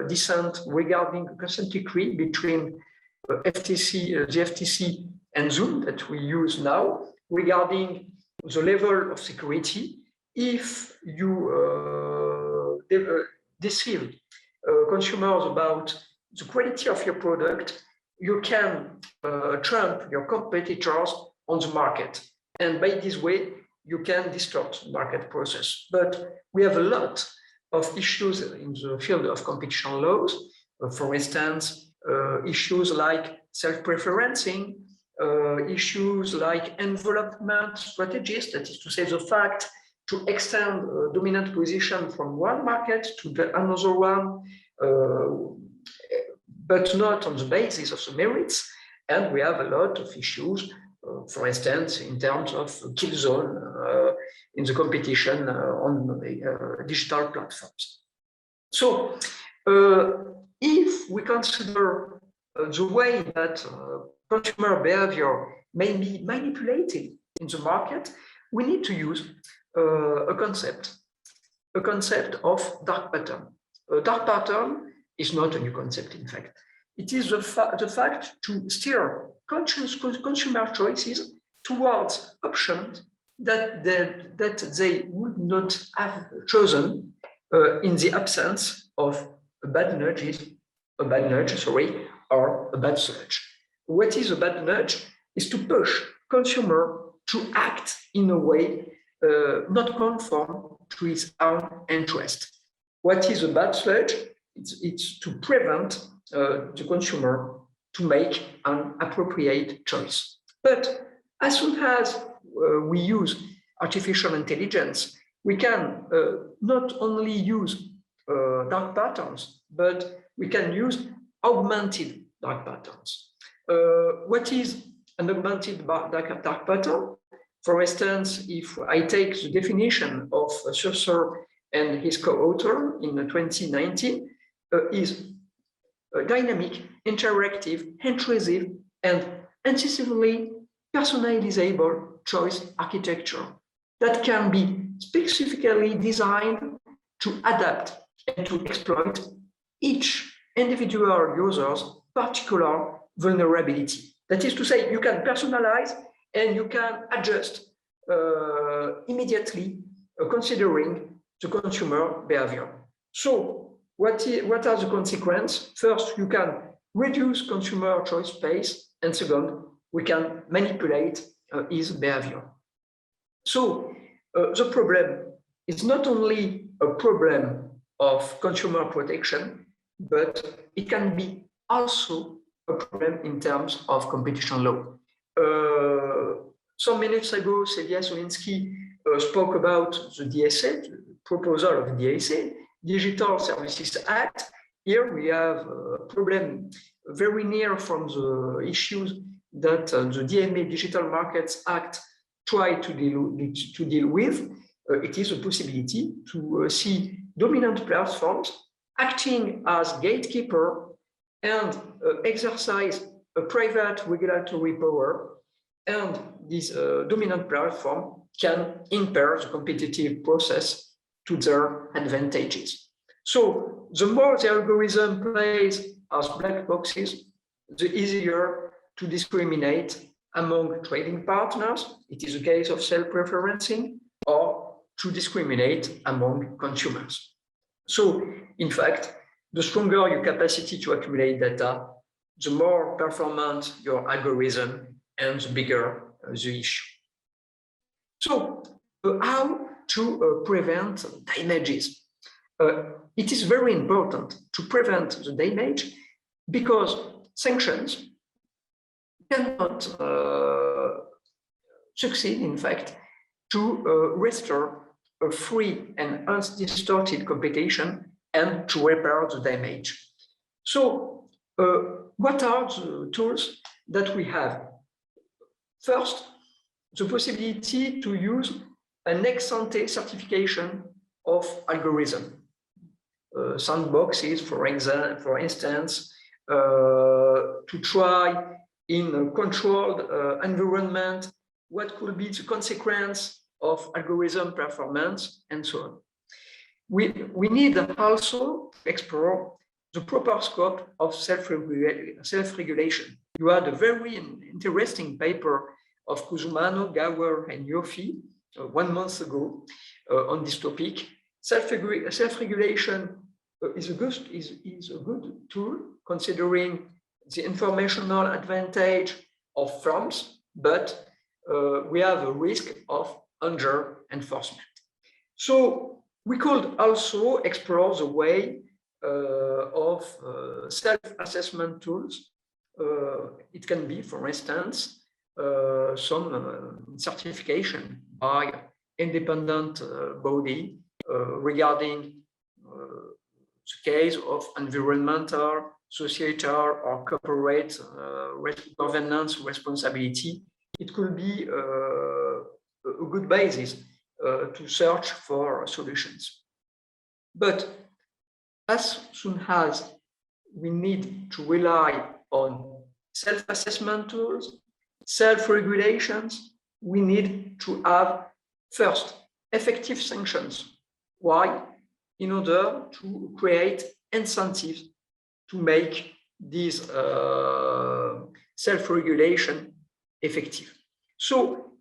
dissent regarding a consent decree between the FTC and Zoom that we use now, regarding the level of security. If you deceive consumers about the quality of your product, you can trump your competitors on the market. And by this way, you can distort the market process. But we have a lot of issues in the field of competition laws. For instance, issues like self-preferencing, issues like envelopment strategies, that is to say the fact to extend dominant position from one market to another one, but not on the basis of the merits. And we have a lot of issues, for instance, in terms of kill zone in the competition on digital platforms. So if we consider the way that consumer behavior may be manipulated in the market, we need to use a concept of dark pattern. A dark pattern is not a new concept, in fact. It is the fact to steer consumer choices towards options that they would not have chosen in the absence of a bad nudge, or a bad surge. What is a bad nudge? Is to push consumer to act in a way not conform to his own interest. What is a bad sludge? It's to prevent the consumer to make an appropriate choice. But as soon as we use artificial intelligence, we can not only use dark patterns, but we can use augmented dark patterns. What is an augmented dark pattern? For instance, if I take the definition of Saussure and his co-author in 2019, is a dynamic, interactive, intrusive, and incisively personalizable choice architecture that can be specifically designed to adapt and to exploit each individual user's particular vulnerability. That is to say, you can personalize and you can adjust immediately, considering the consumer behavior. So what are the consequences? First, you can reduce consumer choice space, and second, we can manipulate his behavior. So the problem is not only a problem of consumer protection, but it can be also a problem in terms of competition law. Some minutes ago, Celia Solinsky spoke about the DSA, the proposal of DSA, Digital Services Act. Here we have a problem very near from the issues that the DMA Digital Markets Act tried to deal with. It is a possibility to see dominant platforms acting as gatekeeper and exercise a private regulatory power, and this dominant platform can impair the competitive process to their advantages. So the more the algorithm plays as black boxes, the easier to discriminate among trading partners. It is a case of self-preferencing, or to discriminate among consumers. So, in fact, the stronger your capacity to accumulate data, the more performant your algorithm and the bigger the issue. So, how to prevent damages? It is very important to prevent the damage because sanctions cannot succeed, in fact, to restore a free and undistorted competition and to repair the damage. So, what are the tools that we have? First, the possibility to use an ex-ante certification of algorithm. Sandboxes, for instance, to try in a controlled environment what could be the consequence of algorithm performance and so on. We need also to explore the proper scope of self-regulation. You had a very interesting paper of Kuzumano, Gower, and Yofi 1 month ago on this topic. Self-regulation is a good tool considering the informational advantage of firms, but we have a risk of under-enforcement. So we could also explore the way of self-assessment tools. It can be, for instance, some certification by independent body regarding the case of environmental, societal, or corporate governance responsibility. It could be a good basis to search for solutions. But as soon as we need to rely on self-assessment tools, self-regulations, we need to have first effective sanctions. Why? In order to create incentives to make this self-regulation effective. So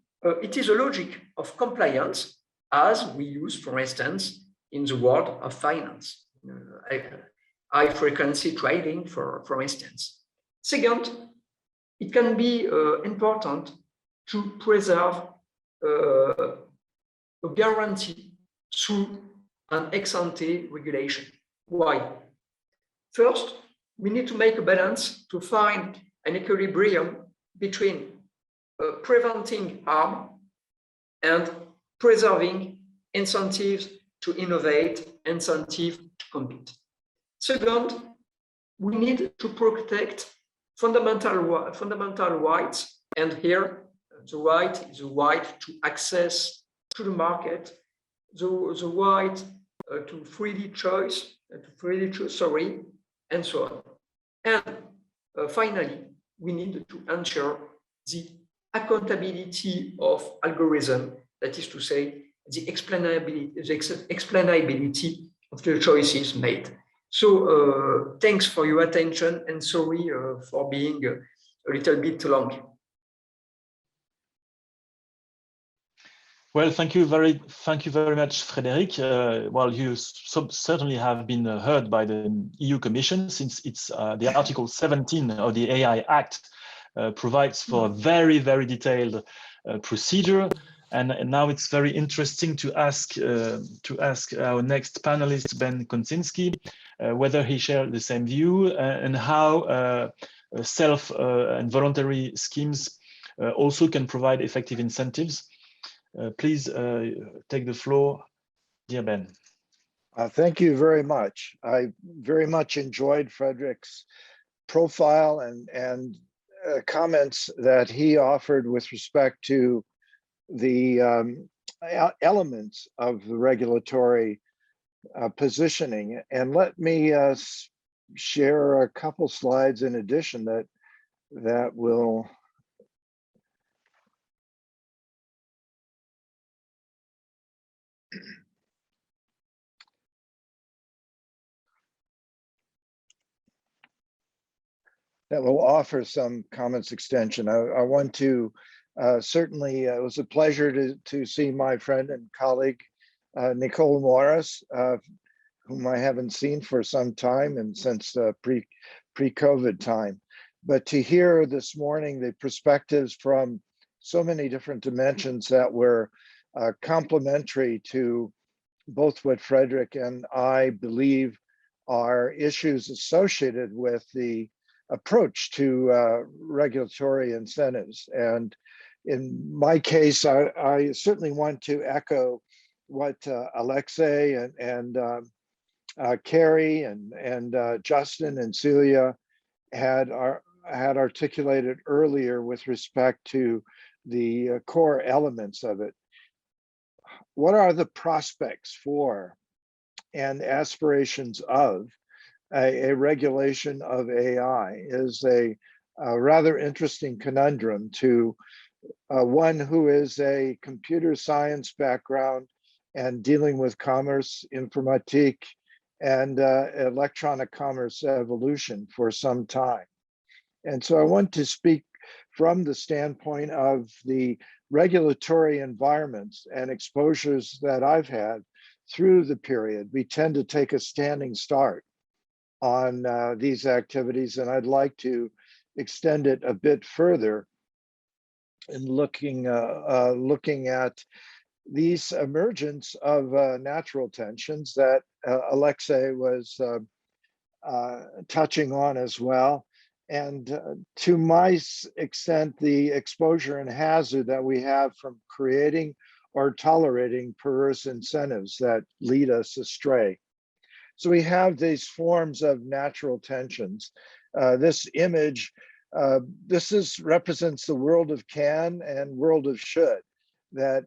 it is a logic of compliance as we use, for instance, in the world of finance, high frequency trading, for instance. Second, it can be important to preserve a guarantee through an ex-ante regulation. Why? First, we need to make a balance to find an equilibrium between preventing harm and preserving incentives to innovate, incentive to compete. Second, we need to protect fundamental rights, and here the right is the right to access to the market, the right to freely choose, and so on. And finally, we need to ensure the accountability of algorithm, that is to say, the explainability of the choices made. So thanks for your attention, and sorry for being a little bit long. Well, thank you very much, Frédéric. Well, you certainly have been heard by the EU Commission, since it's the Article 17 of the AI Act provides for a very, very detailed procedure. And now it's very interesting to ask our next panelist, Ben Konczynski, whether he shares the same view and how self and voluntary schemes also can provide effective incentives. Please take the floor, dear Ben. Thank you very much. I very much enjoyed Frédéric's profile and comments that he offered with respect to the elements of the regulatory positioning. And let me share a couple slides in addition that will offer some comments extension. I want to certainly, it was a pleasure to see my friend and colleague, Nicole Morris, whom I haven't seen for some time and since pre-COVID time. But to hear this morning the perspectives from so many different dimensions that were complementary to both what Frederick and I believe are issues associated with the approach to regulatory incentives. And in my case, I certainly want to echo what Alexei and Carrie and Justin and Celia had articulated earlier with respect to the core elements of it. What are the prospects for and aspirations of a regulation of AI is a rather interesting conundrum to one who is a computer science background and dealing with commerce, informatique, and electronic commerce evolution for some time. And so I want to speak from the standpoint of the regulatory environments and exposures that I've had through the period. We tend to take a standing start on these activities, and I'd like to extend it a bit further in looking at these emergence of natural tensions that Alexei was touching on as well. And to my extent, the exposure and hazard that we have from creating or tolerating perverse incentives that lead us astray. So we have these forms of natural tensions. This image, represents the world of can and world of should that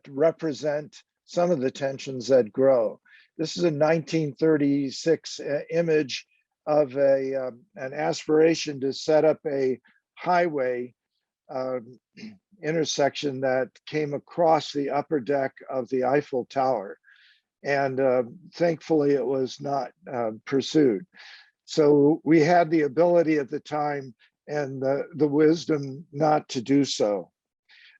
represent some of the tensions that grow. This is a 1936 image of an aspiration to set up a highway intersection that came across the upper deck of the Eiffel Tower. And thankfully it was not pursued. So we had the ability at the time and the wisdom not to do so.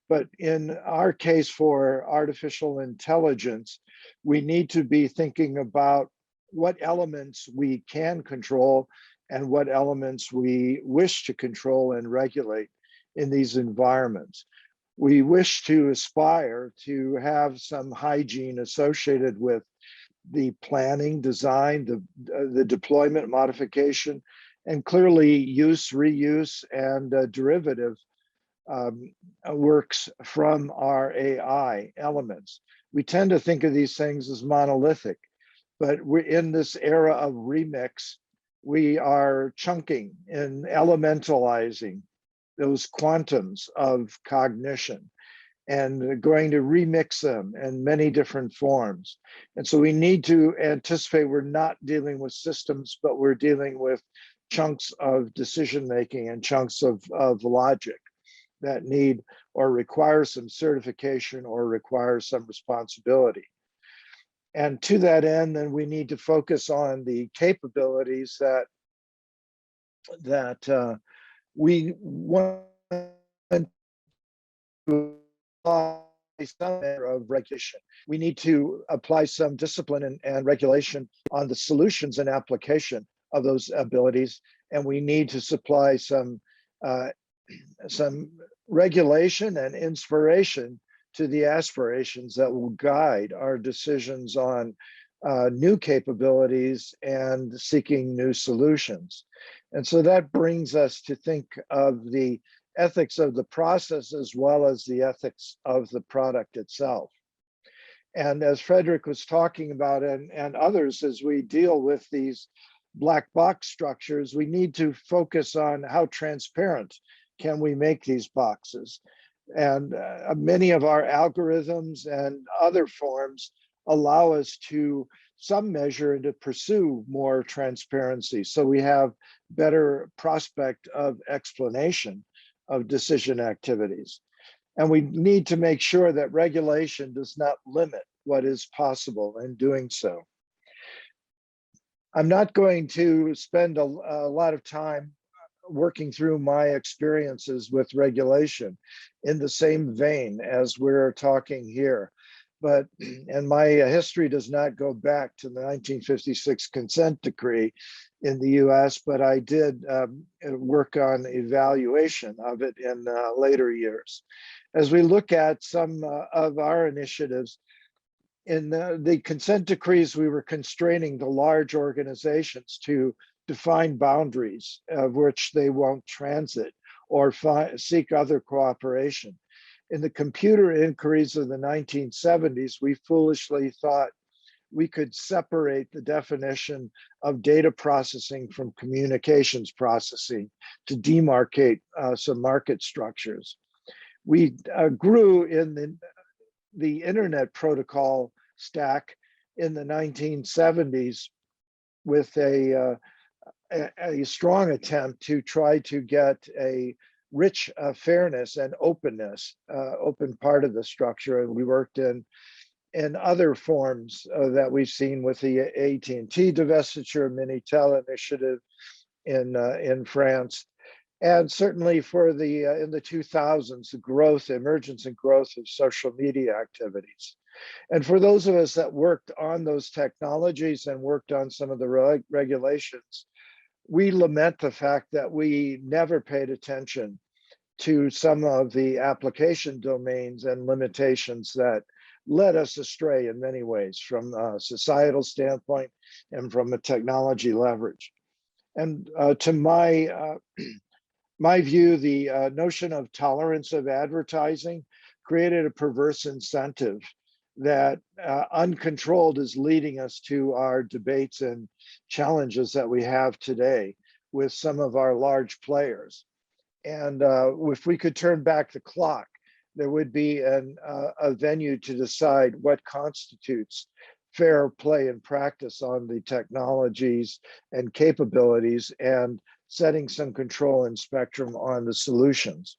But in our case for artificial intelligence, we need to be thinking about what elements we can control and what elements we wish to control and regulate in these environments. We wish to aspire to have some hygiene associated with the planning, design, the deployment, modification, and clearly use, reuse, and derivative works from our AI elements. We tend to think of these things as monolithic, but we're in this era of remix. We are chunking and elementalizing those quantums of cognition and going to remix them in many different forms. And so we need to anticipate we're not dealing with systems, but we're dealing with chunks of decision-making and chunks of logic that need or require some certification or require some responsibility. And to that end, then we need to focus on the capabilities that we want to apply some manner of regulation. We need to apply some discipline and regulation on the solutions and application of those abilities. And we need to supply some regulation and inspiration to the aspirations that will guide our decisions on new capabilities and seeking new solutions. And so that brings us to think of the ethics of the process as well as the ethics of the product itself. And as Frederick was talking about, and others, as we deal with these black box structures, we need to focus on how transparent can we make these boxes. And many of our algorithms and other forms allow us to some measure to pursue more transparency. So we have better prospect of explanation of decision activities. And we need to make sure that regulation does not limit what is possible in doing so. I'm not going to spend a lot of time working through my experiences with regulation in the same vein as we're talking here. but, and my history does not go back to the 1956 consent decree in the US, but I did work on evaluation of it in later years. As we look at some of our initiatives, in the consent decrees, we were constraining the large organizations to define boundaries of which they won't transit or seek other cooperation. In the computer inquiries of the 1970s, we foolishly thought we could separate the definition of data processing from communications processing to demarcate some market structures. We grew in the internet protocol stack in the 1970s with a strong attempt to try to get a rich fairness and openness, open part of the structure. And we worked in other forms that we've seen with the AT&T divestiture, Minitel initiative in France. And certainly for the in the 2000s, the growth, emergence and growth of social media activities. And for those of us that worked on those technologies and worked on some of the regulations, we lament the fact that we never paid attention to some of the application domains and limitations that led us astray in many ways from a societal standpoint and from a technology leverage. And to my view, the notion of tolerance of advertising created a perverse incentive that uncontrolled is leading us to our debates and challenges that we have today with some of our large players. And if we could turn back the clock, there would be a venue to decide what constitutes fair play and practice on the technologies and capabilities and setting some control and spectrum on the solutions.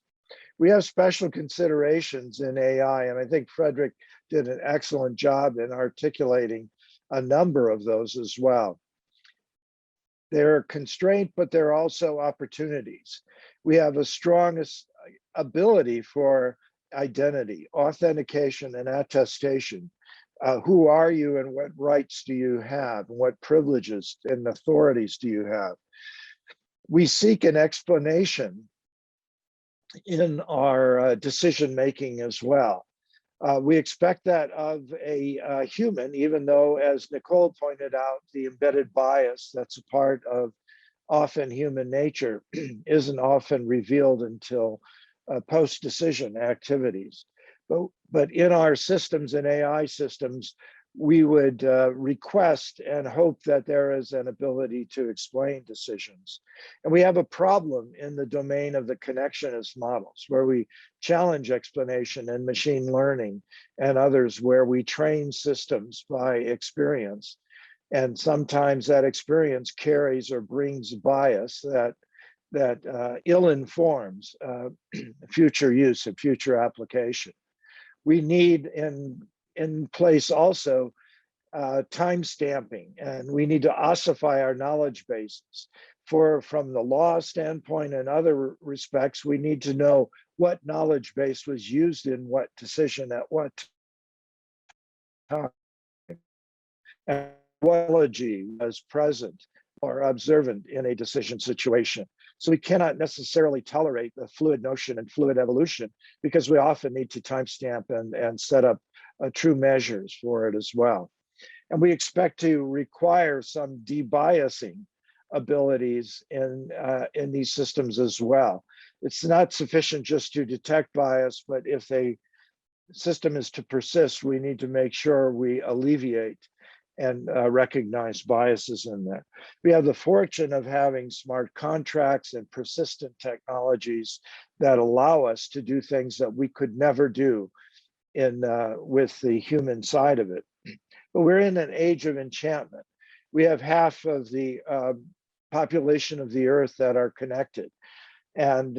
We have special considerations in AI, and I think Frederick did an excellent job in articulating a number of those as well. They're constraint, but they're also opportunities. We have a strong ability for identity, authentication, and attestation. Who are you and what rights do you have? And what privileges and authorities do you have? We seek an explanation in our decision-making as well. We expect that of a human, even though, as Nicole pointed out, the embedded bias that's a part of often human nature isn't often revealed until post-decision activities. But in our systems and AI systems, we would request and hope that there is an ability to explain decisions. And we have a problem in the domain of the connectionist models, where we challenge explanation and machine learning and others, where we train systems by experience. And sometimes that experience carries or brings bias that ill-informs future use and future application. We need in place also time stamping, and we need to ossify our knowledge bases. From the law standpoint and other respects, we need to know what knowledge base was used in what decision at what time, and what analogy was present or observant in a decision situation. So we cannot necessarily tolerate the fluid notion and fluid evolution, because we often need to timestamp and set up true measures for it as well. And we expect to require some debiasing abilities in these systems as well. It's not sufficient just to detect bias, but if a system is to persist, we need to make sure we alleviate and recognize biases in there. We have the fortune of having smart contracts and persistent technologies that allow us to do things that we could never do with the human side of it. But we're in an age of enchantment. We have half of the population of the earth that are connected and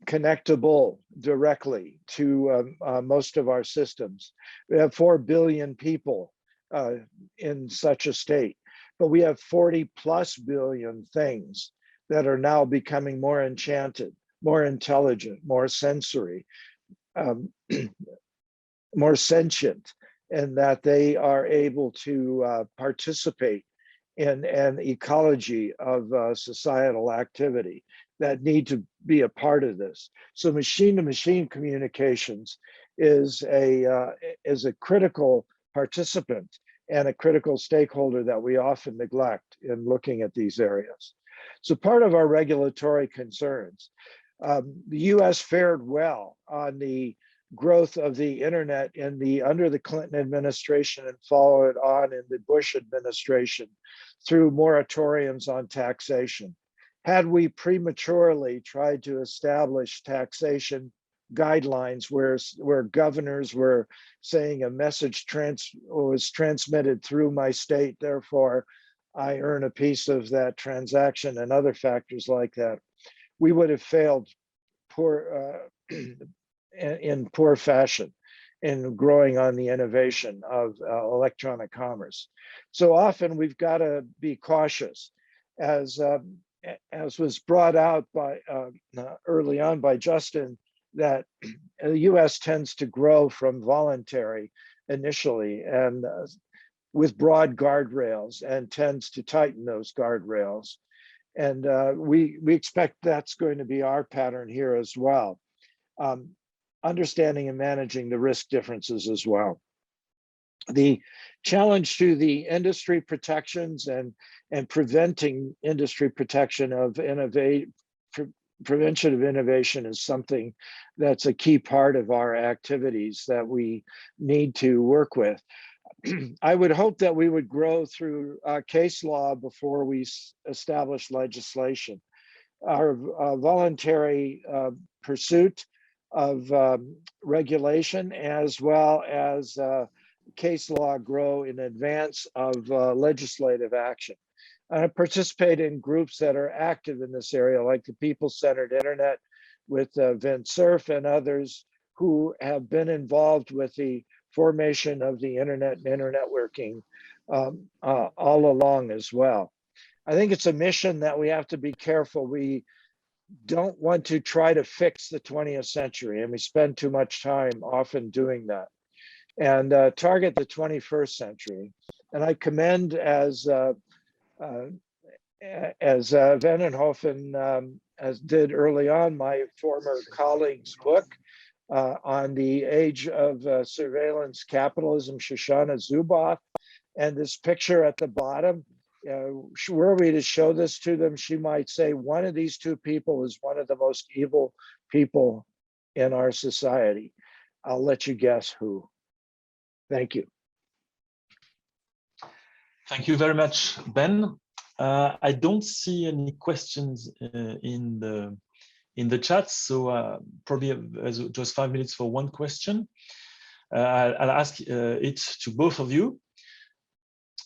connectable directly to most of our systems. We have 4 billion people in such a state, but we have 40+ billion things that are now becoming more enchanted, more intelligent, more sensory. more sentient, and that they are able to participate in an ecology of societal activity that need to be a part of this. So machine-to-machine communications is a critical participant and a critical stakeholder that we often neglect in looking at these areas. So part of our regulatory concerns, the US fared well on the growth of the internet under the Clinton administration and followed on in the Bush administration through moratoriums on taxation. Had we prematurely tried to establish taxation guidelines where governors were saying a message was transmitted through my state, therefore I earn a piece of that transaction and other factors like that, we would have failed in poor fashion in growing on the innovation of electronic commerce. So often we've got to be cautious, as was brought out by early on by Justin, that the US tends to grow from voluntary initially and with broad guardrails, and tends to tighten those guardrails. And we expect that's going to be our pattern here as well. Understanding and managing the risk differences as well. The challenge to the industry protections and preventing industry protection of prevention of innovation is something that's a key part of our activities that we need to work with. I would hope that we would grow through case law before we establish legislation. Our voluntary pursuit of regulation, as well as case law, grow in advance of legislative action. I participate in groups that are active in this area, like the People-Centered Internet with Vint Cerf and others who have been involved with the formation of the internet and internetworking all along as well. I think it's a mission that we have to be careful. We don't want to try to fix the 20th century, and we spend too much time often doing that, and target the 21st century. And I commend, as Vandenhoven as did early on, my former colleague's book on the age of surveillance capitalism, Shoshana Zuboff, and this picture at the bottom. Were we to show this to them, she might say one of these two people is one of the most evil people in our society. I'll let you guess who. Thank you. Thank you very much, Ben. I don't see any questions in the chat, so probably just 5 minutes for one question. I'll ask it to both of you.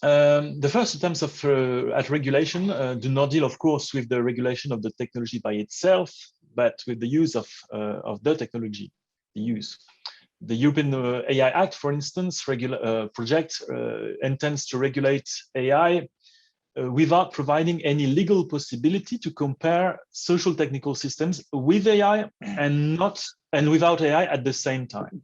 The first attempts at regulation do not deal, of course, with the regulation of the technology by itself, but with the use of the technology, the use. The European AI Act, for instance, project intends to regulate AI without providing any legal possibility to compare social technical systems with AI and without AI at the same time.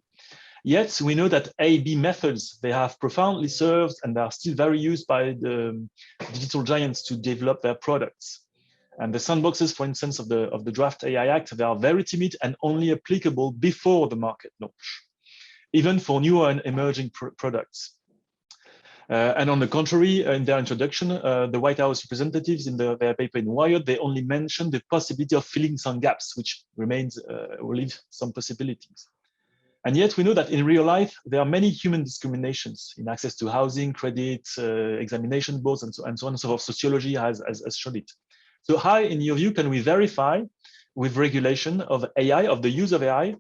Yet we know that A/B methods, they have profoundly served and are still very used by the digital giants to develop their products. And the sandboxes, for instance, of the draft AI Act, they are very timid and only applicable before the market launch, even for newer and emerging products. And on the contrary, in their introduction, the White House representatives in their paper in Wired, they only mentioned the possibility of filling some gaps, which remains, will leave some possibilities. And yet we know that in real life, there are many human discriminations in access to housing, credit, examination boards, and so on and so forth. Sociology has shown it. So how, in your view, can we verify with regulation of AI, of the use of AI,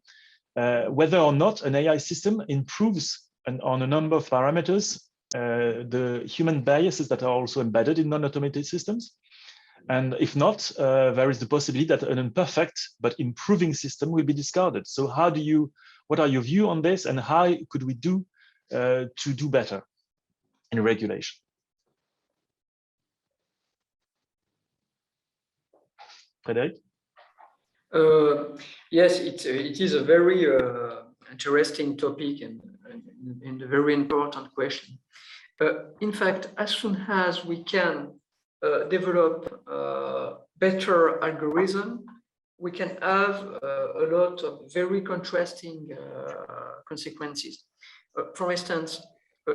whether or not an AI system improves on a number of parameters the human biases that are also embedded in non-automated systems? And if not, there is the possibility that an imperfect but improving system will be discarded. So how do you, what are your views on this, and how could we do to do better in regulation? Frédéric? Yes, it is a very interesting topic and a very important question. In fact, as soon as we can develop better algorithm, we can have a lot of very contrasting consequences. For instance,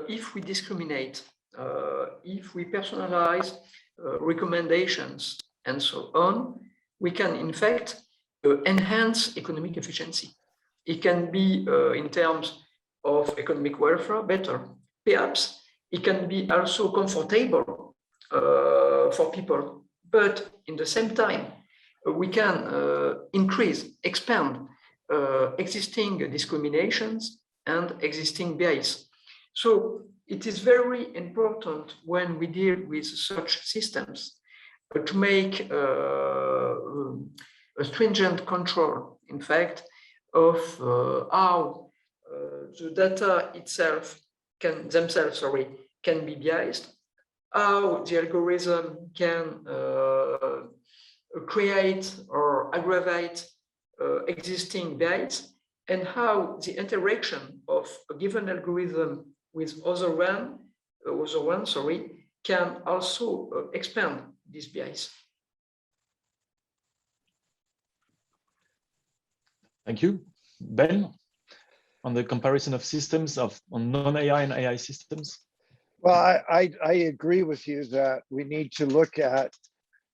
if we discriminate, if we personalize recommendations and so on, we can in fact enhance economic efficiency. It can be in terms of economic welfare better. Perhaps it can be also comfortable for people, but in the same time, we can expand existing discriminations and existing bias. So it is very important when we deal with such systems to make a stringent control, in fact, of how the data itself can be biased, how the algorithm can create or aggravate existing bias, and how the interaction of a given algorithm with other one can also expand this bias. Thank you. Ben, on the comparison of systems on non-AI and AI systems? Well, I agree with you that we need to look at,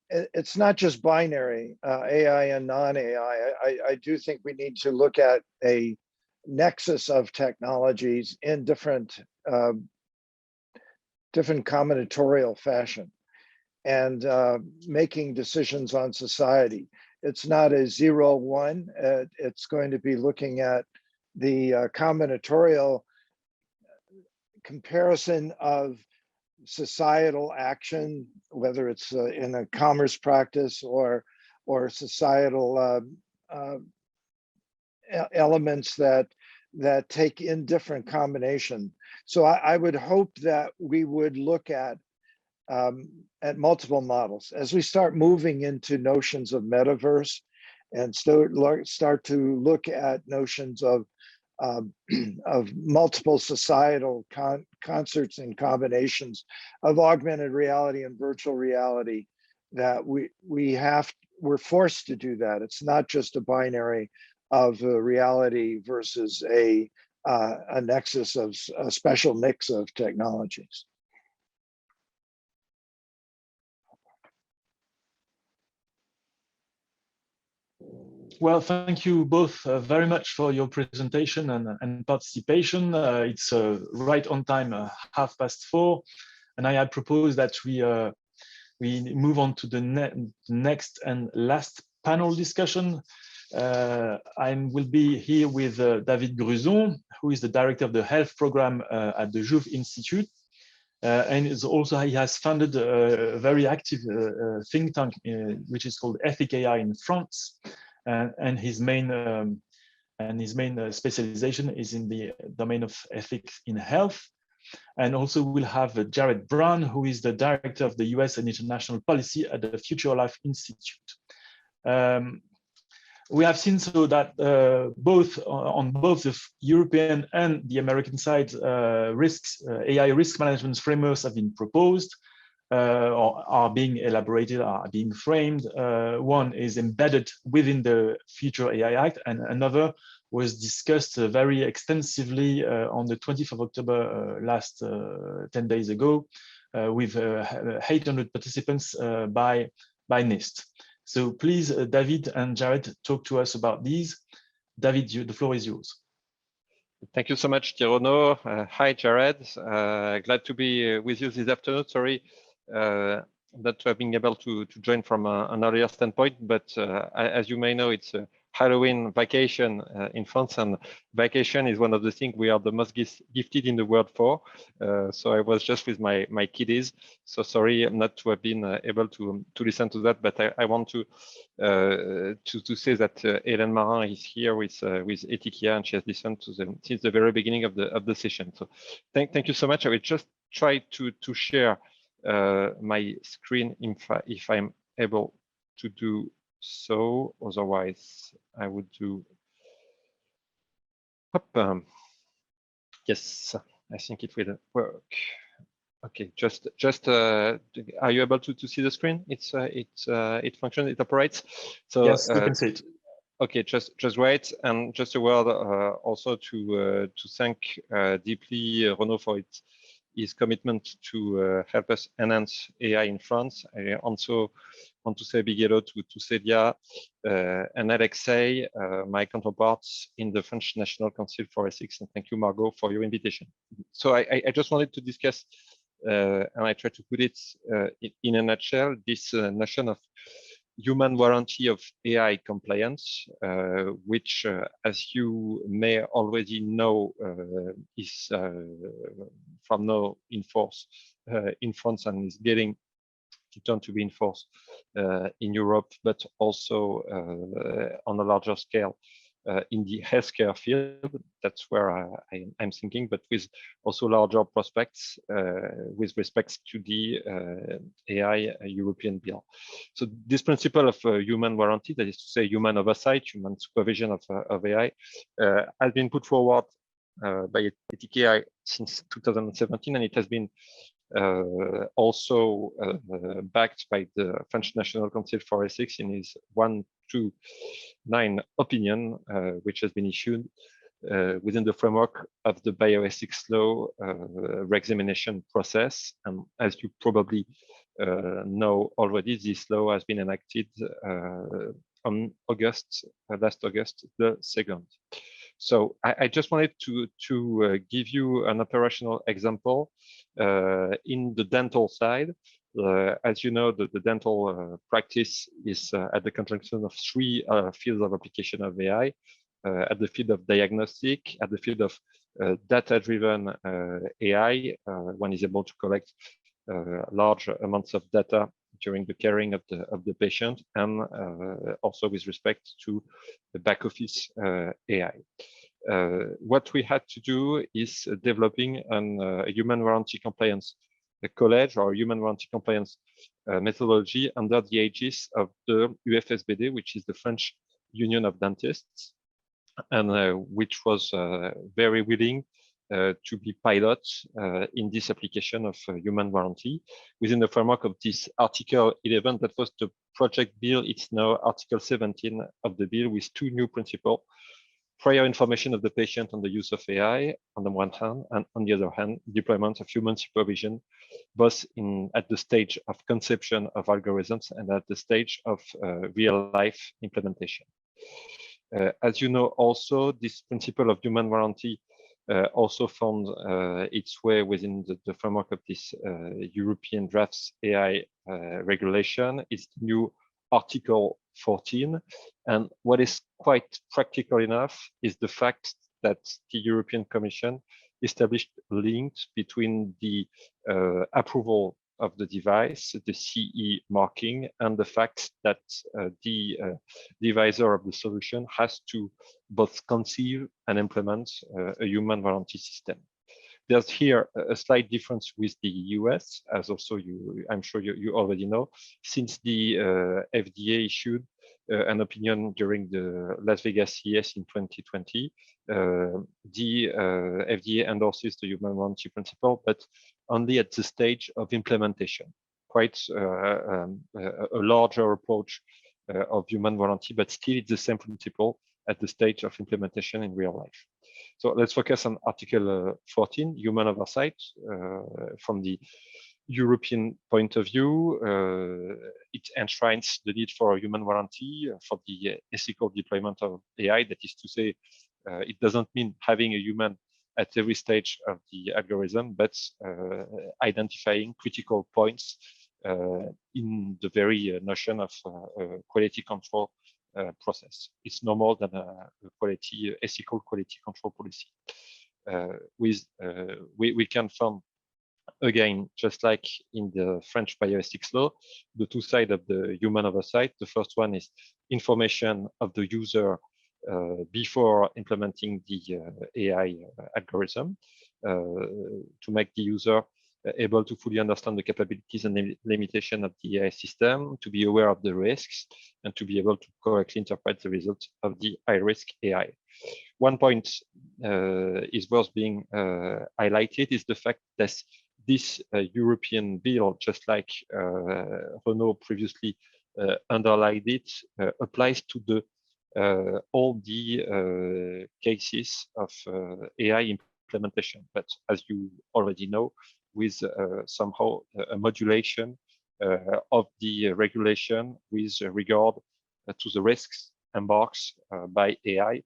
it's not just binary, AI and non-AI. I do think we need to look at a nexus of technologies in different combinatorial fashion and making decisions on society. It's not a 0-1. It's going to be looking at the combinatorial comparison of societal action, whether it's in a commerce practice or societal elements that take in different combination. So I would hope that we would look at multiple models as we start moving into notions of metaverse and start to look at notions of multiple societal concerts and combinations of augmented reality and virtual reality, that we're forced to do that. It's not just a binary of reality versus a nexus of a special mix of technologies. Well, thank you both very much for your presentation and participation. It's right on time, 4:30, and I propose that we move on to the next and last panel discussion. I will be here with David Gruson, who is the director of the health program at the Jouve Institute. And he has founded a very active think tank, which is called Ethic AI in France. And his main specialization is in the domain of ethics in health. And also we'll have Jared Brown, who is the director of the US and international policy at the Future Life Institute. We have seen so that on both the European and the American side, AI risk management frameworks have been proposed. Or are being elaborated, are being framed. One is embedded within the Future AI Act, and another was discussed very extensively on the 20th of October last 10 days ago with 800 participants by NIST. So please, David and Jared, talk to us about these. David, the floor is yours. Thank you so much, Tirono. Hi, Jared. Glad to be with you this afternoon. Sorry not to have been able to join from an earlier standpoint, but as you may know, it's a Halloween vacation in France, and vacation is one of the things we are the most gifted in the world for. So I was just with my kiddies. So sorry not to have been able to listen to that, but I want to say that Hélène Marin is here with Etikia, and she has listened to them since the very beginning of the session. So thank you so much. I will just try to share my screen if I'm able to do so. Otherwise, I would do. Yes, I think it will work. Okay, are you able to see the screen? It functions, it operates. So yes, we can see it. Okay, just wait, and just a word also to thank deeply Renaud for his commitment to help us enhance AI in France. I also want to say a big hello to Celia and Alexei, my counterparts in the French National Council for Ethics, and thank you, Margot, for your invitation. So I just wanted to discuss, and I try to put it in a nutshell, this notion of human warranty of AI compliance, which, as you may already know, is from now in force in France and is getting to to be enforced in Europe, but also on a larger scale in the healthcare field. That's where I'm thinking, but with also larger prospects with respect to the AI European bill. So this principle of human warranty, that is to say human oversight, human supervision of AI, has been put forward by ETKI since 2017, and it has been also backed by the French National Council for Ethics in his 129 opinion, which has been issued within the framework of the bioethics law re-examination process. And as you probably know already, this law has been enacted on last August the 2nd. So I just wanted to give you an operational example in the dental side. As you know, the dental practice is at the conjunction of three fields of application of AI, at the field of diagnostic, at the field of data-driven AI. One is able to collect large amounts of data during the caring of the patient, and also with respect to the back office AI. What we had to do is developing a human warranty compliance college or human warranty compliance methodology under the aegis of the UFSBD, which is the French Union of Dentists, and which was very willing to be pilot in this application of human warranty within the framework of this Article 11. That was the project bill. It's now Article 17 of the bill with two new principles: prior information of the patient on the use of AI on the one hand, and on the other hand, deployment of human supervision, both at the stage of conception of algorithms and at the stage of real life implementation. As you know, also, this principle of human warranty also found its way within the framework of this European drafts AI regulation. It's the new Article 14. And what is quite practical enough is the fact that the European Commission established links between the approval of the device, the CE marking, and the fact that the devisor of the solution has to both conceive and implement a human warranty system. There's here a slight difference with the US, as also I'm sure you already know, since the FDA issued an opinion during the Las Vegas CES in 2020. The FDA endorses the human warranty principle, but only at the stage of implementation. Quite a larger approach of human warranty, but still it's the same principle at the stage of implementation in real life. So let's focus on Article 14, human oversight. From the European point of view, it enshrines the need for a human warranty for the ethical deployment of AI. That is to say, it doesn't mean having a human at every stage of the algorithm, but identifying critical points in the very notion of quality control process. It's no more than a ethical quality control policy. We can find, again, just like in the French bioethics law, the two sides of the human oversight. The first one is information of the user before implementing the AI algorithm to make the user able to fully understand the capabilities and limitation of the AI system, to be aware of the risks, and to be able to correctly interpret the results of the high-risk AI. One point is worth being highlighted is the fact that this European bill, just like Renaud previously underlined it, applies to the all the cases of AI implementation. But as you already know, with somehow a modulation of the regulation with regard to the risks embarked by AI,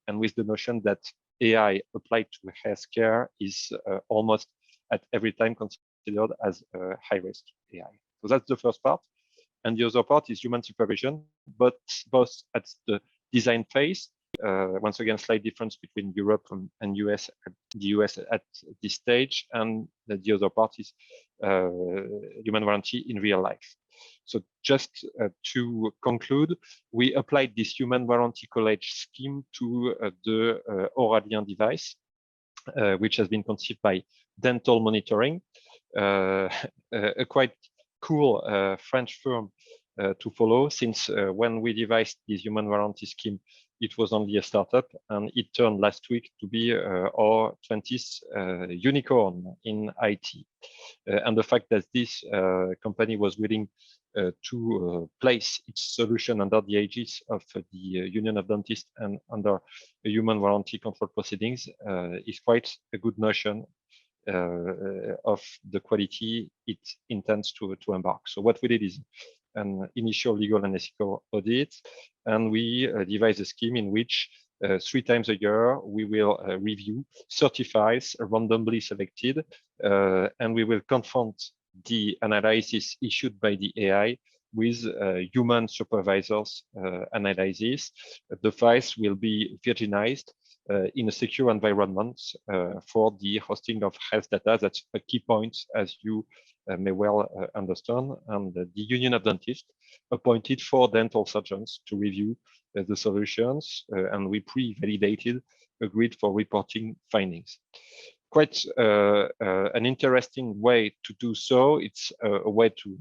and with the notion that AI applied to healthcare is almost at every time considered as high risk AI. So that's the first part. And the other part is human supervision, but both at the design phase. Once again, slight difference between Europe and US, the US at this stage, and the other part is human warranty in real life. So just to conclude, we applied this human warranty college scheme to the Auralien device, which has been conceived by Dental Monitoring, a quite cool French firm to follow, since when we devised this human warranty scheme, it was only a startup, and it turned last week to be our 20th unicorn in IT. And the fact that this company was willing to place its solution under the aegis of the Union of Dentists and under a human warranty control proceedings is quite a good notion of the quality it intends to embark. So what we did is an initial legal and ethical audit, and we devised a scheme in which 3 times a year we will review certifies randomly selected, and we will confront the analysis issued by the AI with human supervisors analysis. The files will be virginized in a secure environment for the hosting of health data. That's a key point, as you may well understand. And the Union of Dentists appointed 4 dental surgeons to review the solutions, and we pre-validated, agreed for reporting findings. Quite an interesting way to do so. It's a way to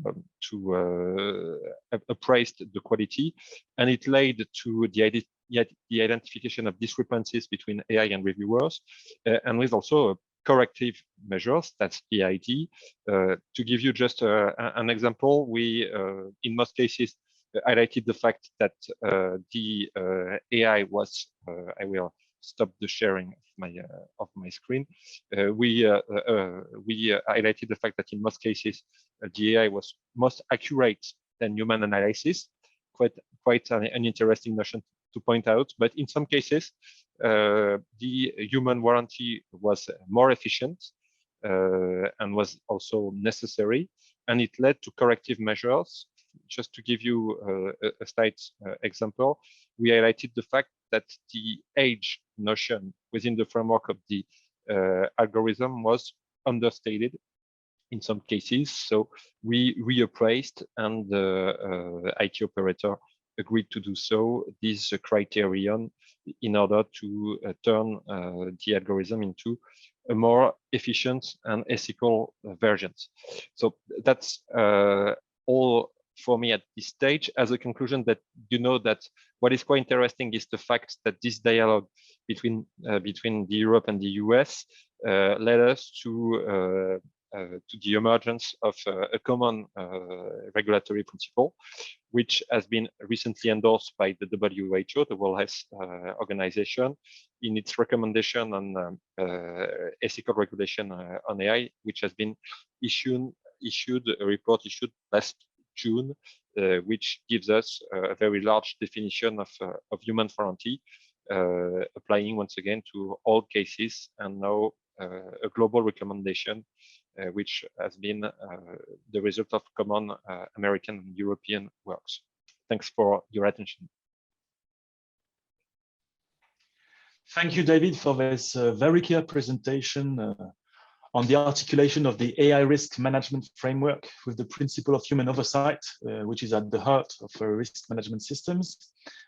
appraise the quality, and it led to the identification of discrepancies between AI and reviewers, and with also corrective measures. That's the idea. To give you just an example, we, in most cases, highlighted the fact that the AI was, I will stop the sharing of my screen. We highlighted the fact that in most cases, the AI was most accurate than human analysis. Quite an interesting notion to point out. But in some cases, the human warranty was more efficient and was also necessary, and it led to corrective measures. Just to give you a slight example, we highlighted the fact that the age notion within the framework of the algorithm was understated in some cases. So we reappraised, and the IT operator agreed to do so, this criterion, in order to turn the algorithm into a more efficient and ethical version. So that's all for me at this stage. As a conclusion, that you know that what is quite interesting is the fact that this dialogue between Europe and the US led us to the emergence of a common regulatory principle, which has been recently endorsed by the WHO, the World Health Organization, in its recommendation on ethical regulation on AI, which has been issued a report issued last June, which gives us a very large definition of human warranty, applying once again to all cases, and now a global recommendation, which has been the result of common American and European works. Thanks for your attention. Thank you, David, for this very clear presentation on the articulation of the AI risk management framework with the principle of human oversight, which is at the heart of risk management systems.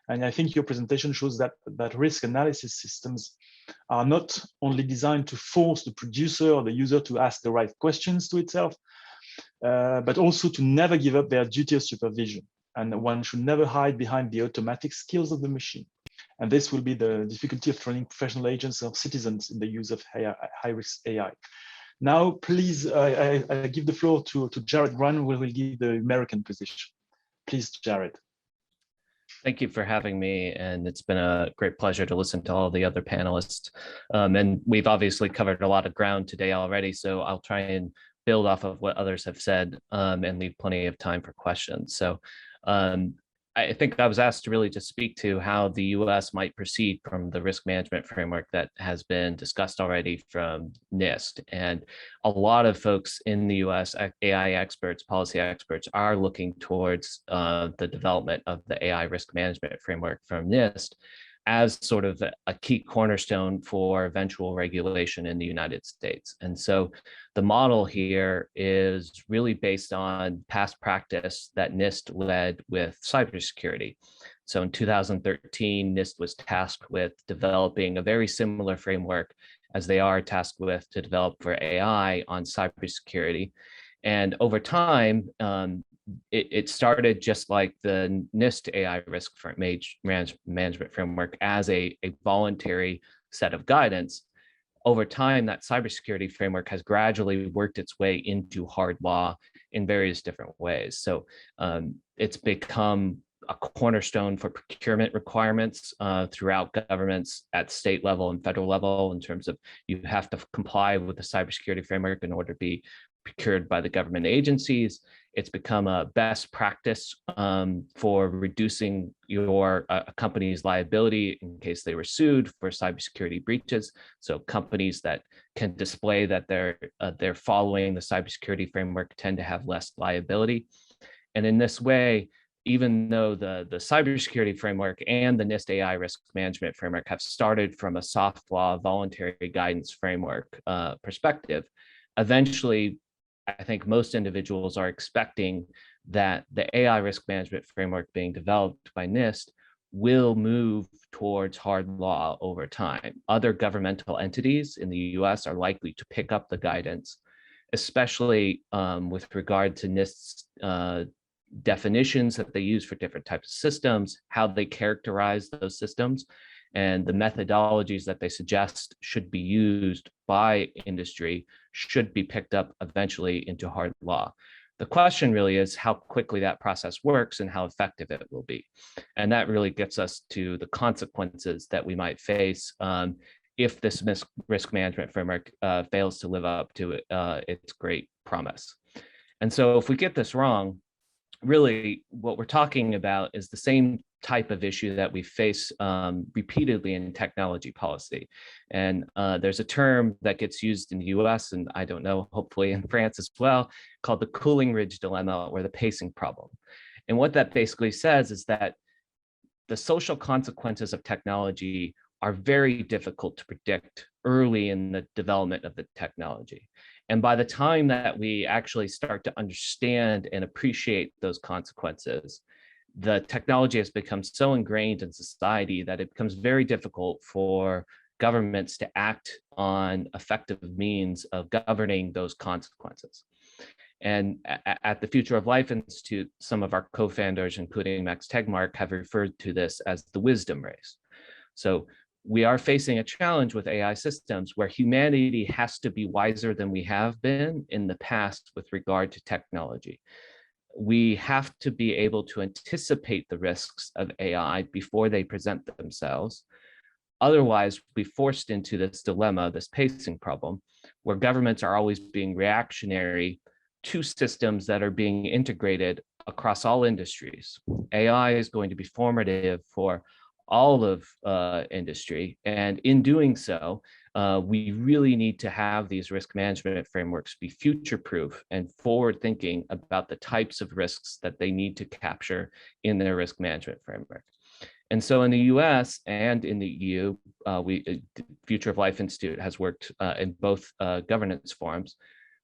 And I think your presentation shows that risk analysis systems are not only designed to force the producer or the user to ask the right questions to itself, but also to never give up their duty of supervision. And one should never hide behind the automatic skills of the machine. And this will be the difficulty of training professional agents or citizens in the use of high-risk AI. Now, please, I give the floor to Jared Grant, who will give the American position. Please, Jared. Thank you for having me, and it's been a great pleasure to listen to all the other panelists. And we've obviously covered a lot of ground today already, so I'll try and build off of what others have said and leave plenty of time for questions. So I think I was asked to really just speak to how the US might proceed from the risk management framework that has been discussed already from NIST. And a lot of folks in the US, AI experts, policy experts, are looking towards the development of the AI risk management framework from NIST as sort of a key cornerstone for eventual regulation in the United States. And so the model here is really based on past practice that NIST led with cybersecurity. So in 2013, NIST was tasked with developing a very similar framework as they are tasked with to develop for AI on cybersecurity. And over time, it started just like the NIST AI risk management framework as a voluntary set of guidance. Over time, that cybersecurity framework has gradually worked its way into hard law in various different ways. So it's become a cornerstone for procurement requirements throughout governments at state level and federal level, in terms of you have to comply with the cybersecurity framework in order to be procured by the government agencies. It's become a best practice for reducing your company's liability in case they were sued for cybersecurity breaches. So companies that can display that they're following the cybersecurity framework tend to have less liability. And in this way, even though the cybersecurity framework and the NIST AI risk management framework have started from a soft law voluntary guidance framework perspective, eventually, I think most individuals are expecting that the AI risk management framework being developed by NIST will move towards hard law over time. Other governmental entities in the US are likely to pick up the guidance, especially with regard to NIST's definitions that they use for different types of systems, how they characterize those systems, and the methodologies that they suggest should be used by industry should be picked up eventually into hard law. The question really is how quickly that process works and how effective it will be. And that really gets us to the consequences that we might face if this risk management framework fails to live up to its great promise. And so if we get this wrong, really what we're talking about is the same type of issue that we face repeatedly in technology policy. And there's a term that gets used in the US, and I don't know, hopefully in France as well, called the cooling ridge dilemma or the pacing problem. And what that basically says is that the social consequences of technology are very difficult to predict early in the development of the technology. And by the time that we actually start to understand and appreciate those consequences, the technology has become so ingrained in society that it becomes very difficult for governments to act on effective means of governing those consequences. And at the Future of Life Institute, some of our co-founders, including Max Tegmark, have referred to this as the wisdom race. So we are facing a challenge with AI systems where humanity has to be wiser than we have been in the past with regard to technology. We have to be able to anticipate the risks of AI before they present themselves. Otherwise, we'll be forced into this dilemma, this pacing problem, where governments are always being reactionary to systems that are being integrated across all industries. AI is going to be formative for all of industry. And in doing so, we really need to have these risk management frameworks be future-proof and forward-thinking about the types of risks that they need to capture in their risk management framework. And so in the US and in the EU, Future of Life Institute has worked in both governance forums.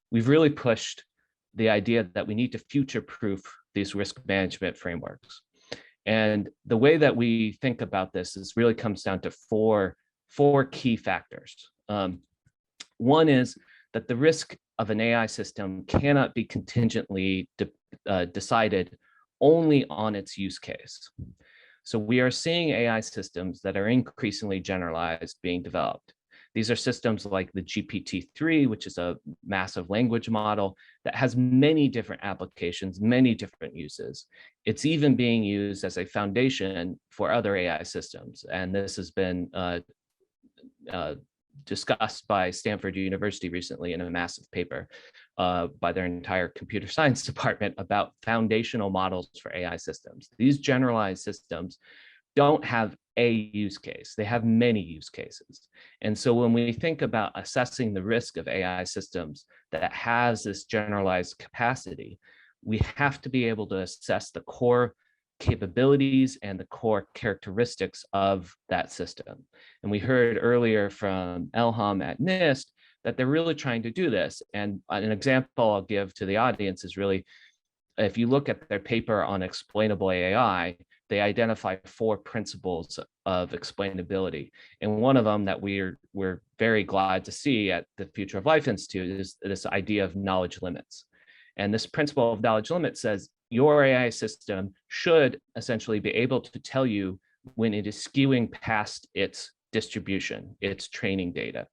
We've really pushed the idea that we need to future-proof these risk management frameworks. And the way that we think about this is really comes down to four key factors. One is that the risk of an AI system cannot be contingently decided only on its use case. So we are seeing AI systems that are increasingly generalized being developed. These are systems like the GPT-3, which is a massive language model that has many different applications, many different uses. It's even being used as a foundation for other AI systems. And this has been discussed by Stanford University recently in a massive paper by their entire computer science department about foundational models for AI systems. These generalized systems don't have a use case, they have many use cases. And so when we think about assessing the risk of AI systems that has this generalized capacity, we have to be able to assess the core capabilities and the core characteristics of that system. And we heard earlier from Elham at NIST that they're really trying to do this. And an example I'll give to the audience is really, if you look at their paper on explainable AI, they identify 4 principles of explainability. And one of them that we're very glad to see at the Future of Life Institute is this idea of knowledge limits. And this principle of knowledge limit says your AI system should essentially be able to tell you when it is skewing past its distribution, its training data.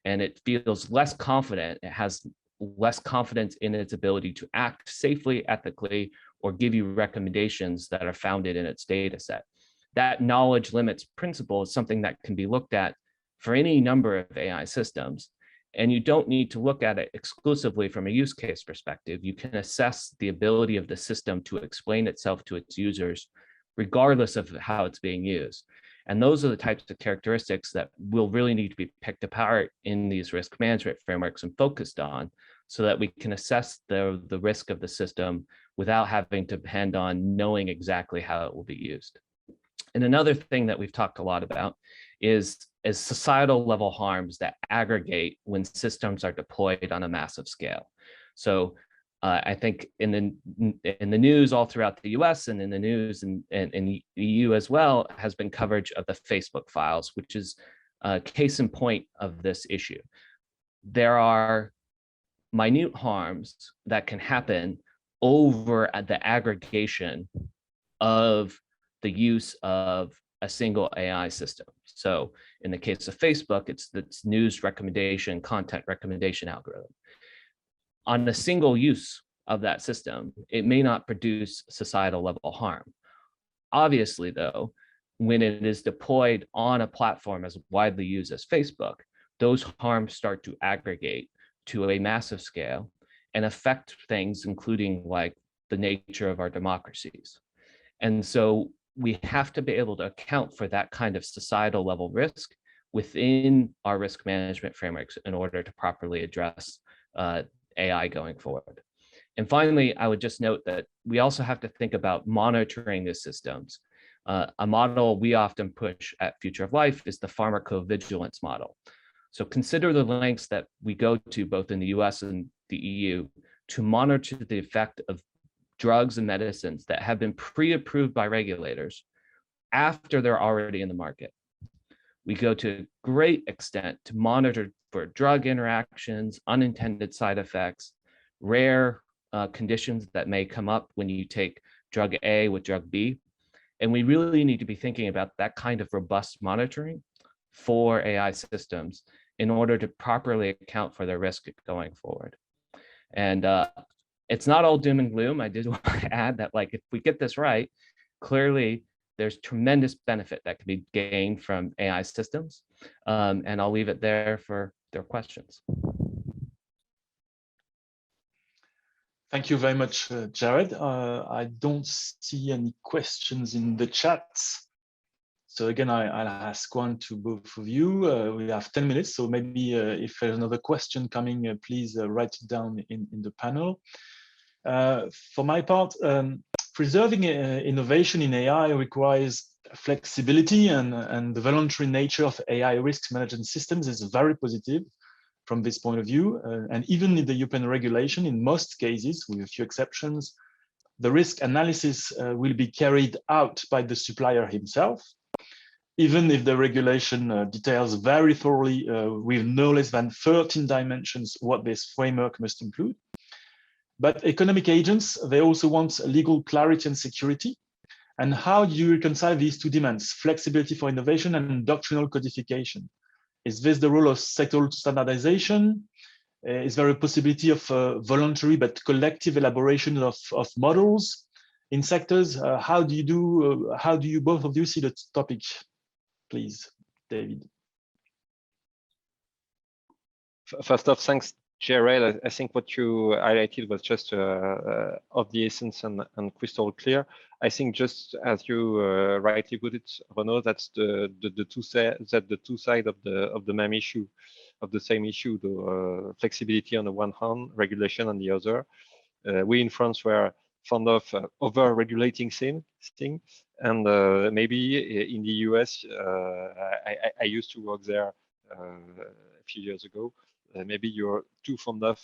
And it feels less confident, it has less confidence in its ability to act safely, ethically, or give you recommendations that are founded in its data set. That knowledge limits principle is something that can be looked at for any number of AI systems. And you don't need to look at it exclusively from a use case perspective. You can assess the ability of the system to explain itself to its users, regardless of how it's being used. And those are the types of characteristics that will really need to be picked apart in these risk management frameworks and focused on, so that we can assess the risk of the system without having to depend on knowing exactly how it will be used. And another thing that we've talked a lot about is societal level harms that aggregate when systems are deployed on a massive scale. So I think in the news all throughout the US and in the news in the EU as well has been coverage of the Facebook files, which is a case in point of this issue. There are minute harms that can happen over at the aggregation of the use of a single AI system. So in the case of Facebook, it's news recommendation, content recommendation algorithm. On a single use of that system, it may not produce societal level harm. Obviously, though, when it is deployed on a platform as widely used as Facebook, those harms start to aggregate to a massive scale and affect things, including like the nature of our democracies. And so we have to be able to account for that kind of societal level risk within our risk management frameworks in order to properly address AI going forward. And finally, I would just note that we also have to think about monitoring these systems. A model we often push at Future of Life is the pharmacovigilance model. So consider the lengths that we go to both in the US and the EU to monitor the effect of drugs and medicines that have been pre-approved by regulators after they're already in the market. We go to great extent to monitor for drug interactions, unintended side effects, rare conditions that may come up when you take drug A with drug B. And we really need to be thinking about that kind of robust monitoring for AI systems in order to properly account for their risk going forward. And it's not all doom and gloom. I did want to add that, like, if we get this right, clearly there's tremendous benefit that can be gained from AI systems. And I'll leave it there for their questions. Thank you very much, Jared. I don't see any questions in the chat. So again, I'll ask one to both of you. We have 10 minutes, so maybe if there's another question coming, please write it down in the panel. For my part, preserving innovation in AI requires flexibility, and the voluntary nature of AI risk management systems is very positive from this point of view. And even in the European regulation, in most cases, with a few exceptions, the risk analysis will be carried out by the supplier himself, even if the regulation details very thoroughly with no less than 13 dimensions what this framework must include. But economic agents, they also want legal clarity and security. And how do you reconcile these two demands, flexibility for innovation and doctrinal codification? Is this the role of sectoral standardization? Is there a possibility of voluntary but collective elaboration of models in sectors? How do you both of you see the topic, please, David? First off, thanks, Jared. I think what you highlighted was just of the essence and crystal clear. I think just as you rightly put it, Renaud, that's the two sides of the same issue, the flexibility on the one hand, regulation on the other. We in France were fond of over-regulating things, and maybe in the US, I used to work there a few years ago. Maybe you're too fond of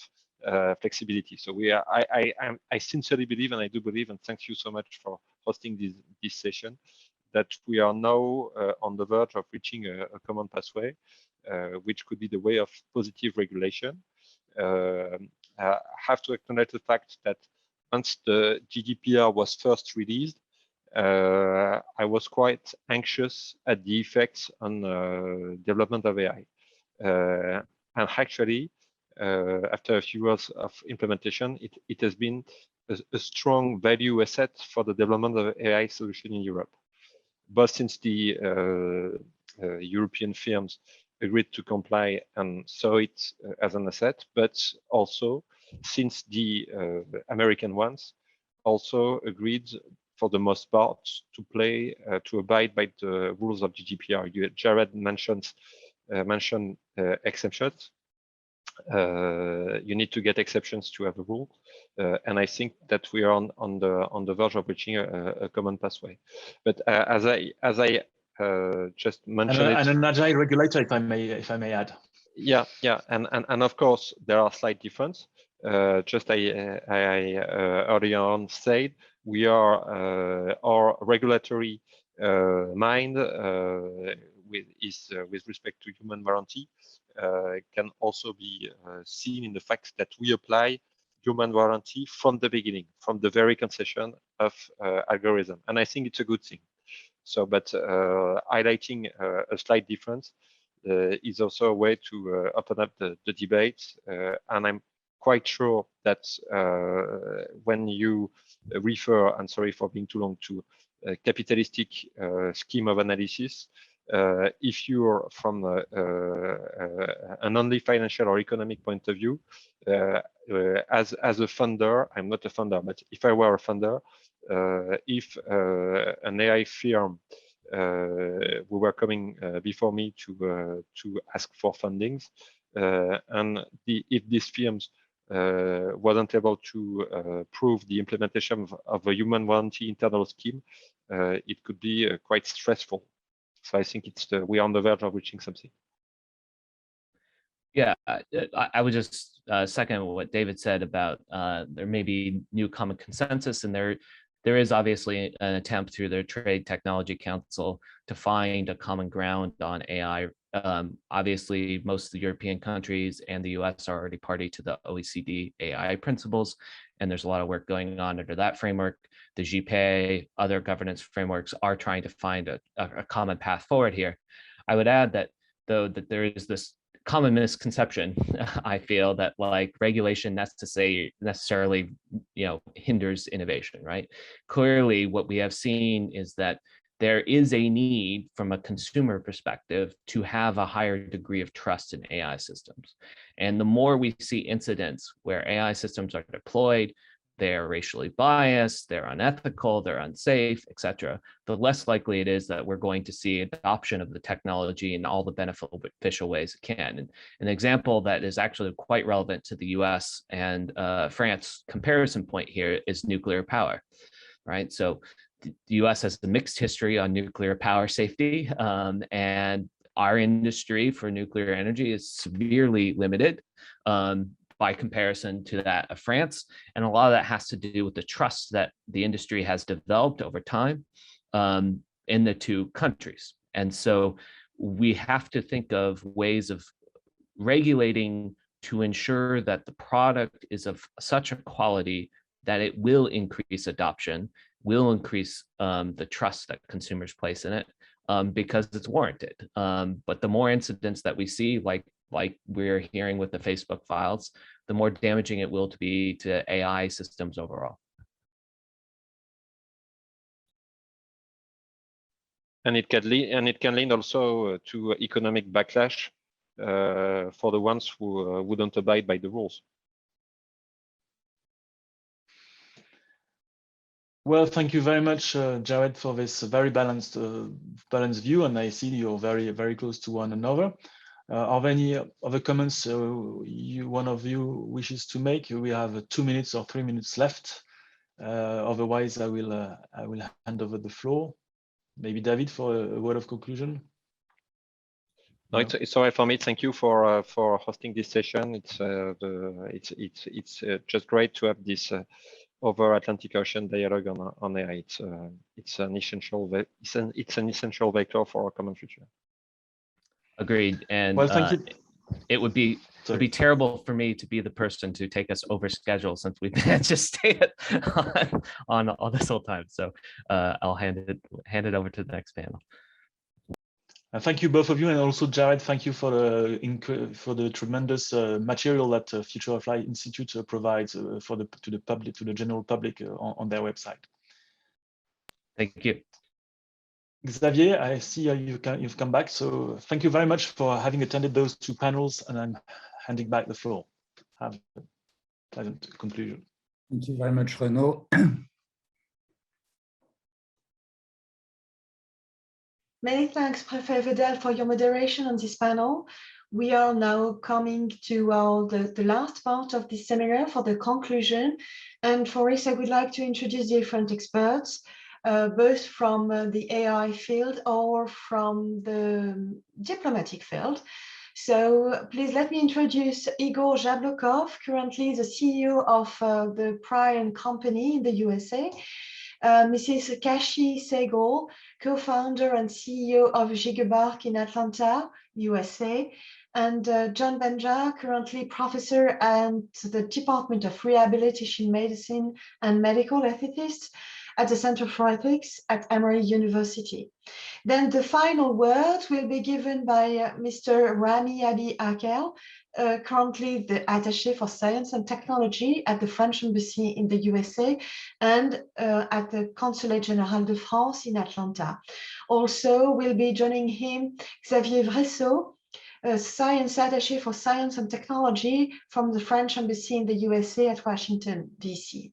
flexibility. So I sincerely believe, and I do believe, and thank you so much for hosting this session, that we are now on the verge of reaching a common pathway, which could be the way of positive regulation. I have to acknowledge the fact that once the GDPR was first released, I was quite anxious at the effects on development of AI. And actually, after a few years of implementation, it has been a strong value asset for the development of AI solution in Europe. Both since the European firms agreed to comply and saw it as an asset, but also since the American ones also agreed for the most part to abide by the rules of GDPR. Jared mentioned exceptions. You need to get exceptions to have a rule, and I think that we are on the verge of reaching a common pathway. But as I just mentioned, and an agile regulator, if I may add. Yeah, and of course there are slight differences. Just I earlier on said, we are our regulatory mind with respect to human warranty can also be seen in the fact that we apply human warranty from the beginning, from the very conception of algorithm, and I think it's a good thing. So, but highlighting a slight difference is also a way to open up the debate, and I'm quite sure that when you refer, and sorry for being too long, to a capitalistic scheme of analysis, if you're from an only financial or economic point of view, as a funder, I'm not a funder, but if I were a funder, if an AI firm who were coming before me to ask for fundings, and if these firms wasn't able to prove the implementation of a human warranty internal scheme, it could be quite stressful. So I think we are on the verge of reaching something. Yeah, I would just second what David said about there may be new common consensus, and there is obviously an attempt through the Trade Technology Council to find a common ground on AI. Obviously, most of the European countries and the US are already party to the OECD AI principles, and there's a lot of work going on under that framework. The GPA, other governance frameworks are trying to find a common path forward here. I would add that, though, that there is this common misconception, I feel, that like regulation necessarily hinders innovation, right? Clearly, what we have seen is that there is a need from a consumer perspective to have a higher degree of trust in AI systems. And the more we see incidents where AI systems are deployed, they're racially biased, they're unethical, they're unsafe, etc., the less likely it is that we're going to see adoption of the technology in all the beneficial ways it can. And an example that is actually quite relevant to the US and France comparison point here is nuclear power, right? So the US has a mixed history on nuclear power safety, and our industry for nuclear energy is severely limited by comparison to that of France. And a lot of that has to do with the trust that the industry has developed over time in the two countries. And so we have to think of ways of regulating to ensure that the product is of such a quality that it will increase adoption, will increase the trust that consumers place in it because it's warranted. But the more incidents that we see, like we're hearing with the Facebook files, the more damaging it will be to AI systems overall. And it can lead also to economic backlash for the ones who wouldn't abide by the rules. Well, thank you very much, Jared, for this very balanced view, and I see you're very close to one another. Are there any other comments one of you wishes to make? We have 2 minutes or 3 minutes left. Otherwise, I will hand over the floor. Maybe David for a word of conclusion. No, it's all right for me. Thank you for hosting this session. It's just great to have this over Atlantic Ocean dialogue on AI. It's an essential vector for our common future. Agreed. And well, thank you. It would be terrible for me to be the person to take us over schedule since we've been just stay on all this whole time. So I'll hand it over to the next panel. Thank you both of you, and also Jared. Thank you for the tremendous material that Future of Light Institute provides to the general public on their website. Thank you. Xavier, I see you've come back, so thank you very much for having attended those 2 panels, and I'm handing back the floor. Have a pleasant conclusion. Thank you very much, Renaud. Many thanks, Prefet Vedel, for your moderation on this panel. We are now coming to the last part of this seminar for the conclusion. And for this, I would like to introduce different experts, both from the AI field or from the diplomatic field. So please let me introduce Igor Jablokov, currently the CEO of the Prion Company in the USA, Mrs. Kashi Sehgal, co-founder and CEO of Gigabark in Atlanta, USA, and John Benja, currently professor at the Department of Rehabilitation Medicine and Medical Ethicist at the Center for Ethics at Emory University. Then the final word will be given by Mr. Rami Abi Akel, currently the Attaché for Science and Technology at the French Embassy in the USA and at the Consulate General de France in Atlanta. Also will be joining him Xavier Vressot, Science Attaché for Science and Technology from the French Embassy in the USA at Washington, DC.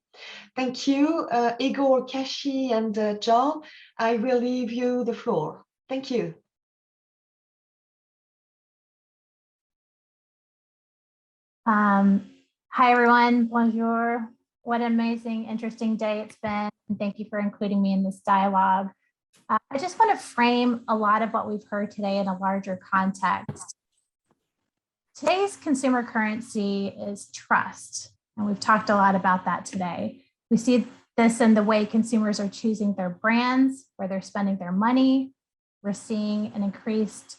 Thank you, Igor, Kashi, and John. I will leave you the floor. Thank you. Hi, everyone. Bonjour. What an amazing, interesting day it's been. And thank you for including me in this dialogue. I just want to frame a lot of what we've heard today in a larger context. Today's consumer currency is trust, and we've talked a lot about that today. We see this in the way consumers are choosing their brands, where they're spending their money. We're seeing an increased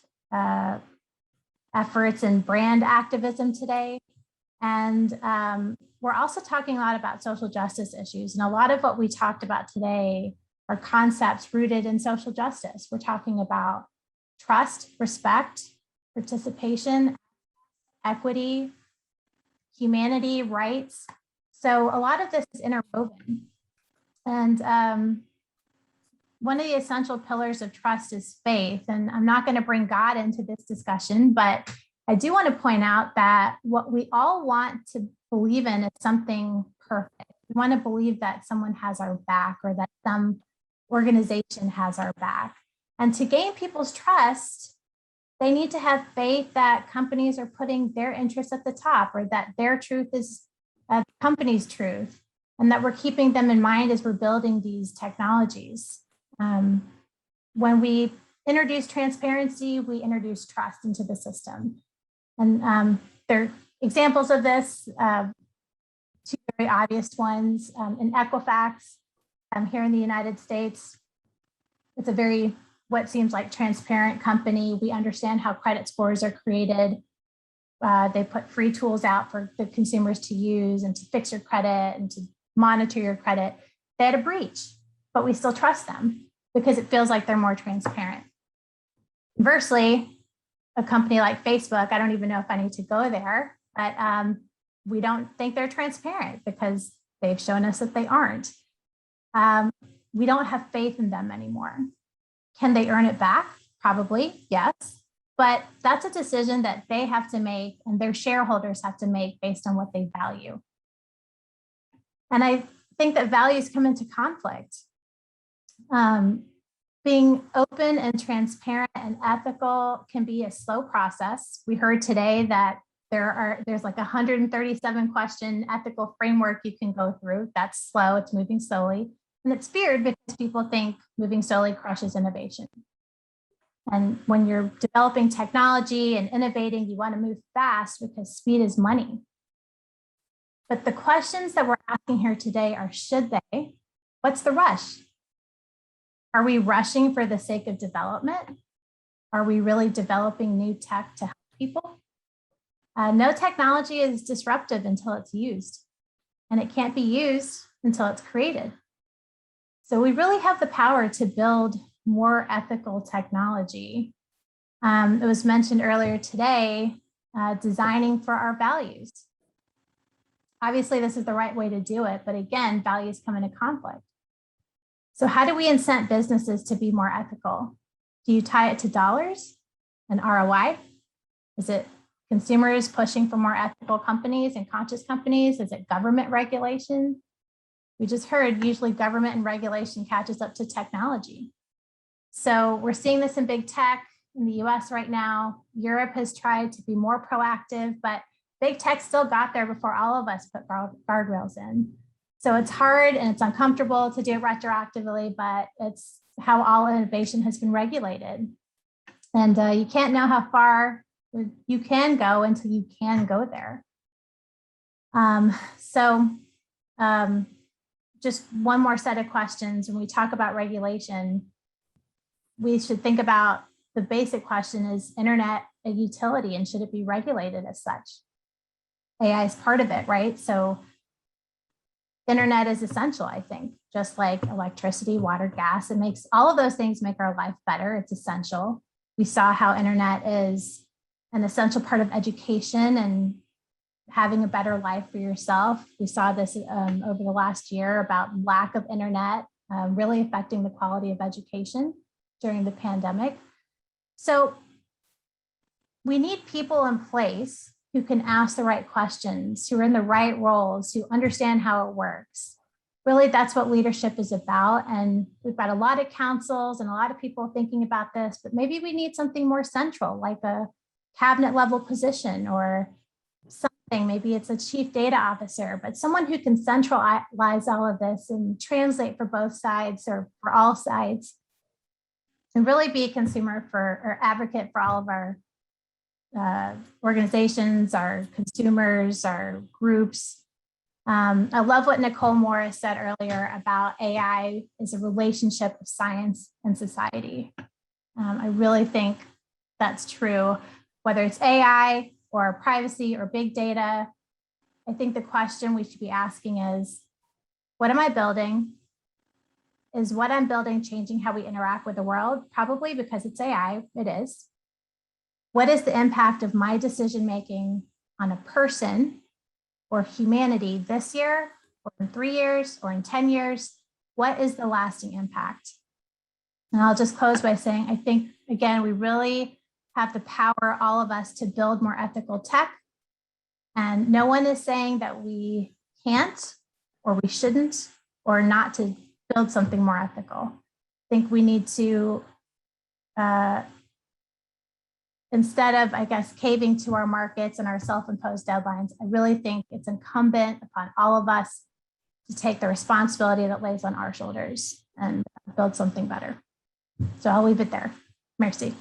efforts in brand activism today. And we're also talking a lot about social justice issues. And a lot of what we talked about today are concepts rooted in social justice. We're talking about trust, respect, participation, equity, humanity, rights. So a lot of this is interwoven. And one of the essential pillars of trust is faith. And I'm not going to bring God into this discussion, but I do want to point out that what we all want to believe in is something perfect. We want to believe that someone has our back or that some organization has our back. And to gain people's trust, they need to have faith that companies are putting their interests at the top, or that their truth is the company's truth, and that we're keeping them in mind as we're building these technologies. When we introduce transparency, we introduce trust into the system. And there are examples of this, two very obvious ones. In Equifax, here in the United States, it's a very, what seems like transparent company. We understand how credit scores are created. They put free tools out for the consumers to use and to fix your credit and to monitor your credit. They had a breach. but we still trust them because it feels like they're more transparent. Conversely, a company like Facebook, I don't even know if I need to go there, but we don't think they're transparent because they've shown us that they aren't. We don't have faith in them anymore. Can they earn it back? Probably, yes. But that's a decision that they have to make and their shareholders have to make based on what they value. And I think that values come into conflict. Being open and transparent and ethical can be a slow process. We heard today that there's like 137 question ethical framework you can go through. That's slow, it's moving slowly. And it's feared because people think moving slowly crushes innovation. And when you're developing technology and innovating, you want to move fast because speed is money. But the questions that we're asking here today are, should they? What's the rush? Are we rushing for the sake of development? Are we really developing new tech to help people? No technology is disruptive until it's used, and it can't be used until it's created. So we really have the power to build more ethical technology. It was mentioned earlier today, designing for our values. Obviously, this is the right way to do it, but again, values come into conflict. So how do we incent businesses to be more ethical? Do you tie it to dollars and ROI? Is it consumers pushing for more ethical companies and conscious companies? Is it government regulation? We just heard usually government and regulation catches up to technology. So we're seeing this in big tech in the US right now. Europe has tried to be more proactive, but big tech still got there before all of us put guardrails in. So it's hard and it's uncomfortable to do it retroactively, but it's how all innovation has been regulated. And you can't know how far you can go until you can go there. Just one more set of questions. When we talk about regulation, we should think about the basic question: is internet a utility and should it be regulated as such? AI is part of it, right? So internet is essential, I think, just like electricity, water, gas. It makes all of those things make our life better. It's essential. We saw how internet is an essential part of education and having a better life for yourself. We saw this over the last year about lack of internet really affecting the quality of education during the pandemic. So we need people in place who can ask the right questions, who are in the right roles, who understand how it works. Really, that's what leadership is about. And we've got a lot of councils and a lot of people thinking about this, but maybe we need something more central, like a cabinet level position or something. Maybe it's a chief data officer, but someone who can centralize all of this and translate for both sides or for all sides, and really be a consumer or advocate for all of our organizations, our consumers, our groups. I love what Nicole Morris said earlier about AI is a relationship of science and society. I really think that's true, whether it's AI or privacy or big data. I think the question we should be asking is, what am I building? Is what I'm building changing how we interact with the world? Probably, because it's AI, it is. What is the impact of my decision-making on a person or humanity this year, or in 3 years, or in 10 years? What is the lasting impact? And I'll just close by saying, I think, again, we really have the power, all of us, to build more ethical tech. And no one is saying that we can't, or we shouldn't, or not to build something more ethical. I think we need to, instead of, I guess, caving to our markets and our self-imposed deadlines, I really think it's incumbent upon all of us to take the responsibility that lays on our shoulders and build something better. So I'll leave it there. Merci.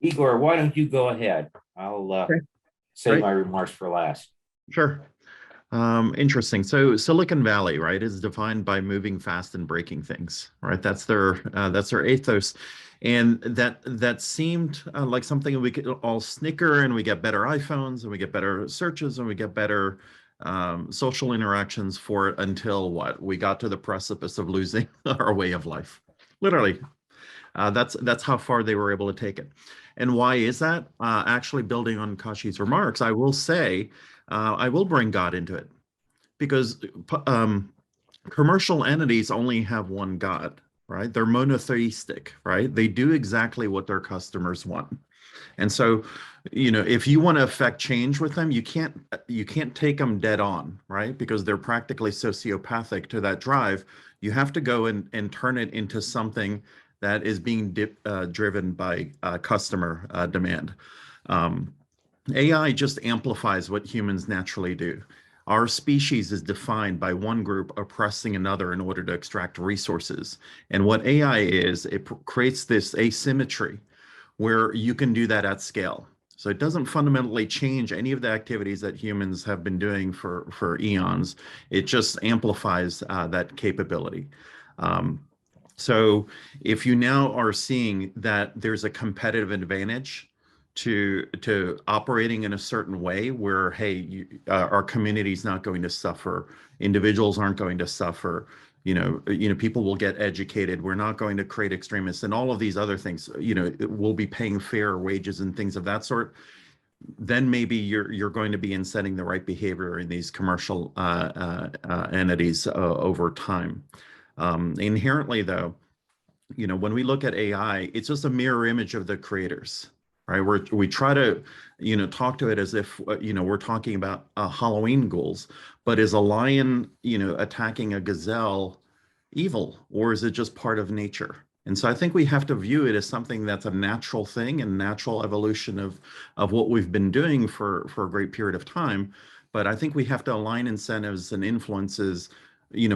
Igor, why don't you go ahead? I'll save my remarks for last. Sure. Interesting. So Silicon Valley, right, is defined by moving fast and breaking things, right? That's their ethos, and that seemed like something we could all snicker, and we get better iPhones, and we get better searches, and we get better social interactions for it until what? We got to the precipice of losing our way of life. Literally, that's how far they were able to take it. And why is that? Actually, building on Kashi's remarks, I will say, I will bring God into it, because commercial entities only have one God, right? They're monotheistic, right? They do exactly what their customers want. And so, you know, if you want to affect change with them, you can't take them dead on, right? Because they're practically sociopathic to that drive. You have to go and turn it into something that is being driven by customer demand. AI just amplifies what humans naturally do. Our species is defined by one group oppressing another in order to extract resources. And what AI is, it creates this asymmetry where you can do that at scale. So it doesn't fundamentally change any of the activities that humans have been doing for eons. It just amplifies that capability. So if you now are seeing that there's a competitive advantage to operating in a certain way where, hey, our community is not going to suffer, individuals aren't going to suffer, people will get educated, we're not going to create extremists and all of these other things, we'll be paying fair wages and things of that sort, then maybe you're going to be insetting the right behavior in these commercial entities over time. Inherently, though, when we look at AI, it's just a mirror image of the creators, right? We try to, talk to it as if, we're talking about Halloween ghouls, but is a lion, attacking a gazelle evil, or is it just part of nature? And so I think we have to view it as something that's a natural thing and natural evolution of what we've been doing for a great period of time. But I think we have to align incentives and influences,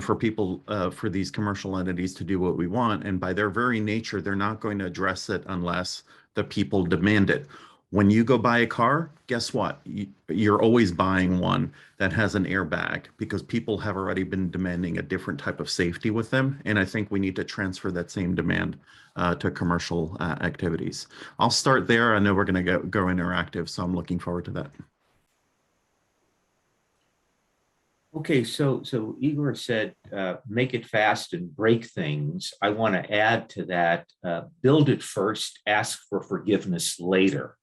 for people, for these commercial entities to do what we want. And by their very nature, they're not going to address it unless the people demand it. When you go buy a car, guess what? You're always buying one that has an airbag because people have already been demanding a different type of safety with them. And I think we need to transfer that same demand to commercial activities. I'll start there. I know we're going to go interactive, so I'm looking forward to that. Okay, so Igor said, make it fast and break things. I want to add to that, build it first, ask for forgiveness later.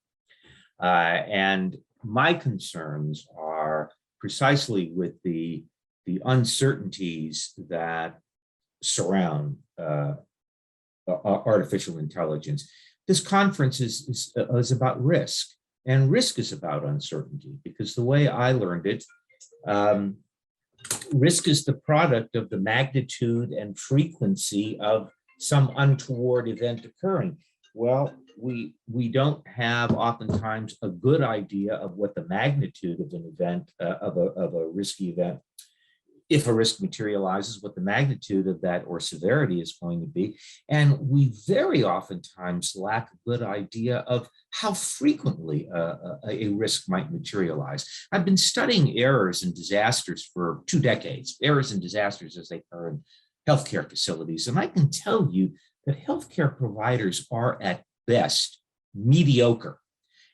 And my concerns are precisely with the uncertainties that surround artificial intelligence. This conference is about risk, and risk is about uncertainty, because the way I learned it, risk is the product of the magnitude and frequency of some untoward event occurring. Well, we don't have oftentimes a good idea of what the magnitude of an event, of a risky event, if a risk materializes, what the magnitude of that or severity is going to be. And we very oftentimes lack a good idea of how frequently a risk might materialize. I've been studying errors and disasters for 2 decades, errors and disasters as they occur in healthcare facilities. And I can tell you that healthcare providers are at best mediocre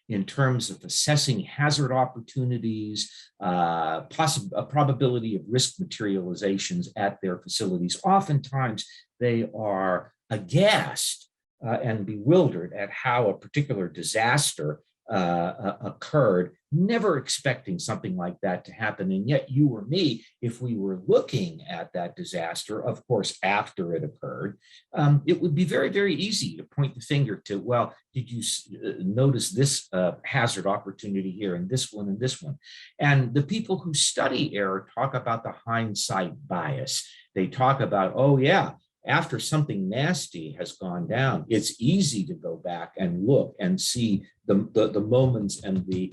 in terms of assessing hazard opportunities, probability of risk materializations at their facilities. Oftentimes, they are aghast and bewildered at how a particular disaster occurred, never expecting something like that to happen. And yet you or me, if we were looking at that disaster, of course, after it occurred, it would be very, very easy to point the finger to, well, did you notice this hazard opportunity here and this one and this one? And the people who study error talk about the hindsight bias. They talk about, oh yeah, after something nasty has gone down, it's easy to go back and look and see the moments and the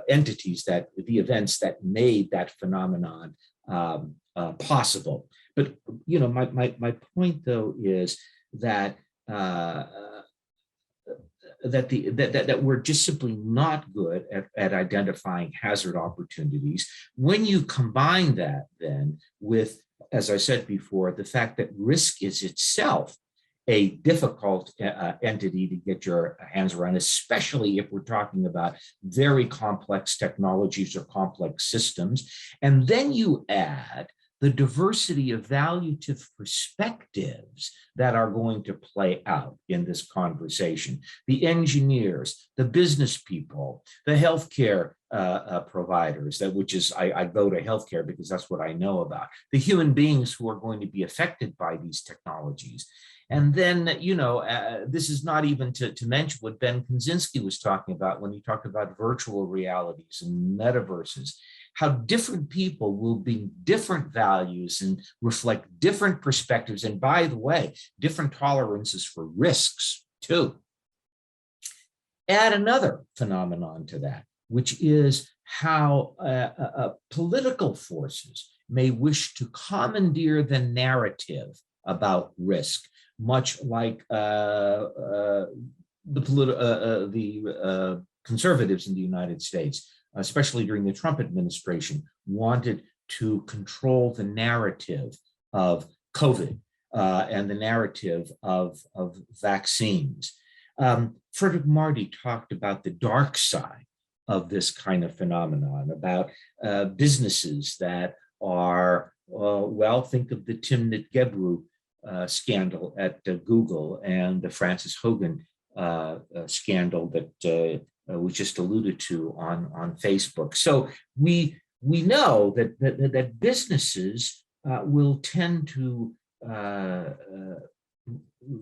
entities, that the events that made that phenomenon possible. But my point though is that that we're just simply not good at identifying hazard opportunities. When you combine that then with, as I said before, the fact that risk is itself a difficult entity to get your hands around, especially if we're talking about very complex technologies or complex systems. And then you add the diversity of valuative perspectives that are going to play out in this conversation. The engineers, the business people, the healthcare providers, which is, I go to healthcare because that's what I know about, the human beings who are going to be affected by these technologies. And then, you know, this is not even to mention what Ben Kaczynski was talking about when he talked about virtual realities and metaverses, how different people will bring different values and reflect different perspectives. And by the way, different tolerances for risks too. Add another phenomenon to that, which is how political forces may wish to commandeer the narrative about risk, much like the conservatives in the United States, especially during the Trump administration, wanted to control the narrative of COVID and the narrative of vaccines. Frederick Marty talked about the dark side of this kind of phenomenon, about businesses that are, well, think of the Timnit Gebru scandal at Google and the Frances Hogan scandal that we just alluded to on Facebook. So we know that businesses will tend to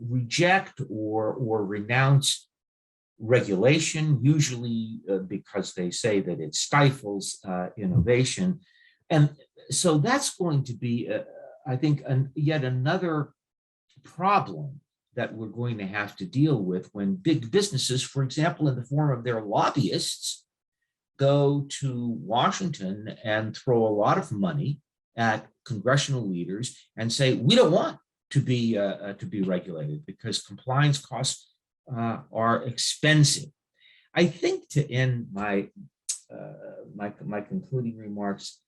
reject or renounce regulation, usually because they say that it stifles innovation. And so that's going to be, I think, yet another problem that we're going to have to deal with when big businesses, for example, in the form of their lobbyists, go to Washington and throw a lot of money at congressional leaders and say, we don't want to be regulated because compliance costs are expensive. I think to end my concluding remarks,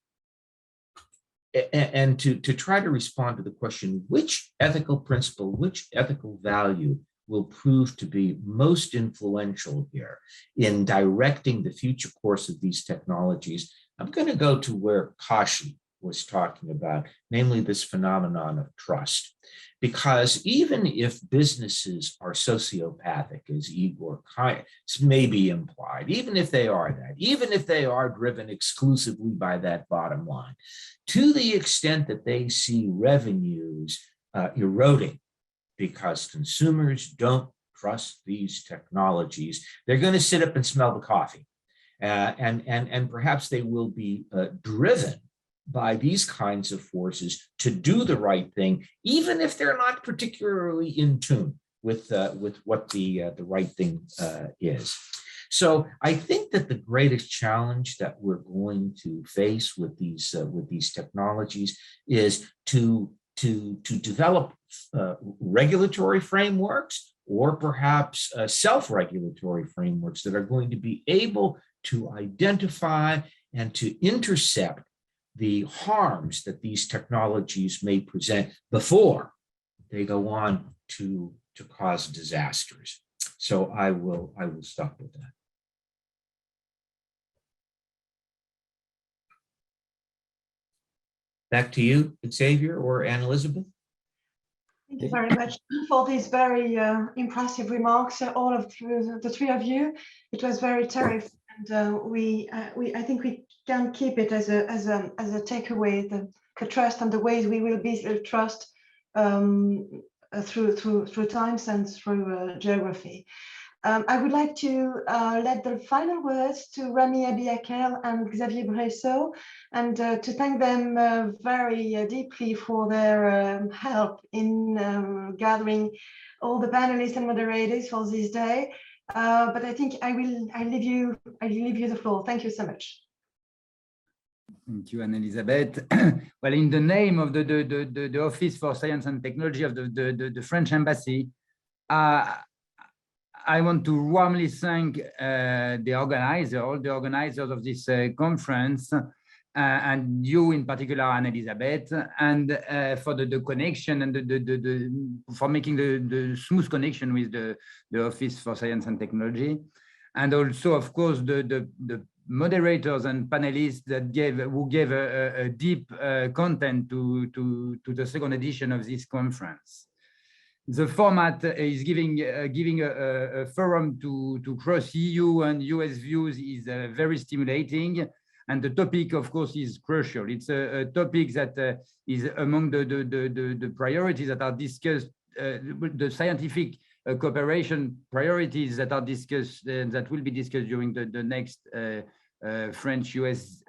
and to try to respond to the question, which ethical principle, which ethical value will prove to be most influential here in directing the future course of these technologies, I'm going to go to where Kashi was talking about, namely this phenomenon of trust. Because even if businesses are sociopathic, as Igor may be implied, even if they are that, even if they are driven exclusively by that bottom line, to the extent that they see revenues eroding because consumers don't trust these technologies, they're going to sit up and smell the coffee. And perhaps they will be driven by these kinds of forces to do the right thing, even if they're not particularly in tune with what the right thing is. So I think that the greatest challenge that we're going to face with these technologies is to develop regulatory frameworks, or perhaps self-regulatory frameworks that are going to be able to identify and to intercept the harms that these technologies may present before they go on to cause disasters. So I will stop with that. Back to you, Xavier or Anne-Elizabeth. Thank you very much for these very impressive remarks, all of the three of you. It was very terrific, and I think we can keep it as a takeaway, the trust and the ways we will build trust through times and through geography. I would like to let the final words to Rami Abiakel and Xavier Bressot, and to thank them very deeply for their help in gathering all the panelists and moderators for this day. But I think I leave you the floor. Thank you so much. Thank you, Anne-Elizabeth. Well, in the name of the Office for Science and Technology of the French Embassy, I want to warmly thank all the organizers of this conference, and you in particular, Anne-Elisabeth, and for the connection and for making the smooth connection with the Office for Science and Technology. And also, of course, the moderators and panelists who gave a deep content to the second edition of this conference. The format is giving a forum to cross EU and US views is very stimulating, and the topic, of course, is crucial. It's a topic that is among the priorities that are discussed, the scientific cooperation priorities that are discussed that will be discussed during the next French-US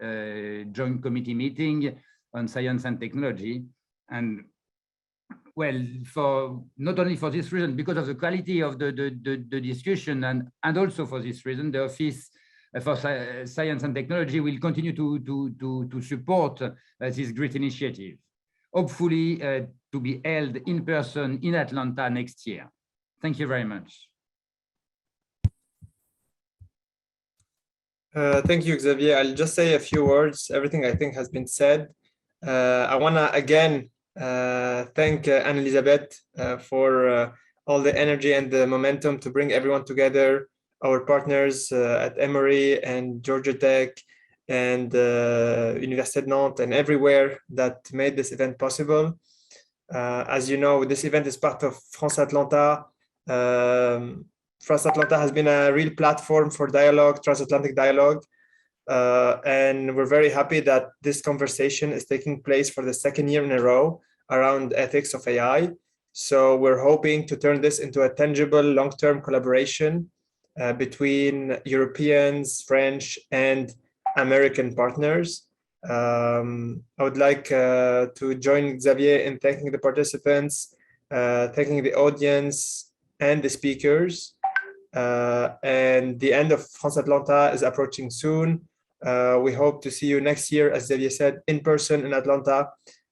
Joint Committee meeting on science and technology. And well, for not only for this reason, because of the quality of the discussion, and also for this reason, the Office for Science and Technology will continue to support this great initiative, hopefully to be held in person in Atlanta next year. Thank you very much. Thank you, Xavier. I'll just say a few words. Everything I think has been said. I want to again thank Anne-Elisabeth for all the energy and the momentum to bring everyone together, our partners at Emory and Georgia Tech and Université de Nantes and everywhere that made this event possible. As you know, this event is part of France Atlanta. France Atlanta has been a real platform for dialogue, transatlantic dialogue. And we're very happy that this conversation is taking place for the second year in a row around ethics of AI. So we're hoping to turn this into a tangible long-term collaboration between Europeans, French, and American partners. I would like to join Xavier in thanking the participants, thanking the audience and the speakers. And the end of France Atlanta is approaching soon. We hope to see you next year, as Xavier said, in person in Atlanta,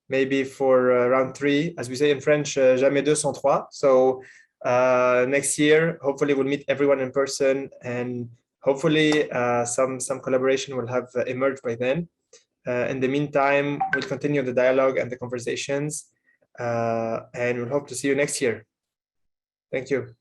maybe for round 3, as we say in French, jamais deux sans trois. So next year, hopefully we'll meet everyone in person, and hopefully some collaboration will have emerged by then. In the meantime, we'll continue the dialogue and the conversations, and we'll hope to see you next year. Thank you.